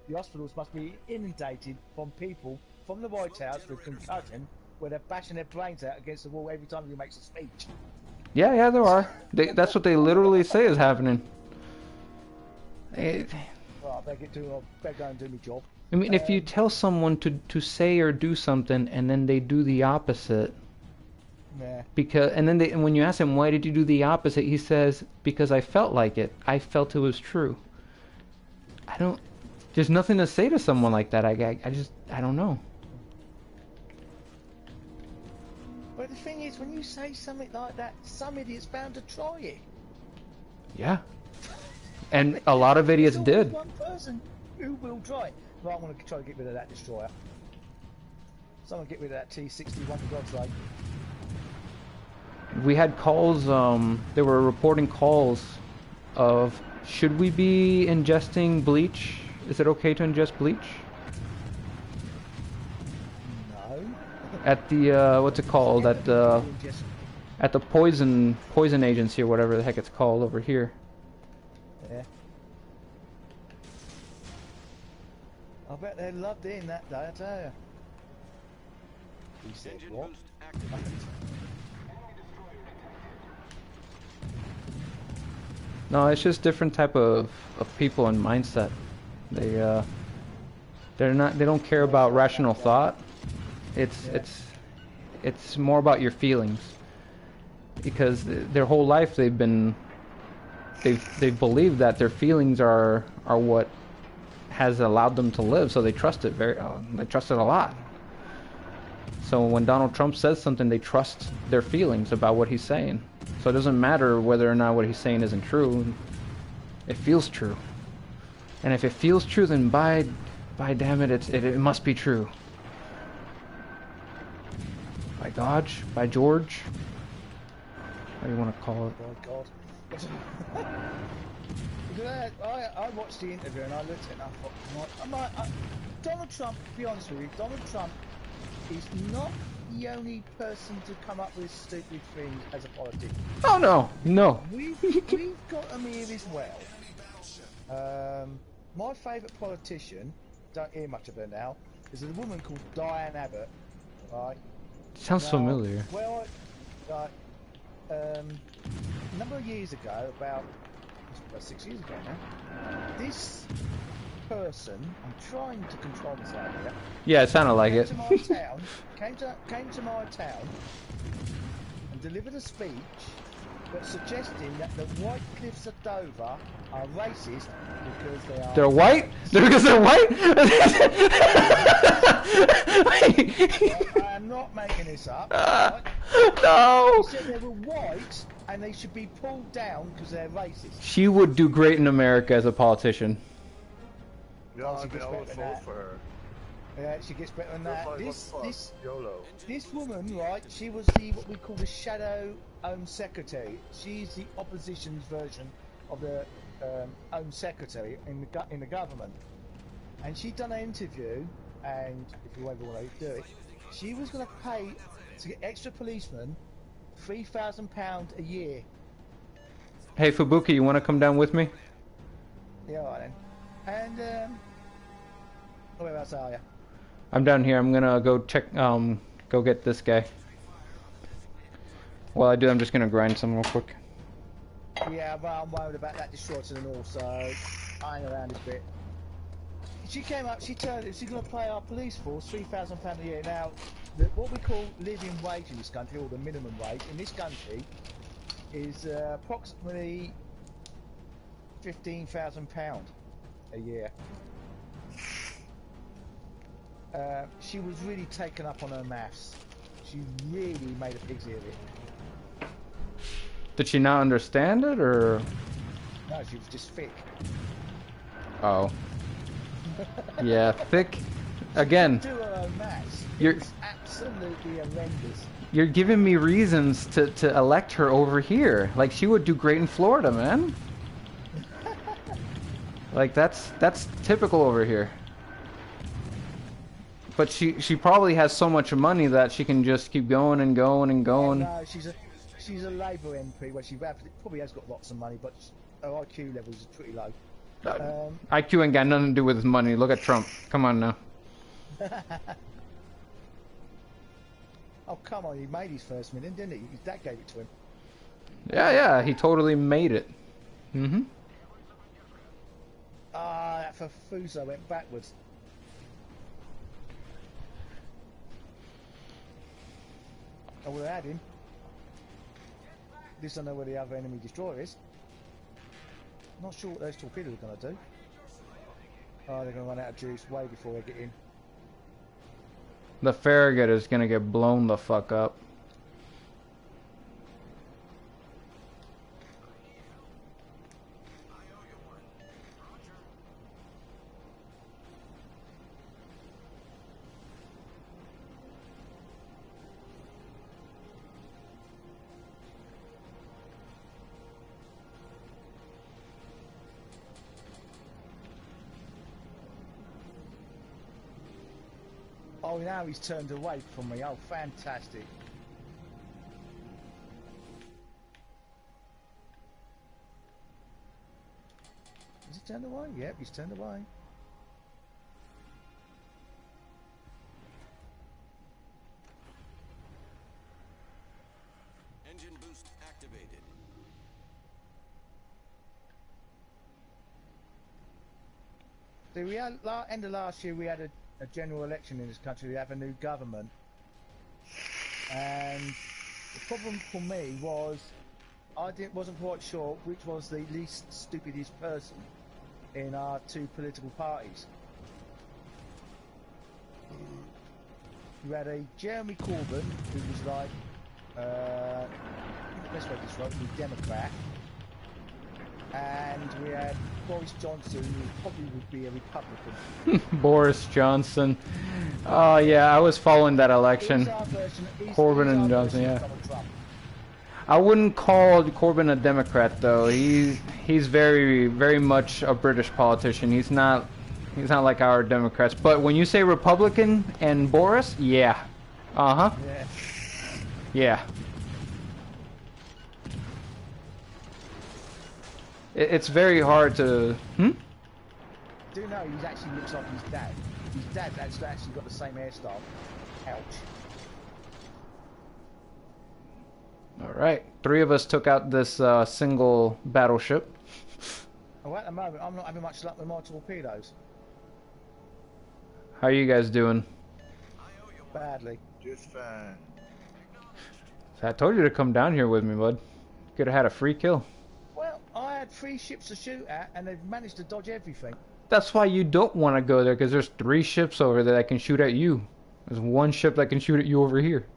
D: the hospitals must be inundated from people from the White House with concussion, where they're bashing their brains out against the wall every time he makes a speech.
A: Yeah, there are. That's what they literally say is happening.
D: Well, I better go and do my job.
A: I mean, if you tell someone to say or do something and then they do the opposite,
D: yeah.
A: And when you ask him why did you do the opposite, he says because I felt like it. I felt it was true. There's nothing to say to someone like that. I don't know.
D: But the thing is, when you say something like that, some idiot's bound to try it.
A: Yeah. And a lot of idiots did.
D: One person who will try it. Right, I'm going to try to get rid of that destroyer. Someone get rid of that T-61 God's sake.
A: We had calls. They were reporting calls of should we be ingesting bleach? Is it okay to ingest bleach?
D: No.
A: At the what's it called? At the poison agency or whatever the heck it's called over here.
D: Yeah. I bet they loved it in that day, I tell you. He said
E: Engine
D: what?
E: boost activated.
A: No, it's just different type of people and mindset. They don't care about rational thought. It's more about your feelings. Because their whole life they've believed that their feelings are what has allowed them to live, so they trust it they trust it a lot. So when Donald Trump says something, they trust their feelings about what he's saying. So it doesn't matter whether or not what he's saying isn't true. It feels true. And if it feels true, then by damn it, it must be true. By God, by George, what do you want to call it?
D: Oh God. I watched the interview and I looked at it and I thought, Donald Trump, to be honest with you, Donald Trump is not the only person to come up with stupid things as a politician.
A: Oh no.
D: We've got them here as well. My favourite politician, don't hear much of her now, is a woman called Diane Abbott. Right?
A: Sounds familiar.
D: Well, a number of years ago, about 6 years ago now, this person, I'm trying to control myself here.
A: Yeah, it sounded like it.
D: Came to my town and delivered a speech, but suggesting that the White Cliffs of Dover are racist because they are.
A: They're white? Because they're white?
D: I am not making this up. Right?
A: No.
D: She said they were white and they should be pulled down because they're racist.
A: She would do great in America as a politician.
C: Yeah,
D: Oh, she
C: I
D: gets
C: would
D: better than
C: vote
D: that.
C: for her.
D: Yeah, she gets better than that.
C: Just like, what the fuck? YOLO.
D: This woman, right? She was what we call the shadow Home Secretary. She's the opposition's version of the Home Secretary in the government. And she'd done an interview, and if you ever want to do it, she was going to pay to get extra policemen £3,000 a year.
A: Hey Fubuki, you want to come down with me?
D: Yeah, all right then. And where else are you?
A: I'm down here. I'm gonna go check. Go get this guy. While I do, I'm just gonna grind some real quick.
D: Yeah, well, I'm worried about that destroyer to the north, so I ain't around this bit. She came up, she's going to pay our police force £3,000 a year. Now, what we call living wage in this country, or the minimum wage in this country, is approximately £15,000 a year. She was really taken up on her maths. She really made a pig's ear of it.
A: Did she not understand it, or?
D: No, she was just thick.
A: Oh. Yeah, thick. Again.
D: Do her own maths.
A: You're
D: It's absolutely horrendous.
A: You're giving me reasons to elect her over here. Like, she would do great in Florida, man. Like, that's typical over here. But she probably has so much money that she can just keep going and going and going.
D: No, she's a Labour MP. Well, she probably has got lots of money, but her IQ levels are pretty low.
A: IQ ain't got nothing to do with his money. Look at Trump. Come on now.
D: Oh, come on, he made his first million, didn't he? His dad gave it to him.
A: Yeah, he totally made it. Mm-hmm.
D: Ah, that Fafuso went backwards. I would have had him. At least I know where the other enemy destroyer is. Not sure what those torpedoes are going to do. Oh, they're going to run out of juice way before they get in.
A: The Farragut is gonna get blown the fuck up.
D: Oh, now he's turned away from me. Oh, fantastic. Is he turned away? Yep, he's turned away.
E: Engine boost activated.
D: See, we had end of last year we had a general election in this country. We have a new government, and the problem for me was wasn't quite sure which was the least stupidest person in our two political parties. You had a Jeremy Corbyn who was like, let's get this right, he was a Democrat. And we had Boris Johnson, who probably would be a Republican.
A: Boris Johnson. Oh yeah, I was following that election. Corbyn and Johnson, yeah. I wouldn't call Corbyn a Democrat though. He's very very much a British politician. He's not like our Democrats. But when you say Republican and Boris, yeah. Uh-huh.
D: Yeah.
A: Yeah. It's very hard to...
D: Do you know he actually looks like his dad? His dad's actually got the same hairstyle. Ouch.
A: Alright, 3 of us took out this single battleship.
D: Oh, at the moment, I'm not having much luck with my torpedoes.
A: How are you guys doing?
D: Badly.
C: Just fine.
A: I told you to come down here with me, bud. Could have had a free kill.
D: Well, I had 3 ships to shoot at, and they've managed to dodge everything.
A: That's why you don't want to go there, because there's 3 ships over there that can shoot at you. There's 1 ship that can shoot at you over here.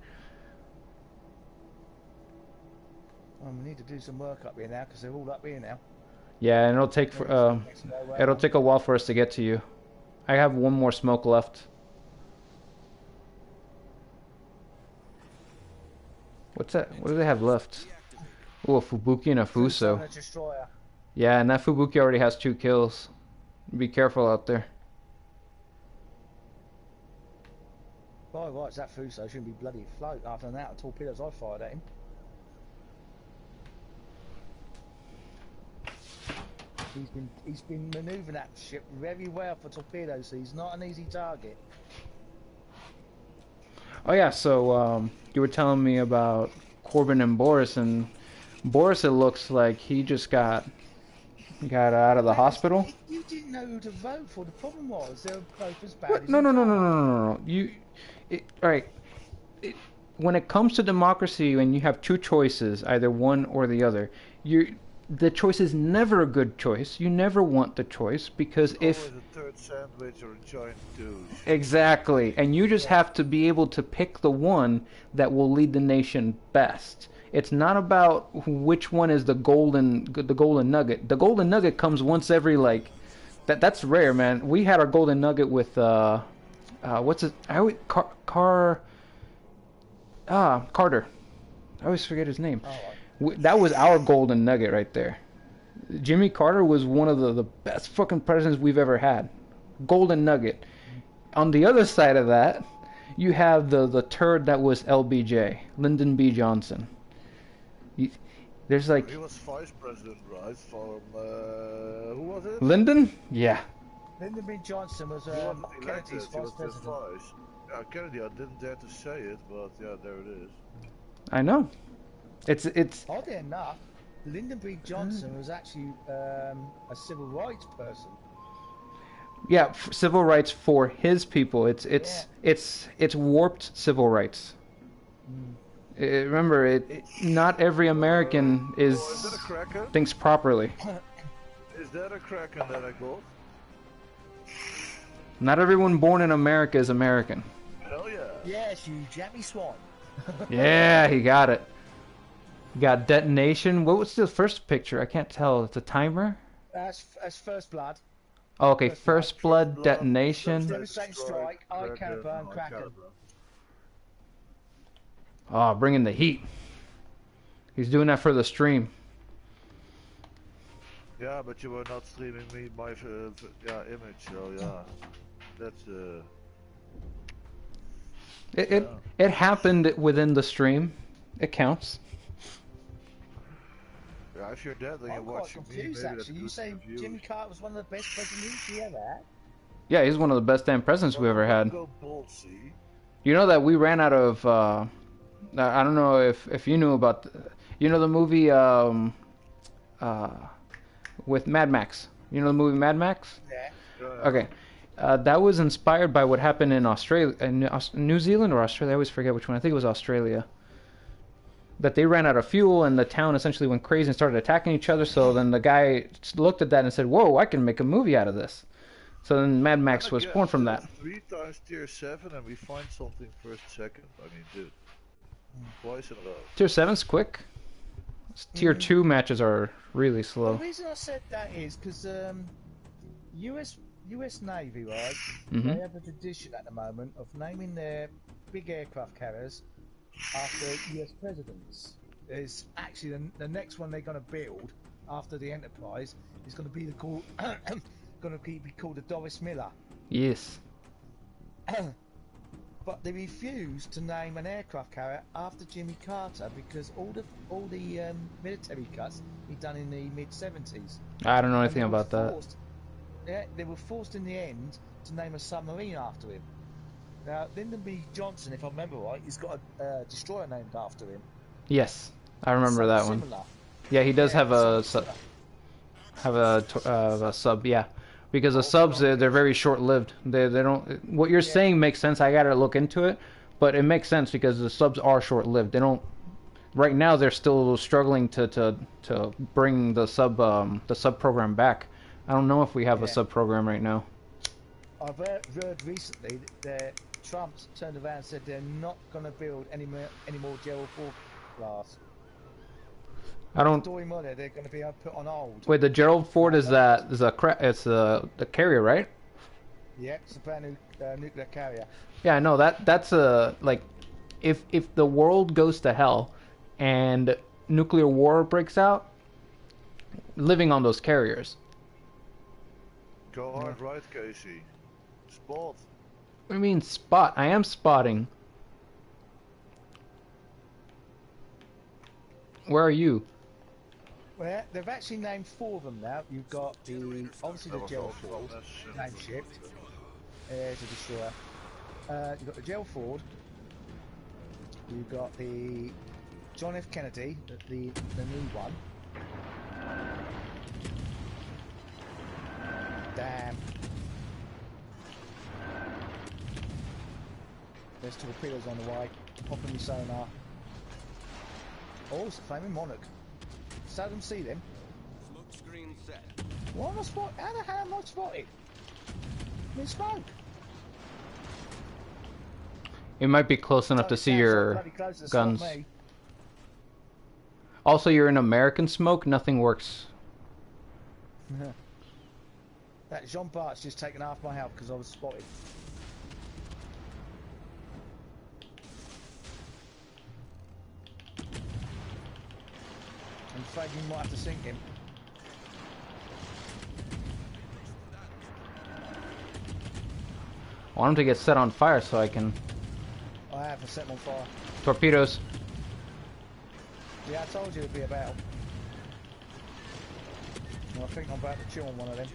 D: Well, we need to do some work up here now, because they're all up here now.
A: Yeah, and it'll take a while for us to get to you. I have 1 more smoke left. What's that? What do they have left? Oh, a Fubuki and a Fuso. Yeah, and that Fubuki already has 2 kills. Be careful out there.
D: By rights, that Fuso shouldn't be bloody afloat after the amount of torpedoes I fired at him. He's been manoeuvring that ship very well for torpedoes, so he's not an easy target.
A: Oh yeah, so you were telling me about Corbyn and Boris, and Boris, it looks like he just got out of the hospital.
D: You didn't know who to vote for. The problem was they were both as bad as
A: No. All right. When it comes to democracy, when you have 2 choices, either one or the other, the choice is never a good choice. You never want the choice, because if...
C: Always a third sandwich or a giant douche.
A: Exactly. And you just have to be able to pick the one that will lead the nation best. It's not about which one is the golden nugget. The golden nugget comes once every, like... That's rare, man. We had our golden nugget with, what's it? Carter. I always forget his name. That was our golden nugget right there. Jimmy Carter was one of the best fucking presidents we've ever had. Golden nugget. On the other side of that, you have the turd that was LBJ, Lyndon B. Johnson. There's like...
C: He was vice president, right? From, who was it?
A: Lyndon? Yeah.
D: Lyndon B. Johnson was Kennedy's vice president.
C: Yeah, Kennedy, I didn't dare to say it, but yeah, there it is.
A: I know. It's
D: oddly enough, Lyndon B. Johnson was actually a civil rights person.
A: Yeah, civil rights for his people. It's warped civil rights. Remember, not every American
C: is that a Kraken?
A: thinks properly.
C: Is that a Kraken that I got?
A: Not everyone born in America is American.
C: Hell yeah.
D: Yes, you Jammy Swan.
A: Yeah, he got it. Got detonation. What was the first picture? I can't tell. It's a timer?
D: That's First Blood.
A: Oh, okay, first blood detonation.
D: Devastating strike, eye caliber, and Kraken.
A: Oh, bringing the heat. He's doing that for the stream.
C: Yeah, but you were not streaming me my image, so yeah. That's
A: It happened within the stream. It counts.
C: Yeah, if you're dead and you're
D: I'm quite
C: watching me,
D: confused
C: maybe that's
D: actually. You
C: good
D: say
C: for views.
D: Jimmy Carter was one of the best presidents you ever had?
A: Yeah, he's one of the best damn presidents we
C: Well,
A: ever had.
C: go bold, see?
A: You know that we ran out of. I don't know if you knew about. You know the movie uh, with Mad Max. You know the movie Mad Max?
D: Yeah.
A: Okay. That was inspired by what happened in Australia, in New Zealand or Australia. I always forget which one. I think it was Australia. That they ran out of fuel and the town essentially went crazy and started attacking each other. So then the guy looked at that and said, "Whoa, I can make a movie out of this." So then Mad Max was born from that.
C: 3 times tier 7 and we find something first second. I mean, dude. Twice in a row.
A: Tier 7's quick. Tier 2 matches are really slow.
D: The reason I said that is because US Navy, right?
A: Mm-hmm.
D: They have a tradition at the moment of naming their big aircraft carriers after US presidents. It's actually the next one they're going to build after the Enterprise is going to be called the Doris Miller.
A: Yes.
D: But they refused to name an aircraft carrier after Jimmy Carter because all the military cuts he done in the mid-70s.
A: I don't know anything about that.
D: Yeah, they were forced in the end to name a submarine after him. Now, Lyndon B. Johnson, if I remember right, he's got a destroyer named after him.
A: Yes, I remember that one.
D: Similar.
A: Yeah, he does have a sub. Yeah, because the subs they're very short-lived. They don't. What you're saying makes sense. I gotta look into it, but it makes sense because the subs are short-lived. They don't. Right now, they're still struggling to bring the sub program back. I don't know if we have a sub program right now.
D: I've heard recently that Trump's turned around and said they're not going to build any more Gerald Ford class.
A: I don't.
D: Doing more there, they're going to be put on hold.
A: Wait, the Gerald Ford is it's the carrier, right?
D: Yeah, it's a brand new nuclear carrier.
A: Yeah, I know that's a like if the world goes to hell and nuclear war breaks out, living on those carriers.
C: Go hard right, Casey. Spot.
A: What do you mean spot? I am spotting. Where are you?
D: Well, they've actually named 4 of them now. You've got obviously the Gerald Ford, name shipped. There's a destroyer. You've got the Gerald Ford. You've got the John F. Kennedy, the new one. Damn. There's torpedoes on the way. Popping the sonar. Oh, it's a flaming monarch. Seldom see them.
E: Smoke screen set.
D: What am I spot? How the hell am I spotted? I'm in smoke.
A: It might be close enough to see your guns.
D: Me.
A: Also, you're in American smoke. Nothing works.
D: That Jean Bart's just taken half my health because I was spotted. I'm afraid we might have to sink him.
A: I want him to get set on fire so I can.
D: I have set him on fire.
A: Torpedoes.
D: Yeah, I told you it'd be about. Well, I think I'm about to chew on one of them.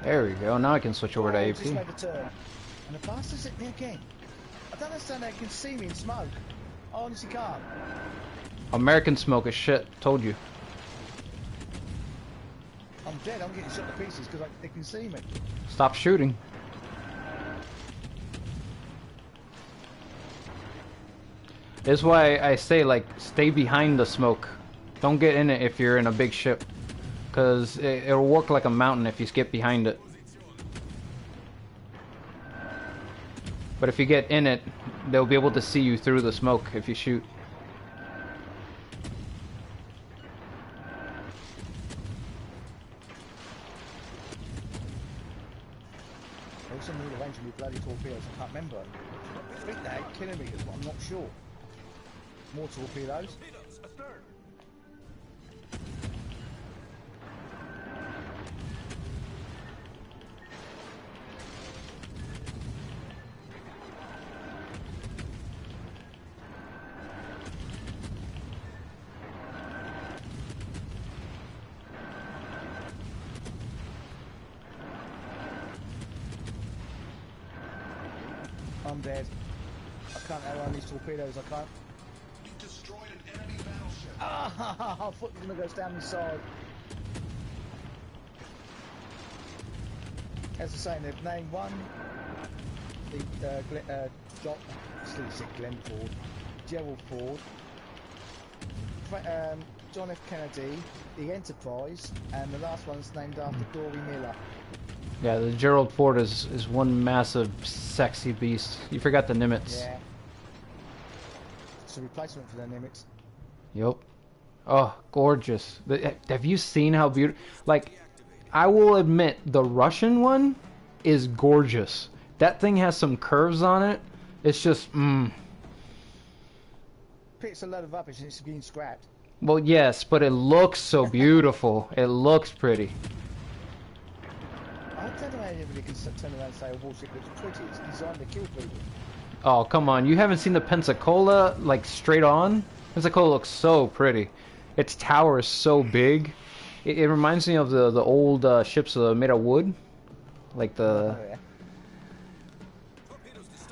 A: There we go. Now I can switch over to AP.
D: Just made a turn. And the bastards hit me again. I don't understand how they can see me in smoke. I honestly can't.
A: American smoke is shit. Told you.
D: I'm dead. I'm getting shot to pieces because they can see me.
A: Stop shooting. This is why I say, like, stay behind the smoke. Don't get in it if you're in a big ship. Because it'll work like a mountain if you skip behind it. But if you get in it, they'll be able to see you through the smoke if you shoot.
D: They also need a range of bloody torpedoes. I can't remember. I think they had kilometers, but I'm not sure. More torpedoes. I'm dead. I can't outrun these torpedoes, I can't.
B: You destroyed an enemy battleship.
D: Ah, I thought it was going to go down the side. As I say, they've named one, Glenn Ford, Gerald Ford, John F. Kennedy, the Enterprise, and the last one's named after Dory Miller.
A: Yeah, the Gerald Ford is one massive, sexy beast. You forgot the Nimitz.
D: Yeah. It's a replacement for the Nimitz.
A: Yep. Oh, gorgeous. Have you seen how beautiful... Like, I will admit, the Russian one is gorgeous. That thing has some curves on it. It's just,
D: It's a load of rubbish and it's being scrapped.
A: Well, yes, but it looks so beautiful. It looks pretty.
D: I don't know how anybody can turn around and say a warship looks pretty. It's designed to kill people.
A: Oh, come on. You haven't seen the Pensacola, like, straight on? Pensacola looks so pretty. Its tower is so big. It reminds me of the old ships made of wood. Like the...
D: Oh, yeah.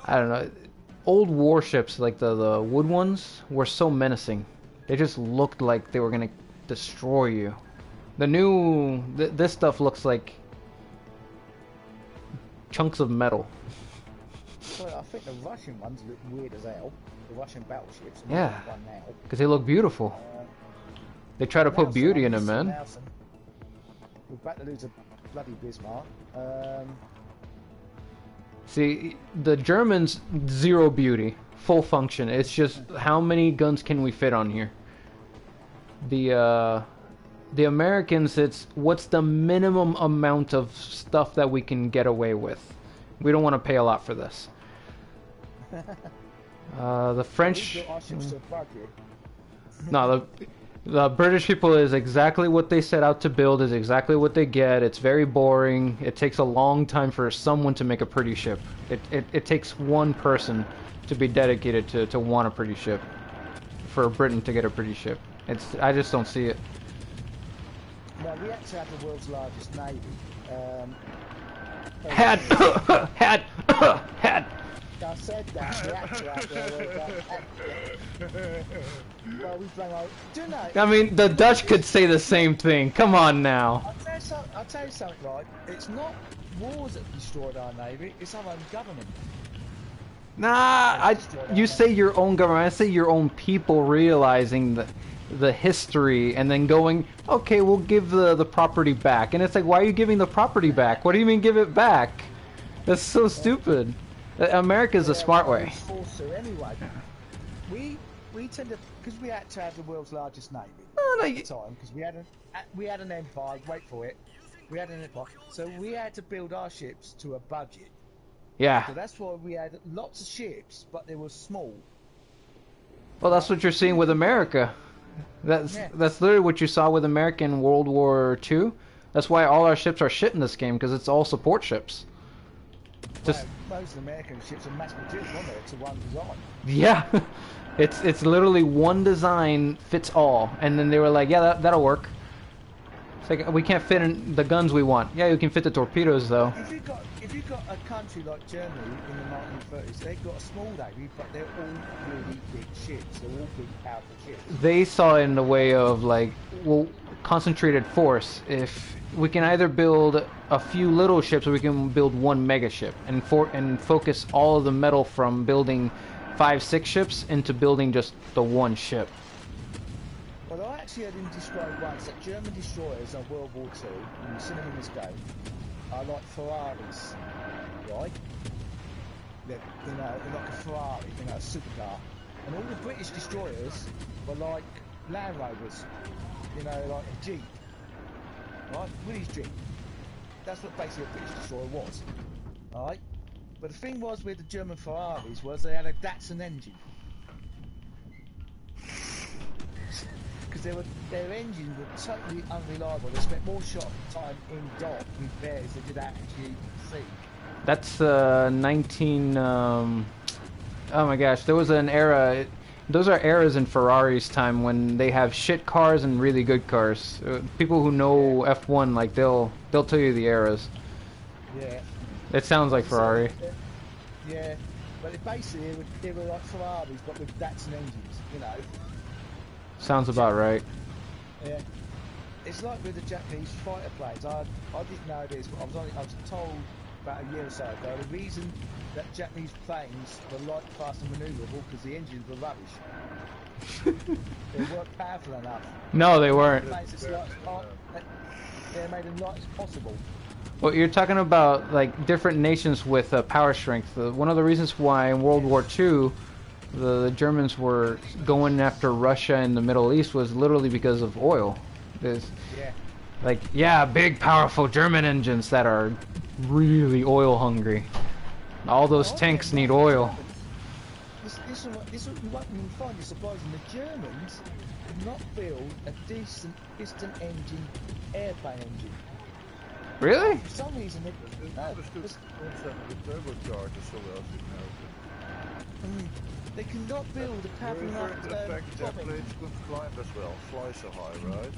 A: I don't know. Old warships, like the wood ones, were so menacing. They just looked like they were gonna destroy you. The new... this stuff looks like chunks of metal.
D: Well, I think the Russian ones look weird as hell. The Russian battleships.
A: Yeah. Because they look beautiful. They try to put beauty in them, man.
D: We're about to lose a bloody Bismarck.
A: See, the Germans, zero beauty. Full function. It's just how many guns can we fit on here? The Americans, it's what's the minimum amount of stuff that we can get away with. We don't want to pay a lot for this. The French... No, the British people is exactly what they set out to build, is exactly what they get. It's very boring. It takes a long time for someone to make a pretty ship. It takes one person to be dedicated to want a pretty ship. For Britain to get a pretty ship. I just don't see it.
D: No, we actually have the world's largest navy.
A: Had.
D: I said that. We actually have the well, we blame our... Do you know?
A: I mean, the Dutch could say the same thing. Come on now.
D: I'll tell you something, right? It's not wars that destroyed our navy. It's our own government.
A: Nah, you say your own government. I say your own people realizing the history and then going, okay, we'll give the property back. And it's like, why are you giving the property back? What do you mean give it back? That's so stupid. America's a smart way.
D: Anyway, we tend to, because we had to have the world's largest navy at the time, because we had an empire. Wait for it. We had an empire, so we had to build our ships to a budget.
A: Yeah.
D: So that's why we had lots of ships, but they were small.
A: Well, that's what you're seeing with America. That's literally what you saw with America in World War II. That's why all our ships are shit in this game, because it's all support ships. Just
D: most American ships are mass produced, aren't they, to one design?
A: Yeah, it's literally one design fits all, and then they were like, yeah, that'll work. It's like, we can't fit in the guns we want. Yeah, you can fit the torpedoes though.
D: If you've got a country like Germany in the 1930s, they've got a small navy, but they're all really big ships. They're all big, powerful ships.
A: They saw it in the way of like, well, concentrated force. If we can either build a few little ships, or we can build one mega ship, and focus all of the metal from building 5-6 ships into building just the one ship.
D: Well, I actually heard him describe once that German destroyers on World War II, and you've seen them in this game, are like Ferraris, right? They're like a Ferrari, a supercar. And all the British destroyers were like Land Rovers, like a Jeep. Right? Willie's Jeep. That's what basically a British destroyer was. Alright? But the thing was with the German Ferraris was they had a Datsun engine. Because their engines were totally unreliable. They spent more time in dock repairs than they did actually sea.
A: That's 19... oh my gosh, there was an era... Those are eras in Ferrari's time when they have shit cars and really good cars. People who know F1, like they'll tell you the eras.
D: Yeah.
A: It sounds like Ferrari.
D: Yeah. But basically, they were like Ferraris, but with Datsun engines, you know.
A: Sounds about right.
D: Yeah. It's like with the Japanese fighter planes. I didn't know this, but I was told about a year or so ago the reason that Japanese planes were light, fast, and manoeuvrable because the engines were rubbish. They weren't powerful enough.
A: No, they weren't.
D: Planes as light as they made them light as possible.
A: Well, you're talking about like different nations with power strength. One of the reasons why in World War II the Germans were going after Russia in the Middle East was literally because of oil. There's, like, yeah, big, powerful German engines that are really oil hungry. All those tanks need oil.
D: This you won't even find it surprising. The Germans could not build a decent piston engine airplane engine.
A: Really?
D: For some reason, they they cannot build a powerful enough
C: the fact that planes couldn't climb as well, fly so high, right?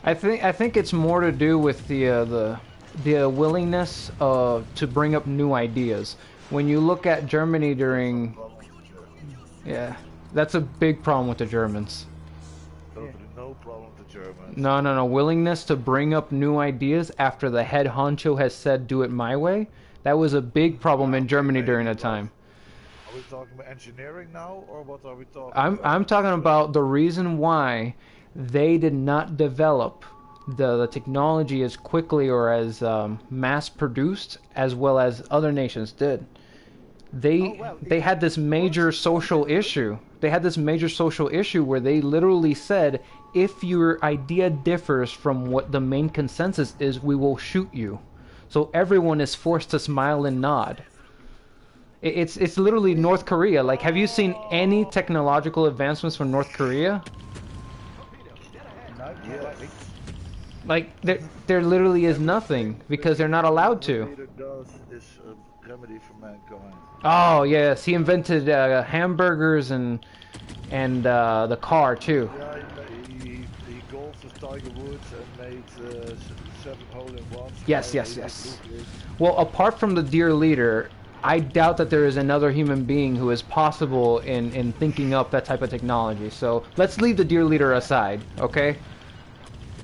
A: I think it's more to do with the willingness to bring up new ideas. When you look at Germany during, yeah, that's a big problem with the Germans.
C: Totally no problem with the Germans.
A: No. Willingness to bring up new ideas after the head honcho has said, "Do it my way." That was a big problem in Germany during that time.
C: Are we talking about engineering now, or what are we talking
A: I'm
C: about?
A: I'm talking about the reason why they did not develop the technology as quickly or as mass produced as well as other nations did. They had this major social issue. They had this major social issue where they literally said, if your idea differs from what the main consensus is, we will shoot you. So everyone is forced to smile and nod. It's literally North Korea. Like, have you seen any technological advancements from North Korea?
D: No,
A: Like, there literally is nothing because they're not allowed to.
C: What Peter does is a remedy for mankind.
A: Oh yes, he invented hamburgers and the car too.
C: Yeah, he golfed with Tiger Woods and made 7 hole-in-ones.
A: Yes. Well, apart from the dear leader, I doubt that there is another human being who is possible in thinking up that type of technology. So let's leave the dear leader aside, okay?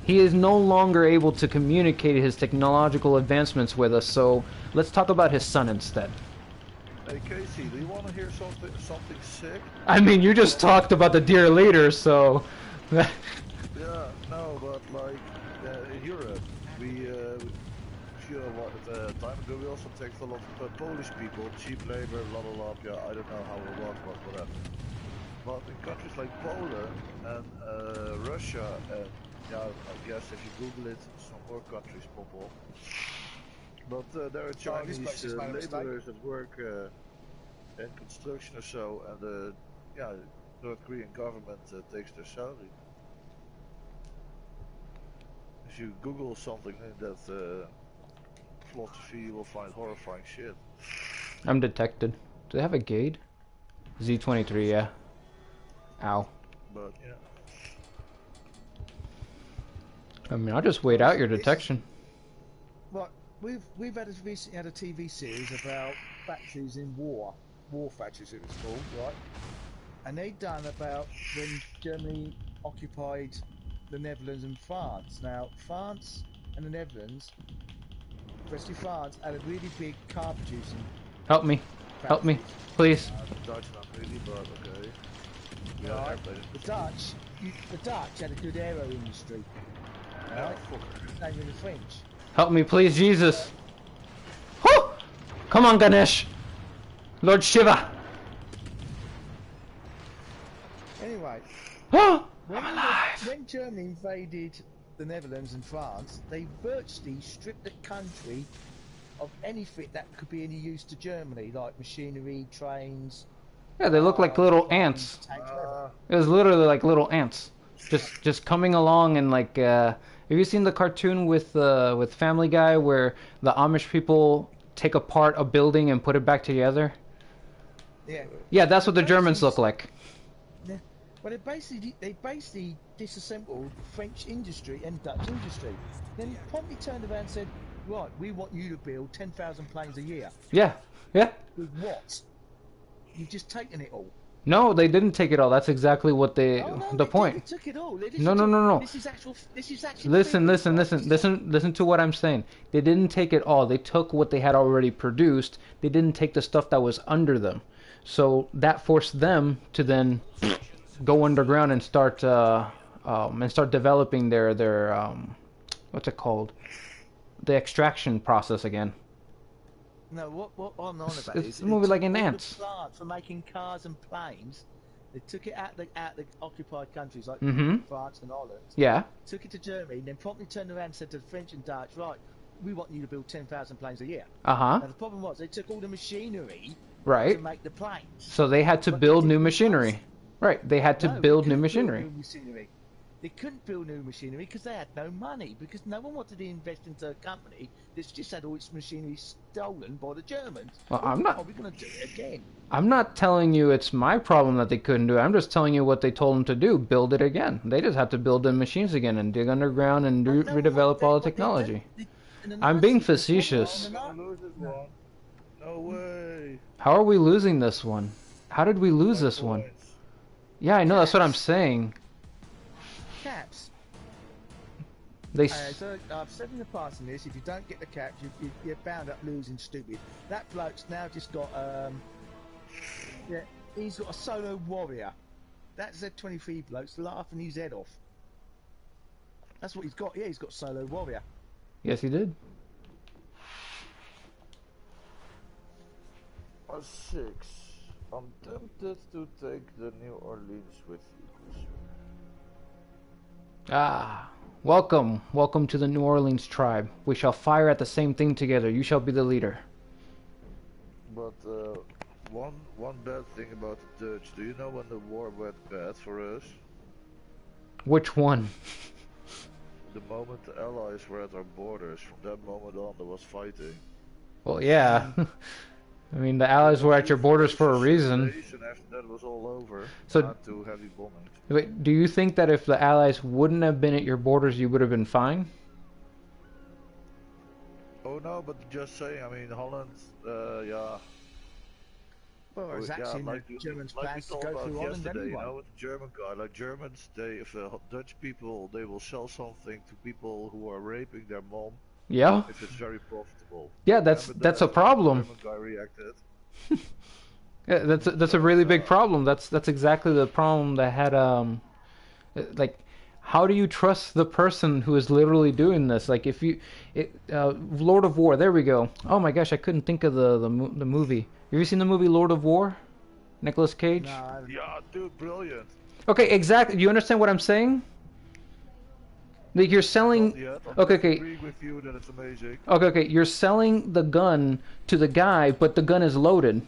A: He is no longer able to communicate his technological advancements with us, so let's talk about his son instead.
C: Hey Casey, do you want to hear something sick?
A: I mean, you just talked about the dear leader, so...
C: Yeah, no, but like in Europe, we a few time ago we also taxed a lot of Polish people, cheap labor, yeah, I don't know how it was, but whatever. But in countries like Poland and Russia, and yeah, I guess if you Google it, some more countries pop up. But there are Chinese laborers that work in construction or so, and yeah, North Korean government takes their salary. If you Google something in that philosophy, you will find horrifying shit.
A: I'm detected. Do they have a gate? Z23, yeah. Ow.
C: But yeah.
A: I mean, I'll just wait out your detection.
D: Right, we've recently had a TV series about factories in war factories it was called, right? And they done about when Germany occupied the Netherlands and France. Now, France and the Netherlands, especially France, had a really big car producing.
A: Help me, please.
C: Dutch not really, but okay. Yeah,
D: right. The Dutch had a good aero industry.
C: Yeah,
D: Same with the French.
A: Help me, please, Jesus. Whew! Come on, Ganesh. Lord Shiva.
D: Anyway, when Germany invaded the Netherlands and France, they virtually stripped the country of anything that could be any use to Germany, like machinery, trains.
A: Yeah, they look like little ants. It was literally like little ants, just coming along and like. Have you seen the cartoon with Family Guy where the Amish people take apart a building and put it back together?
D: Yeah.
A: Yeah, that's what the Germans look like.
D: Yeah. Well, they basically disassembled French industry and Dutch industry. Then promptly turned around and said, right, we want you to build 10,000 planes a year.
A: Yeah, yeah.
D: With what? You've just taken it all.
A: No, they didn't take it all. That's exactly what they.
D: Oh no,
A: The
D: they
A: point.
D: did. They took it all. They
A: No, no, no, no.
D: This is actual. This is actually.
A: Listen,
D: figures,
A: listen,
D: right?
A: listen, listen to what I'm saying. They didn't take it all. They took what they had already produced. They didn't take the stuff that was under them. So that forced them to then go underground and start developing their what's it called? The extraction process again.
D: No, what I'm on about
A: It's
D: is
A: a movie like in
D: all the
A: Ants.
D: plant for making cars and planes. They took it out the occupied countries like
A: Mhm.
D: France and Holland.
A: Yeah.
D: Took it to Germany, then promptly turned around and said to the French and Dutch, right, we want you to build 10,000 planes a year.
A: Uh-huh.
D: Now the problem was they took all the machinery
A: Right.
D: to make the planes.
A: So they had to
D: But they
A: build
D: didn't
A: new
D: build
A: machinery.
D: cars.
A: Right. They had to
D: No, they
A: build new
D: couldn't
A: machinery.
D: new machinery. They couldn't build new machinery because they had no money, because no one wanted to invest into a company that's just had all its machinery stolen by the Germans.
A: Well, I'm not-
D: Are we going to do it again?
A: I'm not telling you it's my problem that they couldn't do it. I'm just telling you what they told them to do. Build it again. They just have to build the machines again and dig underground and
D: No,
A: redevelop all the technology. I'm being facetious.
C: We're gonna lose this one. No way.
A: How are we losing this one? How did we lose this one?
C: Points.
A: Yeah, I know. That's what I'm saying.
D: Caps.
A: They.
D: So I've said in the past in this, if you don't get the caps, you're bound up losing stupid. That bloke's now just got yeah, he's got a solo warrior. That Z23 bloke's laughing his head off. That's what he's got. Yeah, he's got solo warrior.
A: Yes, he did.
C: A 6. I'm tempted to take the New Orleans with you.
A: Ah, welcome, welcome to the New Orleans tribe. We shall fire at the same thing together. You shall be the leader.
C: But one bad thing about the Dutch. Do you know when the war went bad for us?
A: Which one?
C: The moment the Allies were at our borders. From that moment on, there was fighting.
A: Well, yeah. I mean, the Allies were at your borders for a reason.
C: And after that, it was all over.
A: So-
C: Not too heavy bombing.
A: Wait, do you think that if the Allies wouldn't have been at your borders, you would have been fine?
C: Oh no, but just saying. I mean, Holland. Yeah.
D: Well, it's actually in the Germans' plans to go through Holland
C: yesterday,
D: anyway.
C: you know, with the German guy, like Germans, if Dutch people, they will sell something to people who are raping their mom
A: Yeah.
C: if it's very profitable.
A: Yeah, that's
C: Remember
A: a
C: that?
A: problem.
C: The German guy reacted.
A: Yeah, that's a really big problem. That's exactly the problem that had like, how do you trust the person who is literally doing this? Like, if you, Lord of War, there we go. Oh my gosh, I couldn't think of the movie. Have you seen the movie Lord of War? Nicolas Cage?
D: No, I haven't.
C: Yeah, dude, brilliant.
A: Okay, exactly. Do you understand what I'm saying? Like, you're selling.
C: Not yet. I'm
A: Okay,
C: just
A: okay.
C: agreeing with you that it's amazing.
A: Okay, you're selling the gun to the guy, but the gun is loaded.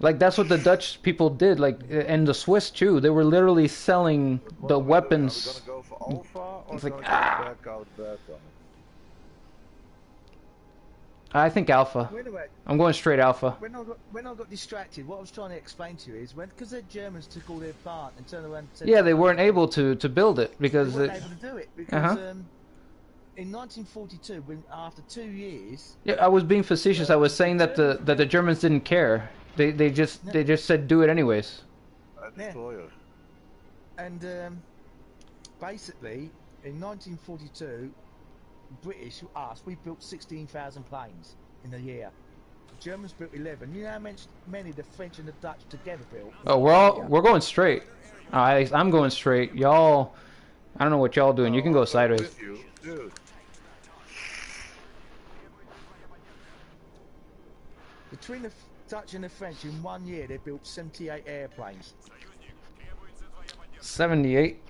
A: Like, that's what the Dutch people did, like, and the Swiss too. They were literally selling the weapons.
C: Are we gonna go for Alpha or
A: It's like,
C: gonna
A: ah.
C: back out Beta?
A: I think Alpha.
D: Wait a minute.
A: I'm going straight Alpha.
D: When I got distracted, what I was trying to explain to you is because the Germans took all their plant and turned around and said,
A: Yeah, they weren't able to build it
D: they
A: because
D: weren't
A: it,
D: able to do it because
A: Uh-huh.
D: In 1942, when after 2 years,
A: yeah, I was being facetious. I was saying that the Germans didn't care. They just said do it anyways.
C: A destroyer.
D: and basically in 1942, British us we built 16,000 planes in a year. The Germans built 11. You know how many the French and the Dutch together built?
A: Oh, we're going straight. I'm going straight. Y'all, I don't know what y'all doing. You can go sideways.
C: With you, dude.
D: Between the Dutch and the French, in 1 year, they built 78 airplanes.
A: 78.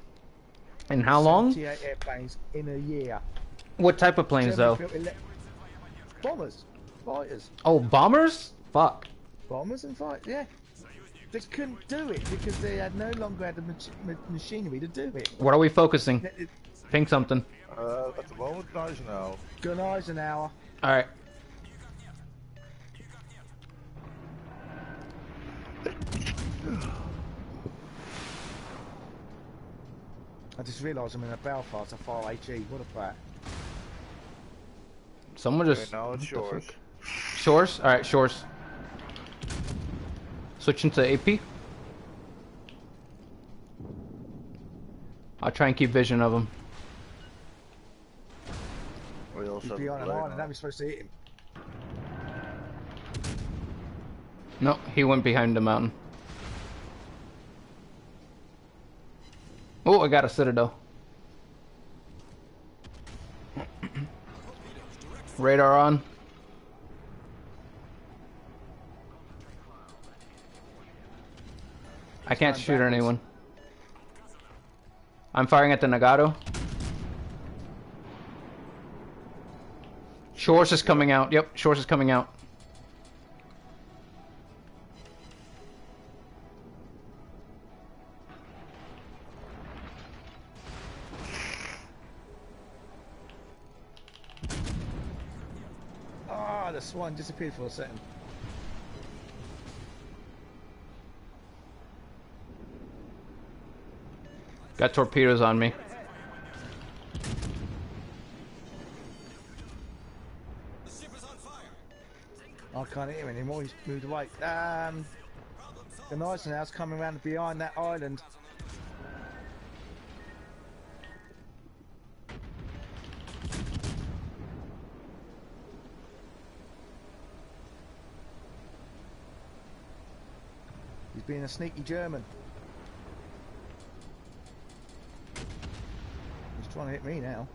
A: And how long?
D: 78 airplanes in a year.
A: What type of planes
D: Germany
A: though?
D: built bombers, fighters,
A: Oh, bombers? Fuck.
D: bombers and fighters. Yeah, they couldn't do it because they had no longer had the machinery to do it.
A: What are we focusing? Ping something.
C: At the moment, nice now.
D: Gun Eisenhower.
A: All right.
D: I just realised I'm in a Belfast, a far HE. What a brat.
A: Someone
C: Okay,
A: just...
C: now it's
A: what the
C: yours.
A: fuck? Shores? Alright, shores. Switching to AP. I'll try and keep vision of him.
C: We also
D: He's
C: have
D: behind
C: a
D: an
C: blade
D: island,
C: on
D: how are
C: it.
D: we supposed to hit him?
A: No, he went behind the mountain. Oh, I got a citadel. Radar on. I can't shoot at anyone. I'm firing at the Nagato. Shores is coming out. Yep, Shores is coming out.
D: Ah, the swan disappeared for a second.
A: Got torpedoes on me.
D: I can't hit him anymore, he's moved away. The nice now's coming around behind that island. He's being a sneaky German. He's trying to hit me now.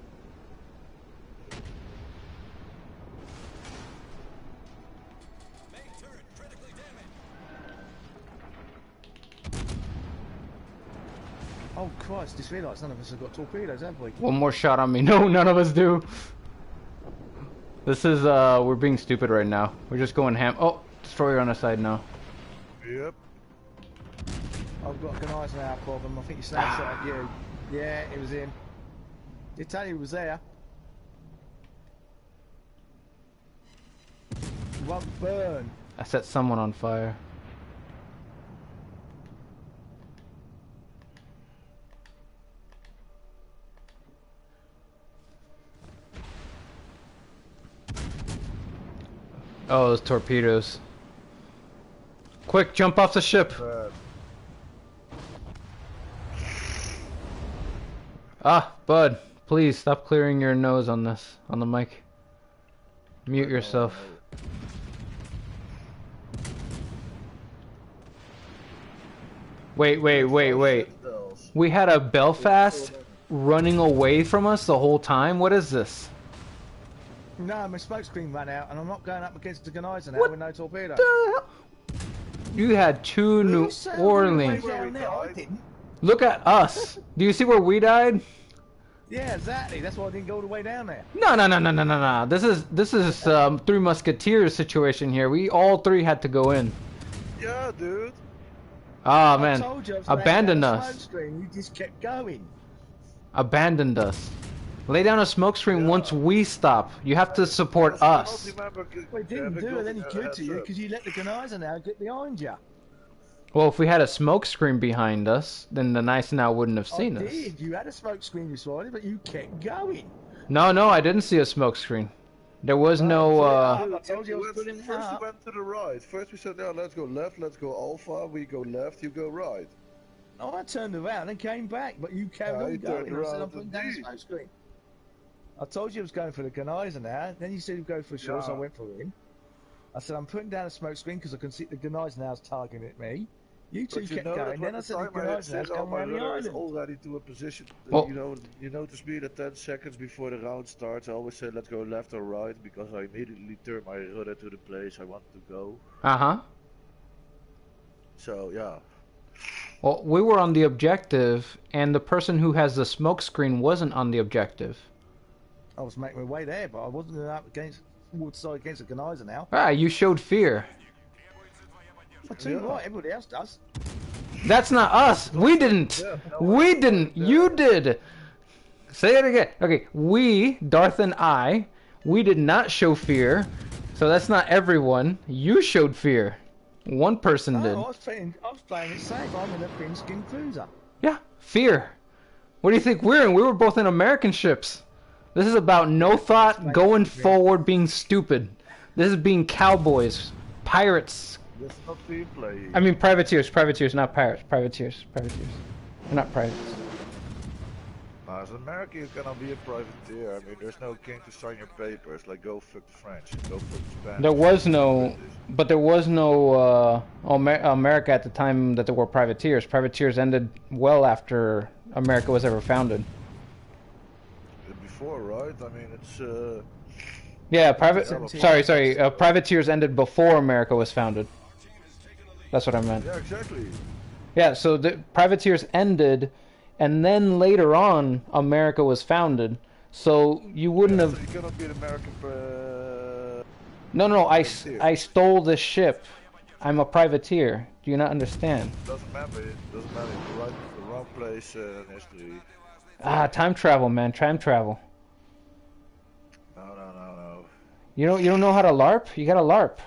D: Oh Christ, just realised none of us have got torpedoes, have we?
A: One more shot on me. No, none of us do. This is, we're being stupid right now. We're just going ham. Oh, destroyer on the side now.
C: Yep.
D: I've got an eyes now problem. I think he's saying something at you. Yeah, it was him. Did tell you he was there. He won't burn.
A: I set someone on fire. Oh, those torpedoes. Quick, jump off the ship. Ah, bud, please stop clearing your nose on this, on the mic. Mute yourself. Wait. We had a Belfast running away from us the whole time? What is this?
D: No, my smoke screen ran out, and I'm not going up against the Genizer now
A: What
D: with no torpedo.
A: the hell? You had two New
D: You said we
A: Orleans.
D: were way down there, I didn't.
A: Look at us. Do you see where we died?
D: Yeah, exactly. That's why I didn't go all the way down there.
A: No. This is Three Musketeers situation here. We all three had to go in.
C: Yeah, dude.
A: Ah
D: I
A: man,
D: told you I was
A: abandoned
D: laying down a
A: us.
D: smoke screen. You just kept going.
A: Abandoned us. Lay down a smoke screen once we stop. You have to support us.
D: Well, it didn't do it any good to you because you let the Genizer now get behind you.
A: Well, if we had a smoke screen behind us, then the Nice Now wouldn't have seen
D: I
A: us.
D: did. You had a smoke screen beside you, but you kept going.
A: No, I didn't see a smoke screen. There was no.
D: I told you I was putting it
C: First we
D: up.
C: went to the right. First we said, yeah, let's go left, let's go alpha. We go left, you go right.
D: Oh, I turned around and came back, but you carried on
C: you turned
D: going. I said, I'm
C: around
D: putting down the
C: indeed.
D: smoke screen. I told you I was going for the Genizer now. Then you said you'd go for sure, so I
C: Yeah.
D: went for him. I said, I'm putting down a smoke screen because I can see the Genizer now's targeting at me. You two
C: But you
D: kept
C: know that
D: going.
C: when
D: Then I
C: the
D: said, the
C: time I had
D: Genizer now's
C: set
D: coming
C: my
D: around the
C: rudder is
D: island.
C: already to a position.
A: Well-
C: You notice me that 10 seconds before the round starts, I always say let's go left or right because I immediately turn my rudder to the place I want to go.
A: Uh-huh.
C: So yeah.
A: Well, we were on the objective, and the person who has the smoke screen wasn't on the objective.
D: I was making my way there, but I wasn't up against towards the side against the Genizer now.
A: Ah, you showed fear.
D: I tell you what, everybody else does.
A: That's not us. We didn't. We didn't. You did. Say it again. Okay, we, Darth and I, we did not show fear. So that's not everyone. You showed fear. One person did.
D: No, I was playing it safe. I'm in a thin skin cruiser.
A: Yeah, fear. What do you think we're in? We were both in American ships. This is about no thought, going forward, being stupid. This is being cowboys, pirates.
C: That's not team play.
A: I mean privateers, not pirates, privateers. They're not pirates.
C: As an American, you cannot be a privateer. I mean, there's no king to sign your papers. Like, go fuck the French, go fuck the Spanish.
A: There was no America at the time that there were privateers. Privateers ended well after America was ever founded.
C: Before, right? I mean, it's
A: Yeah, privateers ended before America was founded. That's what I meant.
C: Yeah, exactly.
A: Yeah, so the privateers ended, and then later on, America was founded. So you wouldn't have.
C: So you cannot be an American.
A: No, I stole this ship. I'm a privateer. Do you not understand?
C: Doesn't matter. It doesn't matter. You're right. The wrong place in history.
A: Time travel, man. Time travel.
C: No.
A: You don't know how to LARP? You gotta LARP.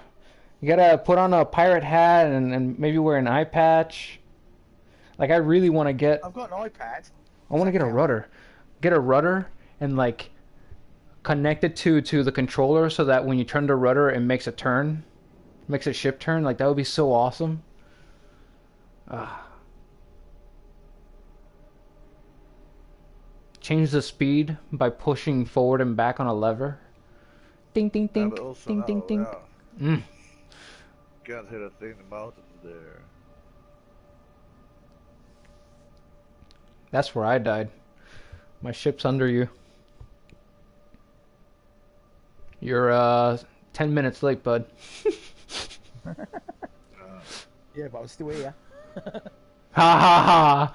A: You gotta put on a pirate hat and maybe wear an eye patch. Like I really want to get.
D: I've got an iPad.
A: I want to get a rudder. Get a rudder and like connect it to the controller so that when you turn the rudder, it makes a turn, makes a ship turn. Like that would be so awesome. Change the speed by pushing forward and back on a lever. Ding ding ding ding ding ding.
C: Can't hit a thing. The mountains there.
A: That's where I died. My ship's under you. You're 10 minutes late, bud.
D: Yeah, but I'm still here.
A: Ha ha ha!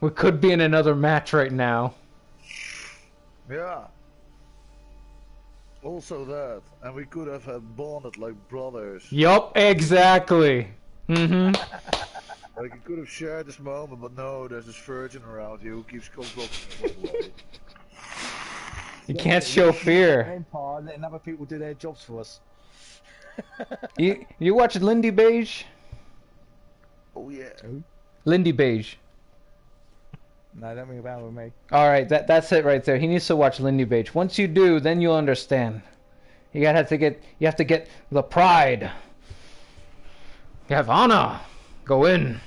A: We could be in another match right now.
C: Yeah. Also that, and we could have had bonded like brothers.
A: Yup, exactly. Mm-hmm.
C: Like you could have shared this moment, but no, there's this virgin around you who keeps blocking.
A: You can't show fear.
D: Empire letting other people do their jobs for us.
A: You watch Lindy Beige?
C: Oh yeah.
D: Who?
A: Lindy Beige.
D: No, don't ring a bell with me.
A: Alright, that's it right there. He needs to watch Lindy Beige. Once you do, then you'll understand. You have to get the pride. You have honor. Go in.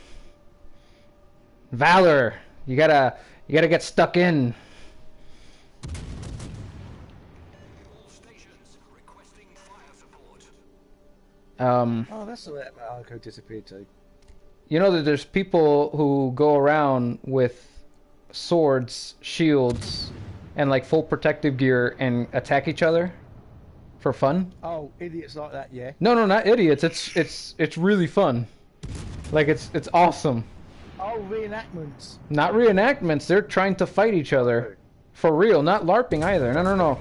A: Valor. You gotta get stuck in.
D: Oh, that's the way that Arco disappeared too.
A: You know that there's people who go around with swords, shields, and like full protective gear and attack each other for fun?
D: Oh, idiots like that, yeah.
A: No, not idiots. It's really fun. Like it's awesome.
D: Oh, reenactments.
A: Not reenactments. They're trying to fight each other for real. Not LARPing either. No.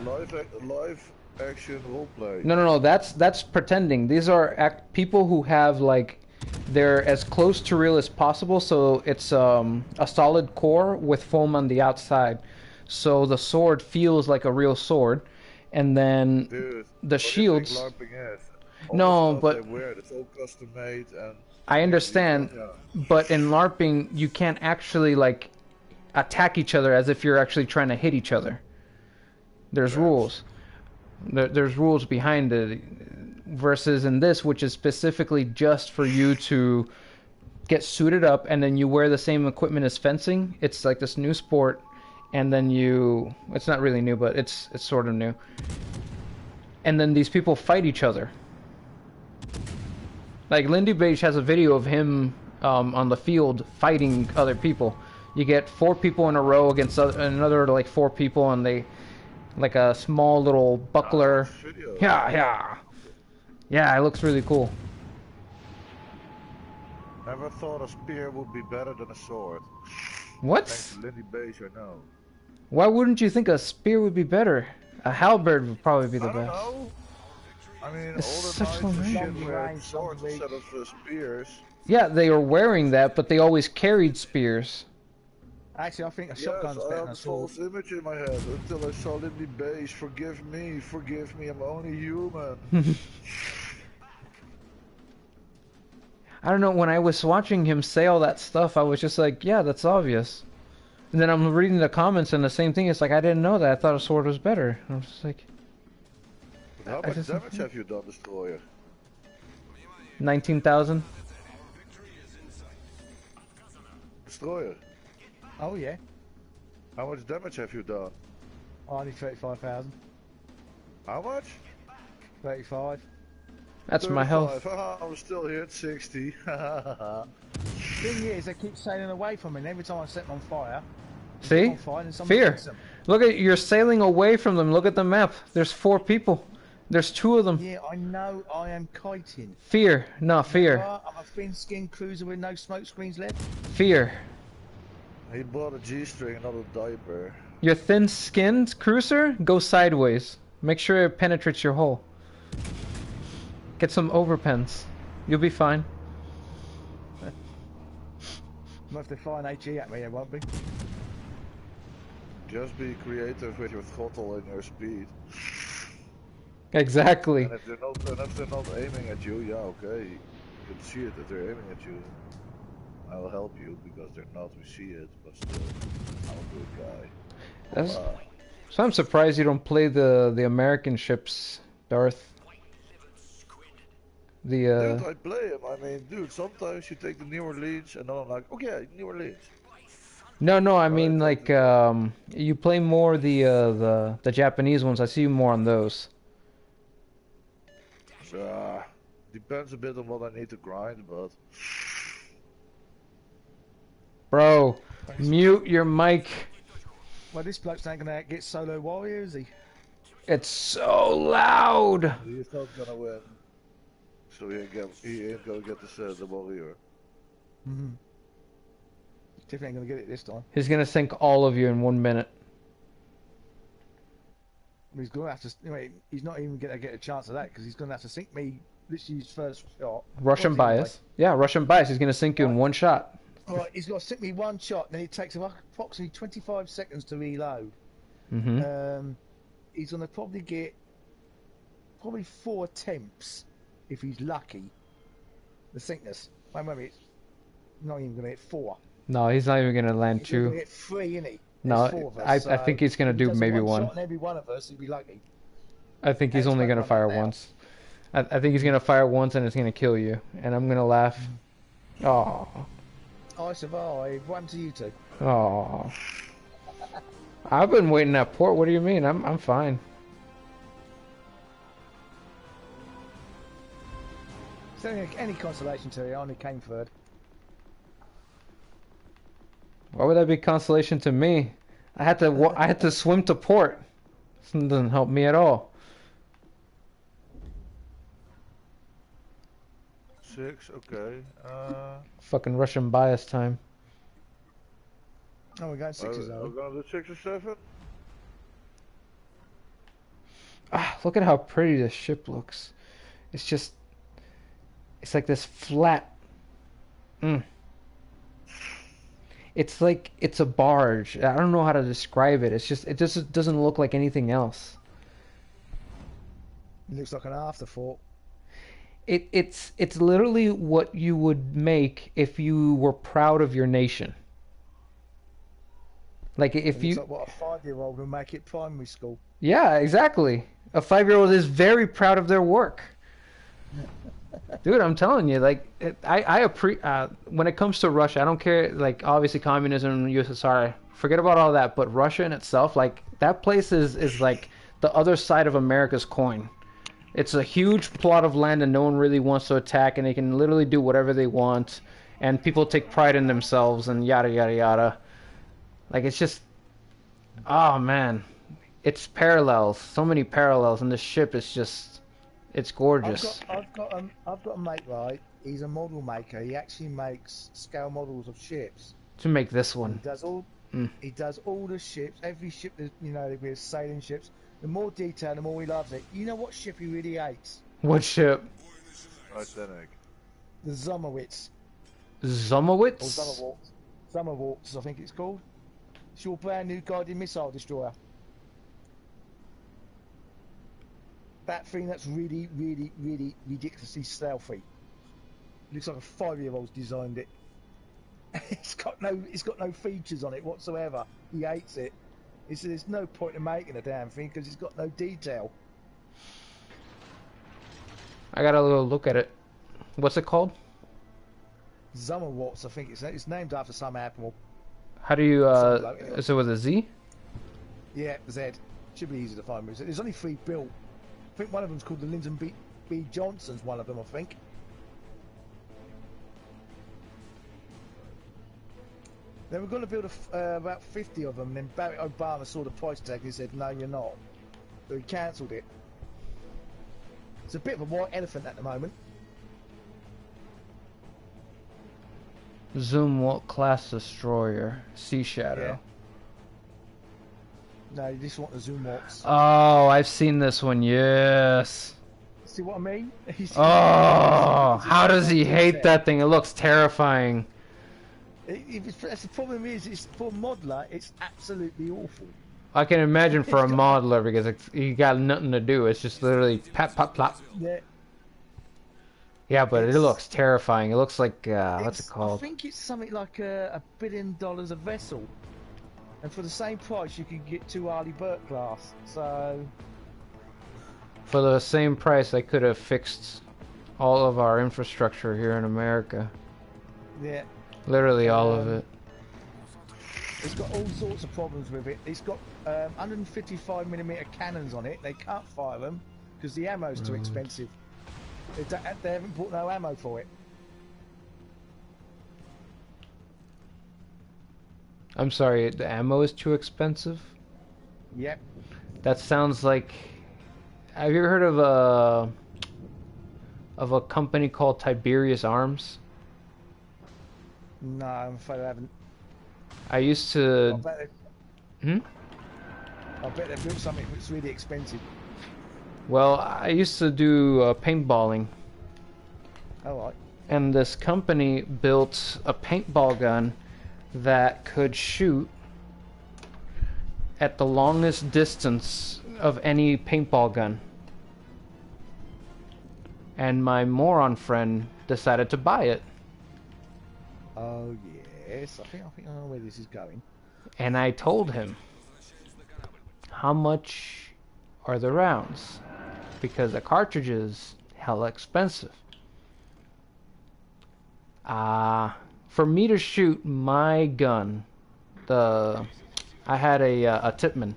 C: Live action roleplay.
A: No. That's pretending. These are people who have like they're as close to real as possible. So it's a solid core with foam on the outside. So the sword feels like a real sword, and then
C: Dude,
A: the shields.
C: LARPing is?
A: No,
C: the
A: but
C: they wear, it's all custom made and.
A: I understand, but in LARPing, you can't actually, like, attack each other as if you're actually trying to hit each other. There's rules. There's rules behind it. Versus in this, which is specifically just for you to get suited up, and then you wear the same equipment as fencing. It's like this new sport, and then you... It's not really new, but it's sort of new. And then these people fight each other. Like, Lindy Beige has a video of him on the field fighting other people. You get 4 people in a row against another, like, 4 people, and they... Like a small little buckler. Yeah, it looks really cool.
C: Never thought a spear would be better than a sword.
A: What?
C: Thanks to Lindy Beige, I know.
A: Why wouldn't you think a spear would be better? A halberd would probably be the
C: I don't
A: best.
C: know. I mean,
A: It's
C: all
A: such
C: the knights
A: a
C: and shit wear swords instead of spears.
A: Yeah, they were wearing that, but they always carried spears.
D: Actually, I think a
C: Yes,
D: shotgun's
C: I
D: better
C: had
D: than
C: a
D: a sword.
C: false image in my head until I saw Lindy Beige. Forgive me, I'm only human.
A: I don't know, when I was watching him say all that stuff, I was just like, yeah, that's obvious. And then I'm reading the comments and the same thing. It's like I didn't know that. I thought a sword was better. I'm just like,
C: But how
A: I
C: much
A: just
C: damage have you done, Destroyer?
A: 19,000.
C: Destroyer,
D: Oh yeah,
C: how much damage have you done?
D: only 35,000.
C: How much?
D: 35.
A: That's my health.
C: 35. Haha, I'm still here at 60.
D: Thing is, they keep sailing away from me, and every time I set them on fire,
A: See?
D: on fire and somebody
A: Fear.
D: hits them.
A: Look at you're sailing away from them. Look at the map. There's 4 people. There's 2 of them.
D: Yeah, I know I am kiting.
A: Fear. No, fear.
D: I'm a thin-skinned cruiser with no smoke screens left.
A: Fear.
C: He bought a G-string, not a diaper.
A: Your thin-skinned cruiser, go sideways. Make sure it penetrates your hull. Get some overpens. You'll be fine.
D: If they fire an HE at me, they won't be.
C: Just be creative with your throttle and your speed.
A: Exactly.
C: And if they're not aiming at you, yeah, okay. You can see it if they're aiming at you. I'll help you because they're not. We see it, but still, I'm a good guy.
A: That's, so I'm surprised you don't play the American ships, Darth. The
C: Dude, I play him. I mean, dude, sometimes you take the New Orleans, and then I'm like, okay, New Orleans.
A: no, I mean like you play more the Japanese ones. I see you more on those.
C: Depends a bit on what I need to grind, but
A: Bro, mute your mic.
D: Well, this bloke's not gonna get solo warrior, is he?
A: It's so loud.
C: he's not gonna win. So he ain't gonna get the warrior.
D: Mm-hmm. Definitely ain't gonna get it this time.
A: He's gonna sink all of you in 1 minute.
D: He's gonna have to. Anyway, he's not even gonna get a chance of that because he's gonna have to sink me. Literally his first shot.
A: Russian bias. Yeah, Russian bias. He's gonna sink you in 1 shot.
D: Alright, he's got to sink me 1 shot, then it takes approximately 25 seconds to reload.
A: Mm-hmm.
D: He's gonna probably get 4 attempts if he's lucky. The sinkness. Wait, it's not even gonna hit 4.
A: No, he's not even gonna land
D: He's
A: 2.
D: gonna get 3, isn't he?
A: No,
D: There's 4 of us,
A: I think he's gonna
D: if he
A: do
D: does
A: maybe 1.
D: shot on every one of us, he'd be lucky.
A: I think he's
D: That's
A: only
D: what
A: gonna
D: I'm
A: fire
D: now.
A: once. I think he's gonna fire once and it's gonna kill you, and I'm gonna laugh. Oh,
D: I survived. What happened to you two?
A: oh. I've been waiting at port. What do you mean? I'm fine.
D: So any consolation to you, I only came third.
A: Why would that be consolation to me? I had to swim to port. This doesn't help me at all.
C: 6, okay.
A: Fucking Russian bias time.
D: Oh, we're going 6
C: We're
D: though.
C: gonna do 6 or 7?
A: Ah, look at how pretty this ship looks. It's just, it's like this flat. It's like it's a barge. I don't know how to describe it. It just doesn't look like anything else.
D: It looks like an afterthought.
A: It's literally what you would make if you were proud of your nation. Like if
D: It
A: you,
D: looks like what a 5-year-old would make it primary school.
A: yeah, exactly. A 5-year-old is very proud of their work. Dude, I'm telling you, like, when it comes to Russia, I don't care, like, obviously communism, USSR, forget about all that, but Russia in itself, like, that place is like the other side of America's coin. It's a huge plot of land and no one really wants to attack, and they can literally do whatever they want, and people take pride in themselves, and yada, yada, yada. Like, it's just, oh, man. It's parallels, so many parallels, and this ship is just, it's gorgeous.
D: I've got a mate, right? He's a model maker. He actually makes scale models of ships.
A: To make this one.
D: He does all the ships, every ship that with sailing ships. The more detail, the more he loves it. You know what ship he really hates?
A: What ship?
C: Titanic.
D: The Zomowitz.
A: Zomowitz?
D: Or Zomowitz, I think it's called. It's your brand new guided missile destroyer. That thing that's really, really, really ridiculously stealthy. Looks like a 5-year-old's designed it. It's got no features on it whatsoever. He hates it. He said there's no point in making a damn thing because it's got no detail.
A: I gotta look at it. What's it called?
D: Zummerwarts, I think it's named after some animal.
A: How do you,
D: Something like it.
A: is it with a Z?
D: Yeah, Z. Should be easy to find. There's only 3 built. I think one of them's called the Lyndon B. Johnson's one of them, I think. They were going to build about 50 of them, and then Barack Obama saw the price tag and he said, no, you're not. So he cancelled it. It's a bit of a white elephant at the moment.
A: Zoom class destroyer. Sea Shadow.
D: Yeah. No, you just want the zoom walks.
A: Oh, I've seen this one, yes.
D: See what I mean?
A: Oh, how does he hate that thing? It looks terrifying.
D: That's the problem is, for a modeler, it's absolutely awful.
A: I can imagine for a modeler because you got nothing to do. It's just literally pat, pat, plop.
D: Yeah.
A: Yeah, but it looks terrifying. It looks like, what's it called?
D: I think it's something like $1 billion a vessel. And for the same price, you can get 2 Arleigh Burke class. So...
A: For the same price, I could have fixed all of our infrastructure here in America.
D: Yeah.
A: Literally all of it.
D: It's got all sorts of problems with it. It's got 155mm cannons on it. They can't fire them because the ammo's too expensive. They haven't bought no ammo for it.
A: I'm sorry, the ammo is too expensive?
D: Yep.
A: That sounds like... Have you ever heard of a company called Tiberius Arms?
D: No, I'm afraid I haven't.
A: I used to...
D: I bet they built something that's really expensive.
A: Well, I used to do paintballing.
D: Alright.
A: And this company built a paintball gun that could shoot at the longest distance of any paintball gun. And my moron friend decided to buy it.
D: Oh yes, I think I know where this is going.
A: And I told him, how much are the rounds? Because the cartridge is hella expensive. For me to shoot my gun, I had a Tipman.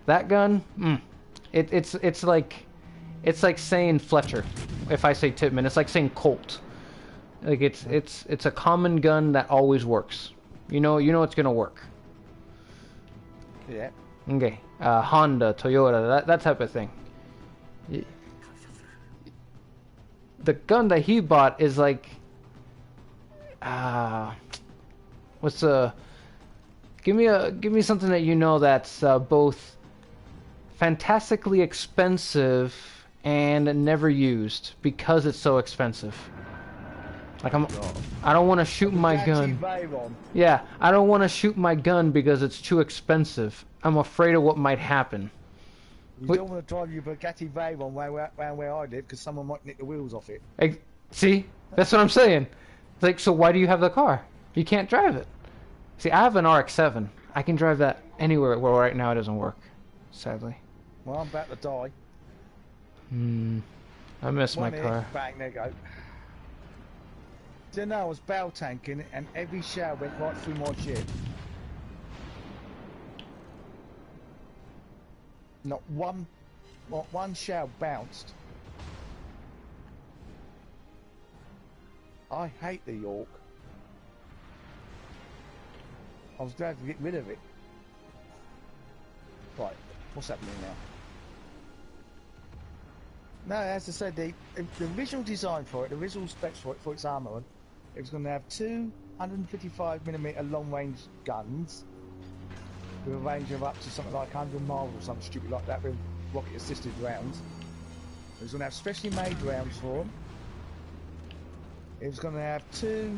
A: That gun, it's like saying Fletcher. If I say Tipman, it's like saying Colt. Like it's a common gun that always works. You know it's gonna work.
D: Yeah.
A: Okay. Honda, Toyota, that type of thing. The gun that he bought is like, give me something that you know that's both fantastically expensive and never used because it's so expensive. Like I don't want to shoot my gun. Yeah, I don't want to shoot my gun because it's too expensive. I'm afraid of what might happen.
D: You don't want to drive your Bugatti Veyron around where I live because someone might nick the wheels off it.
A: See, that's what I'm saying. Like, so why do you have the car? You can't drive it. See, I have an RX-7. I can drive that anywhere. Well, right now it doesn't work, sadly.
D: Well, I'm about to die.
A: I miss my car.
D: Bang, there you go. Then I was bow tanking and every shell went right through my ship. Not one shell bounced. I hate the York. I was glad to get rid of it. Right, what's happening now? No, as I said, the original design for it, the original specs for its armour, it was going to have 2 155mm long-range guns with a range of up to something like 100 miles or something stupid like that with rocket-assisted rounds. It was going to have specially made rounds for them. It was going to have 2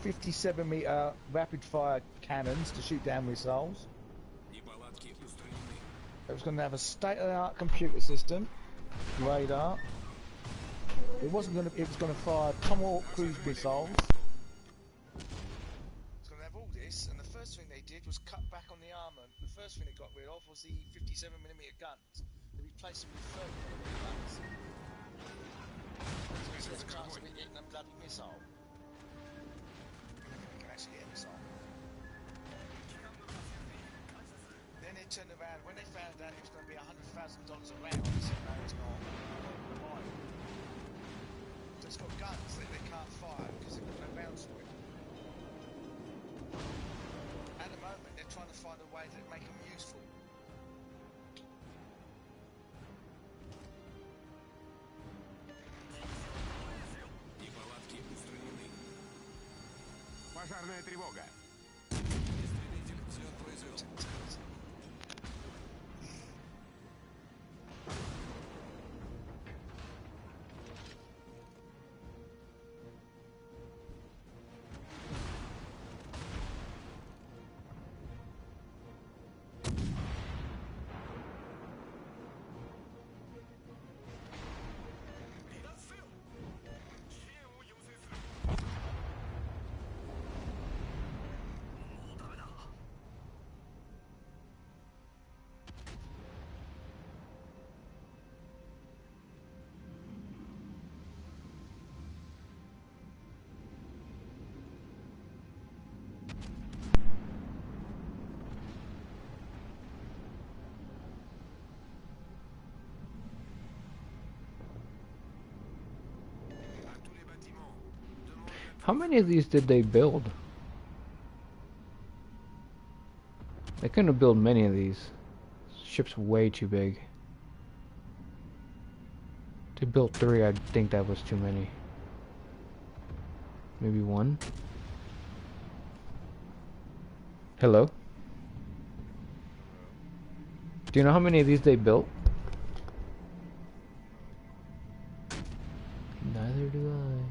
D: 57-meter rapid-fire cannons to shoot down missiles. It was going to have a state-of-the-art computer system, radar, It wasn't gonna. It was gonna fire Tomahawk cruise missiles.
F: It's going to have all this, and the first thing they did was cut back on the armour. The first thing they got rid of was the 57mm guns. They replaced them with 30mm guns. So there's a chance of it hitting a bloody missile. It can actually hit a missile. Then they turned around, when they found out it was going to be $100,000 a round, they said, no, it's not. Why? So it's got guns that they can't fire because they've got no rounds for it. At the moment, they're trying to find a way to make them useful.
E: Неполадки устранены.
G: Пожарная тревога.
E: Истребитель взлет произвел.
A: How many of these did they build? They couldn't have built many of these. Ship's way too big. They built 3, I think that was too many. Maybe 1? Hello? Do you know how many of these they built? Neither do I.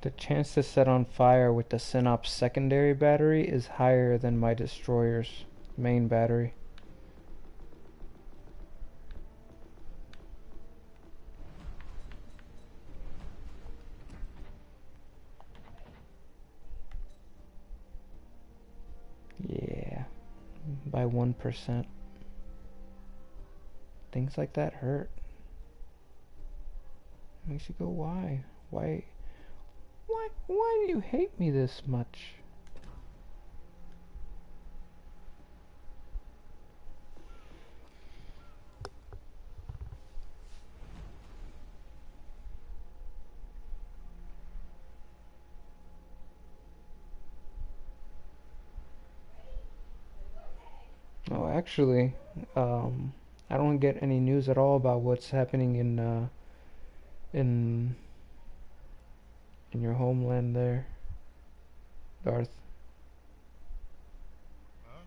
A: The chance to set on fire with the Synops secondary battery is higher than my destroyer's main battery. Yeah. by 1%. Things like that hurt. Makes you go, why? Why do you hate me this much? Oh, actually, I don't get any news at all about what's happening in your homeland there, Garth.
C: Huh?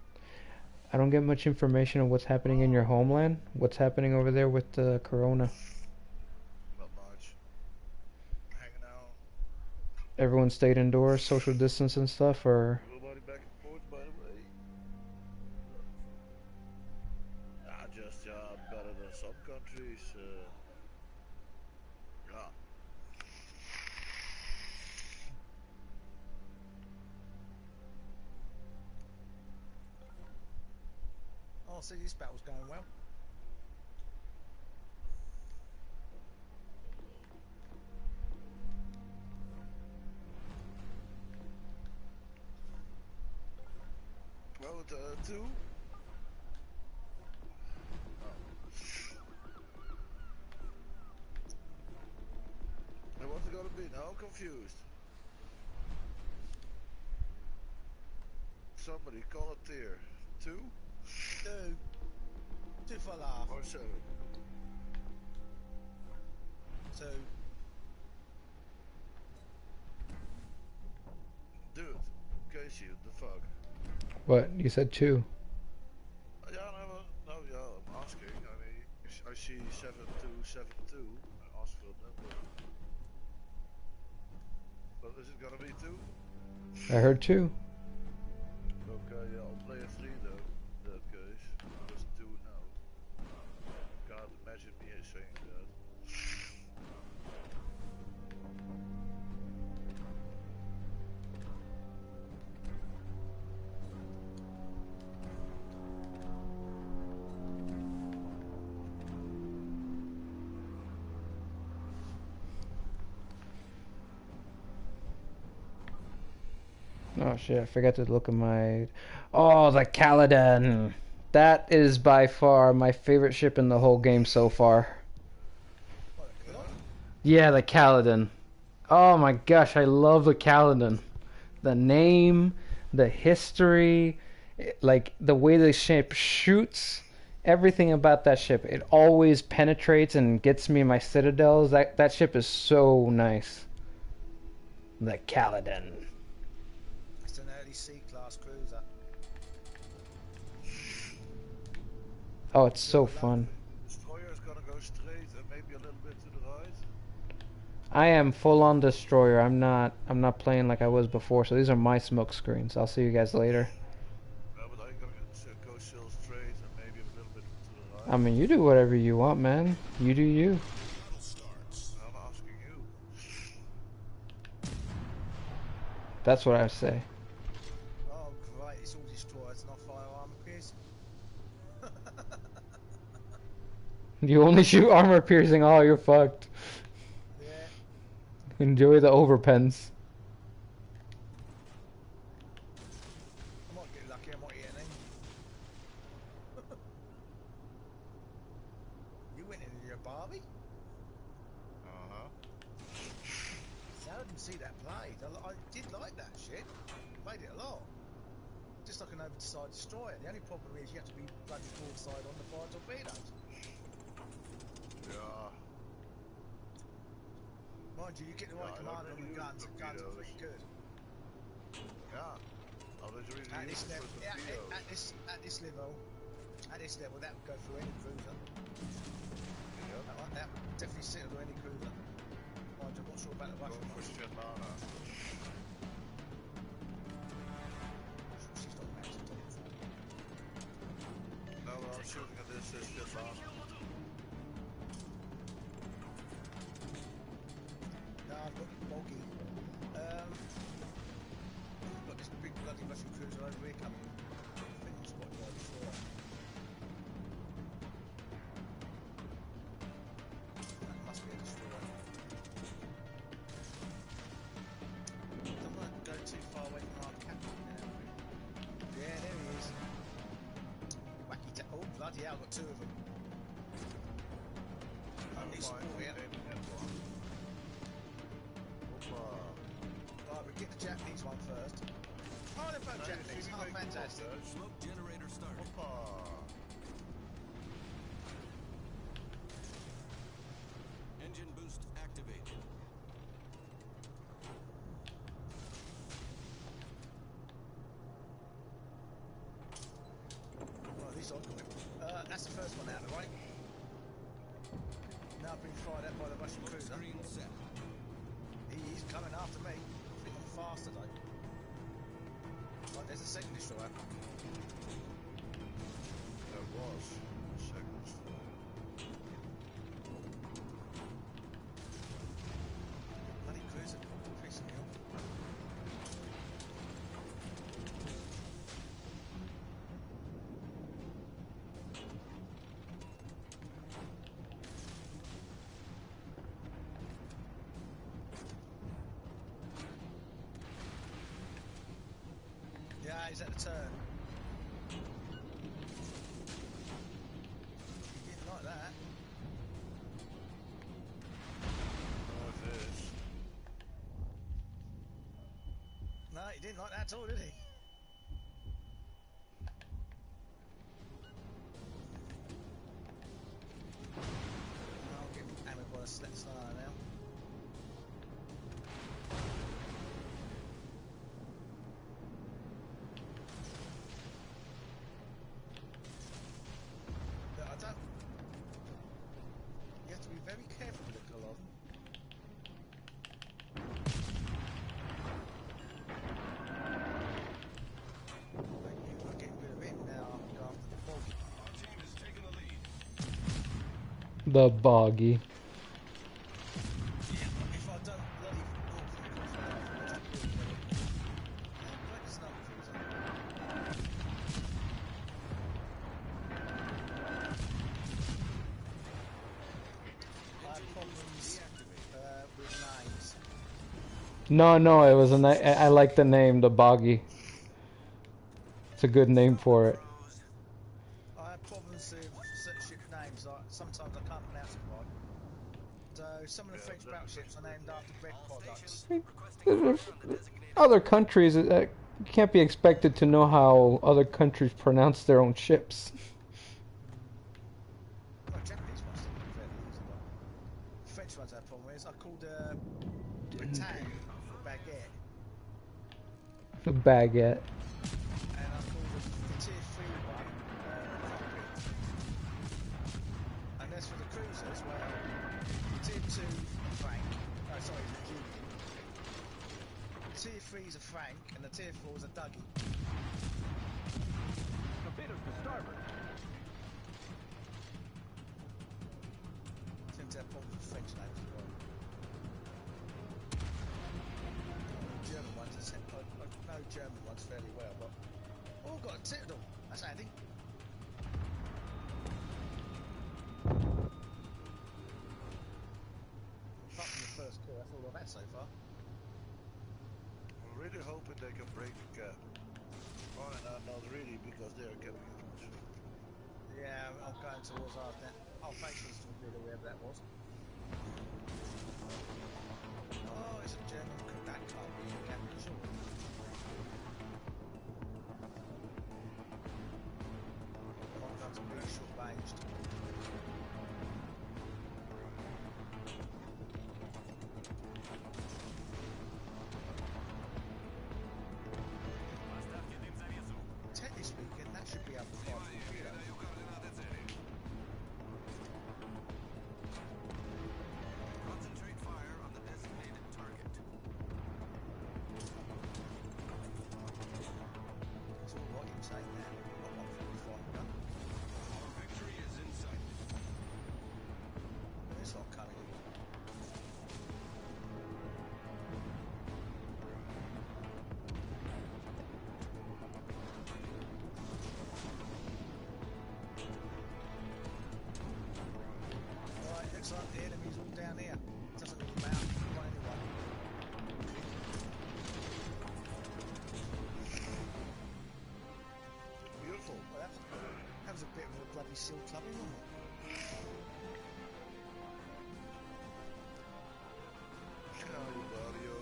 A: I don't get much information on what's happening in your homeland. What's happening over there with the corona?
C: Not much. Hanging out.
A: Everyone stayed indoors, social distance and stuff, or
C: Everybody back and forth, by the way. Just better than some countries. Yeah.
D: Oh, see, this battle's going well.
C: Well, 2. And what's it gonna be? Now I'm confused. Somebody call a tier. 2
D: Two. Two for a laugh.
C: or 7?
D: Two.
C: Dude, Casey, the fuck?
A: what? You said 2.
C: Yeah, no, yeah, I'm asking. I mean, I see 7272. I asked for a number. But is it gonna be 2?
A: I heard 2.
C: Okay, yeah, I'll play a 3 though, in that case. Just 2 now. Can't imagine me saying that.
A: Oh shit, I forgot to look at my... Oh, the Caladan! That is by far my favorite ship in the whole game so far. Yeah, the Caladan. Oh my gosh, I love the Caladan. The name, the history, like the way the ship shoots, everything about that ship. It always penetrates and gets me in my citadels. That ship is so nice. The Caladan.
D: It's an early C-class cruiser.
A: Oh, it's so fun.
C: Destroyer is gonna go straight and maybe a little bit to the right.
A: I am full on destroyer. I'm not playing like I was before. So these are my smoke screens. I'll see you guys later.
C: But I'm gonna go sail straight and maybe a little bit to the right.
A: I mean, you do whatever you want, man. You do you.
C: I'm asking you.
A: That's what I say.
D: Oh, great. It's all destroyers, not firearm piercing.
A: You only shoot armor piercing. Oh, you're fucked.
D: Yeah.
A: Enjoy the overpens.
D: I might get lucky, I might hit an engine. You went in your Barbie?
C: Uh-huh.
D: See, I didn't see that played. I did like that shit. Played it a lot. Just like an overside destroyer. The only problem is you have to be bloody broadside on the fire torpedoes.
C: Yeah.
D: Mind you, you get the right
C: I
D: command
C: like
D: on the guns. The guns are pretty good.
C: Yeah. I was really
D: At
C: used
D: this
C: for
D: level,
C: torpedoes.
D: at this level, that would go through any cruiser.
C: Yep.
D: That would definitely sit through any cruiser. Mind you, I'm not sure about the
C: Going
D: Russian
C: for
D: one.
C: Svetlana.
D: She's not matched to it.
C: No, I'm shooting at this Svetlana.
D: No, I've got boggy. Got this big bloody Russian cruiser over here coming. I think I'm spotting right before. That must be a destroyer. Don't want to go too far away from our captain now. Yeah, there he is. Wacky oh, bloody hell, I've got two of them. He's
C: Fine,
D: oh, yeah.
C: maybe that one. Hoppa.
D: Right, we get the Japanese one first. Oh, they're both Japanese. Oh, fantastic.
E: Smoke generator started.
C: Hoppa.
E: Engine boost activated.
D: Well, these are coming. That's the first one out of the way. Now I've been fired at by the Russian
E: Smoke
D: cruiser.
E: screen set.
D: He's coming after me. I think I'm faster though. Right, there's a second destroyer.
C: There was a second destroyer.
D: Bloody cruiser. Pissing me off. Yeah, he's at the turn. He didn't like that.
C: Oh, this.
D: No, he didn't like that at all, did he? I'll get hammered by a sledge star now. But I don't. You have to be very careful with the Golov. We're getting rid of him now. Go after the fog.
B: Our team is taking the lead.
A: The boggy.
D: Yeah, if I don't bloody there's another cruiser. I had problems with names.
A: No, it was I like the name, the boggy. It's a good name for it.
D: I have problems with certain ship names. Like sometimes I can't pronounce it right. So some of the French battleships are named after bread products.
A: Other countries you can't be expected to know how other countries pronounce their own ships.
D: Well, Japanese ones are fairly easy. Though. French ones I have problem with. I called Bretagne baguette,
A: Baguette.
D: and I called the tier 3 one cockpit. And as for the cruisers, well, the tier 2 Frank. Oh, sorry, the Julian. The tier 3 is a Frank, and the tier 4 is a Dougie. Seem to have problems with French names as well. German ones, I know German ones fairly well, but all got a citadel. That's handy. Apart from the first kill, that's all I've had so far.
C: I'm really hoping they can break the cap. Oh, no, not really, because they are capping it.
D: Yeah, I'm going towards our faces to really wherever that was. Oh, it's a German. That can't be a captain, sure. My guns are really short ranged. Technically speaking, that should be able to fire from the computer.
E: Concentrate fire on the designated target.
D: Navy SEAL clubbing or not?
C: Ciao, Mario.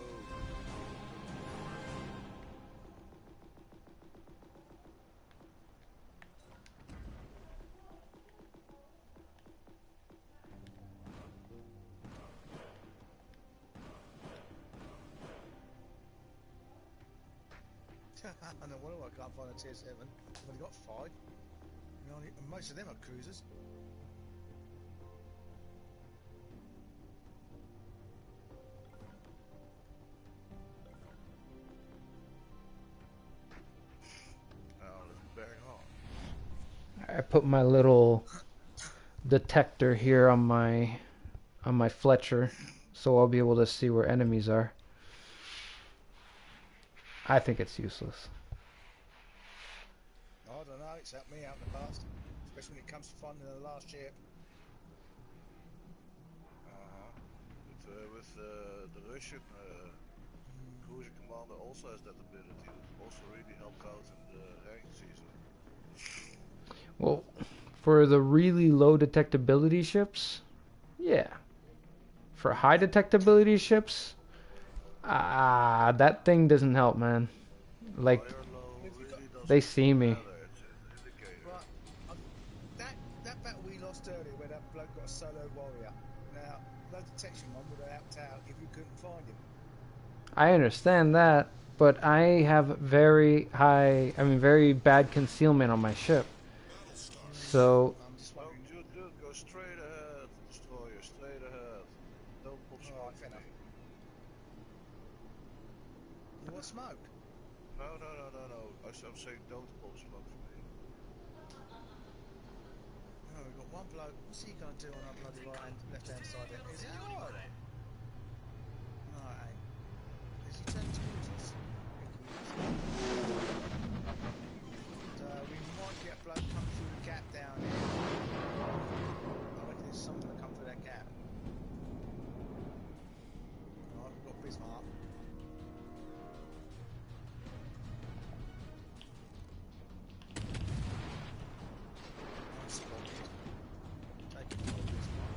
D: I know why I can't find a tier 7. I've only got 5. And most of them are cruisers.
C: Now let's bang on.
A: I put my little detector here on my Fletcher, so I'll be able to see where enemies are. I think it's useless.
D: I don't know, it's helped me out in the past. Especially when it comes to finding the last ship.
C: With the Russian cruiser commander also has that ability. That also really helped out in the rank season.
A: Well, for the really low detectability ships, yeah. For high detectability ships, that thing doesn't help, man. Like,
C: High or low really
A: they
C: doesn't
A: see me.
C: matter. It's an indicator.
D: Right, that battle we lost earlier where that bloke got a solo warrior. Now, no detection one would have helped out if you couldn't find him.
A: I understand that, but I have very bad concealment on my ship. So,
D: I'm just
C: No,
D: wondering.
C: dude, go straight ahead. Destroyer, straight ahead. Don't pop smoke
D: Alright,
C: for
D: fair
C: me.
D: enough. You want smoke?
C: No. I'm saying don't pop smoke for me.
D: Oh, we've got one bloke. What's he going to do on our bloody left hand side there? Is he alright? No, it ain't. Is he turned towards us? I think he is. We might get a bloke come through the gap down here. I reckon there's someone going to come through that gap. Right, we've got Bismarck. Unspotted. Taking the Bismarck.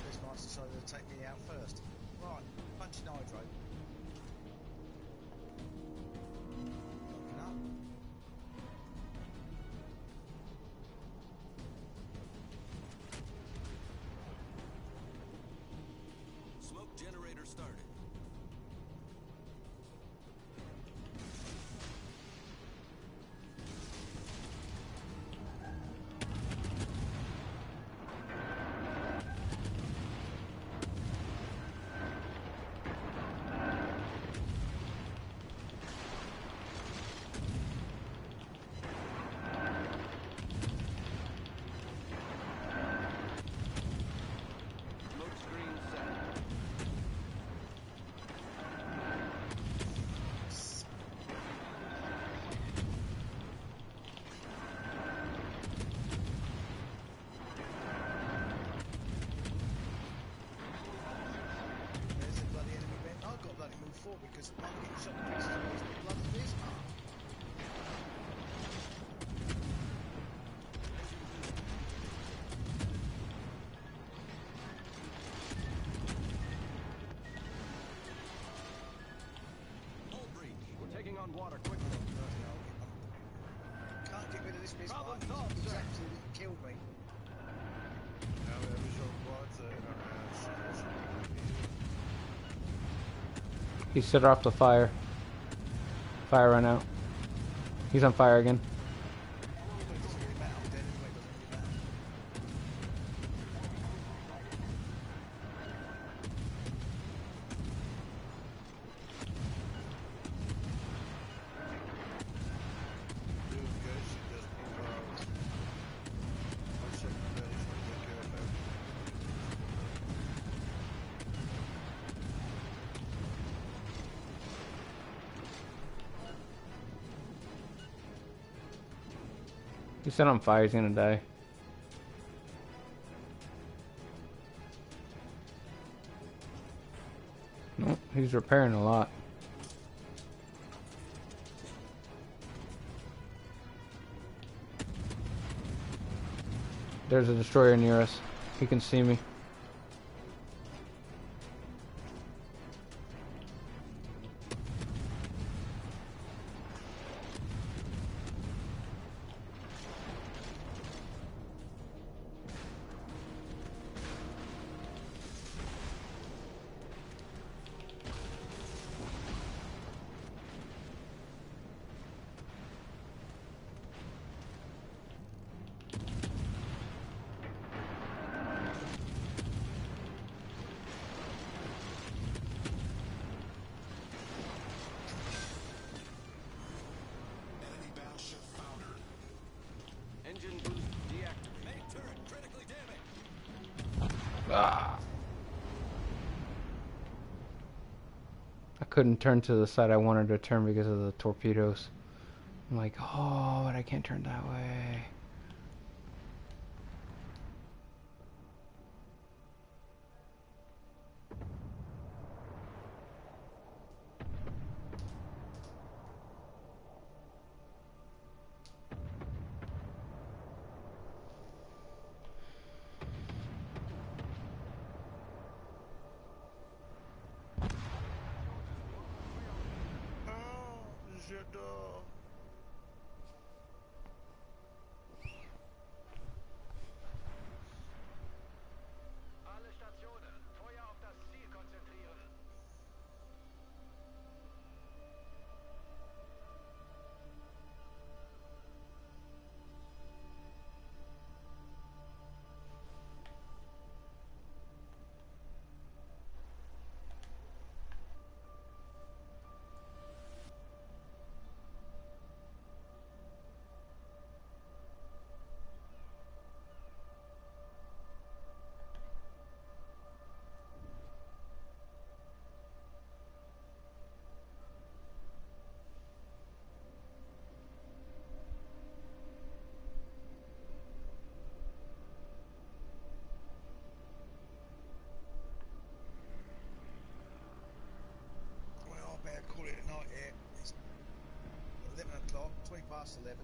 D: Bismarck's decided to take me out first. Right, punching hydro. Looking up.
E: Smoke generator started. Smoke screen set.
D: There's a bloody enemy vent. I've got bloody move forward because I'm getting shot to pieces with the bloody Bismarck.
E: Hull breach. We're taking on water quickly.
D: Bloody hell. Can't get rid of this Bismarck.
E: Problem solved,
D: He's
E: sir.
D: absolutely killed me.
C: Now we have zo'n water in our hands.
A: he set off the fire. Fire ran out. He's on fire again.
D: It doesn't really matter. I'm dead anyway. It doesn't really matter.
C: Dude, guys, you just move out. My second base will take care of everything.
A: He set on fire. He's gonna die. No, he's repairing a lot. There's a destroyer near us. He can see me.
B: Enemy battleship foundered.
E: Engine boost deactivated. Main turret critically damaged.
A: Ah. I couldn't turn to the side I wanted to turn because of the torpedoes. I'm like, oh, but I can't turn that way.
C: Oh, j'adore.
E: Alle Stationen, Feuer auf das Ziel konzentrieren.
F: Well, I better call it a night here. It's 11 o'clock, 20 past 11.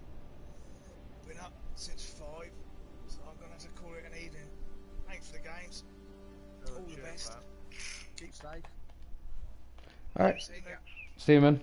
F: Been up since 5, so I'm going to have to call it an evening. Thanks for the games.
C: Oh,
F: All the
C: cheers,
F: best.
C: man.
F: Keep safe.
A: Alright,
F: See ya.
A: see you, man.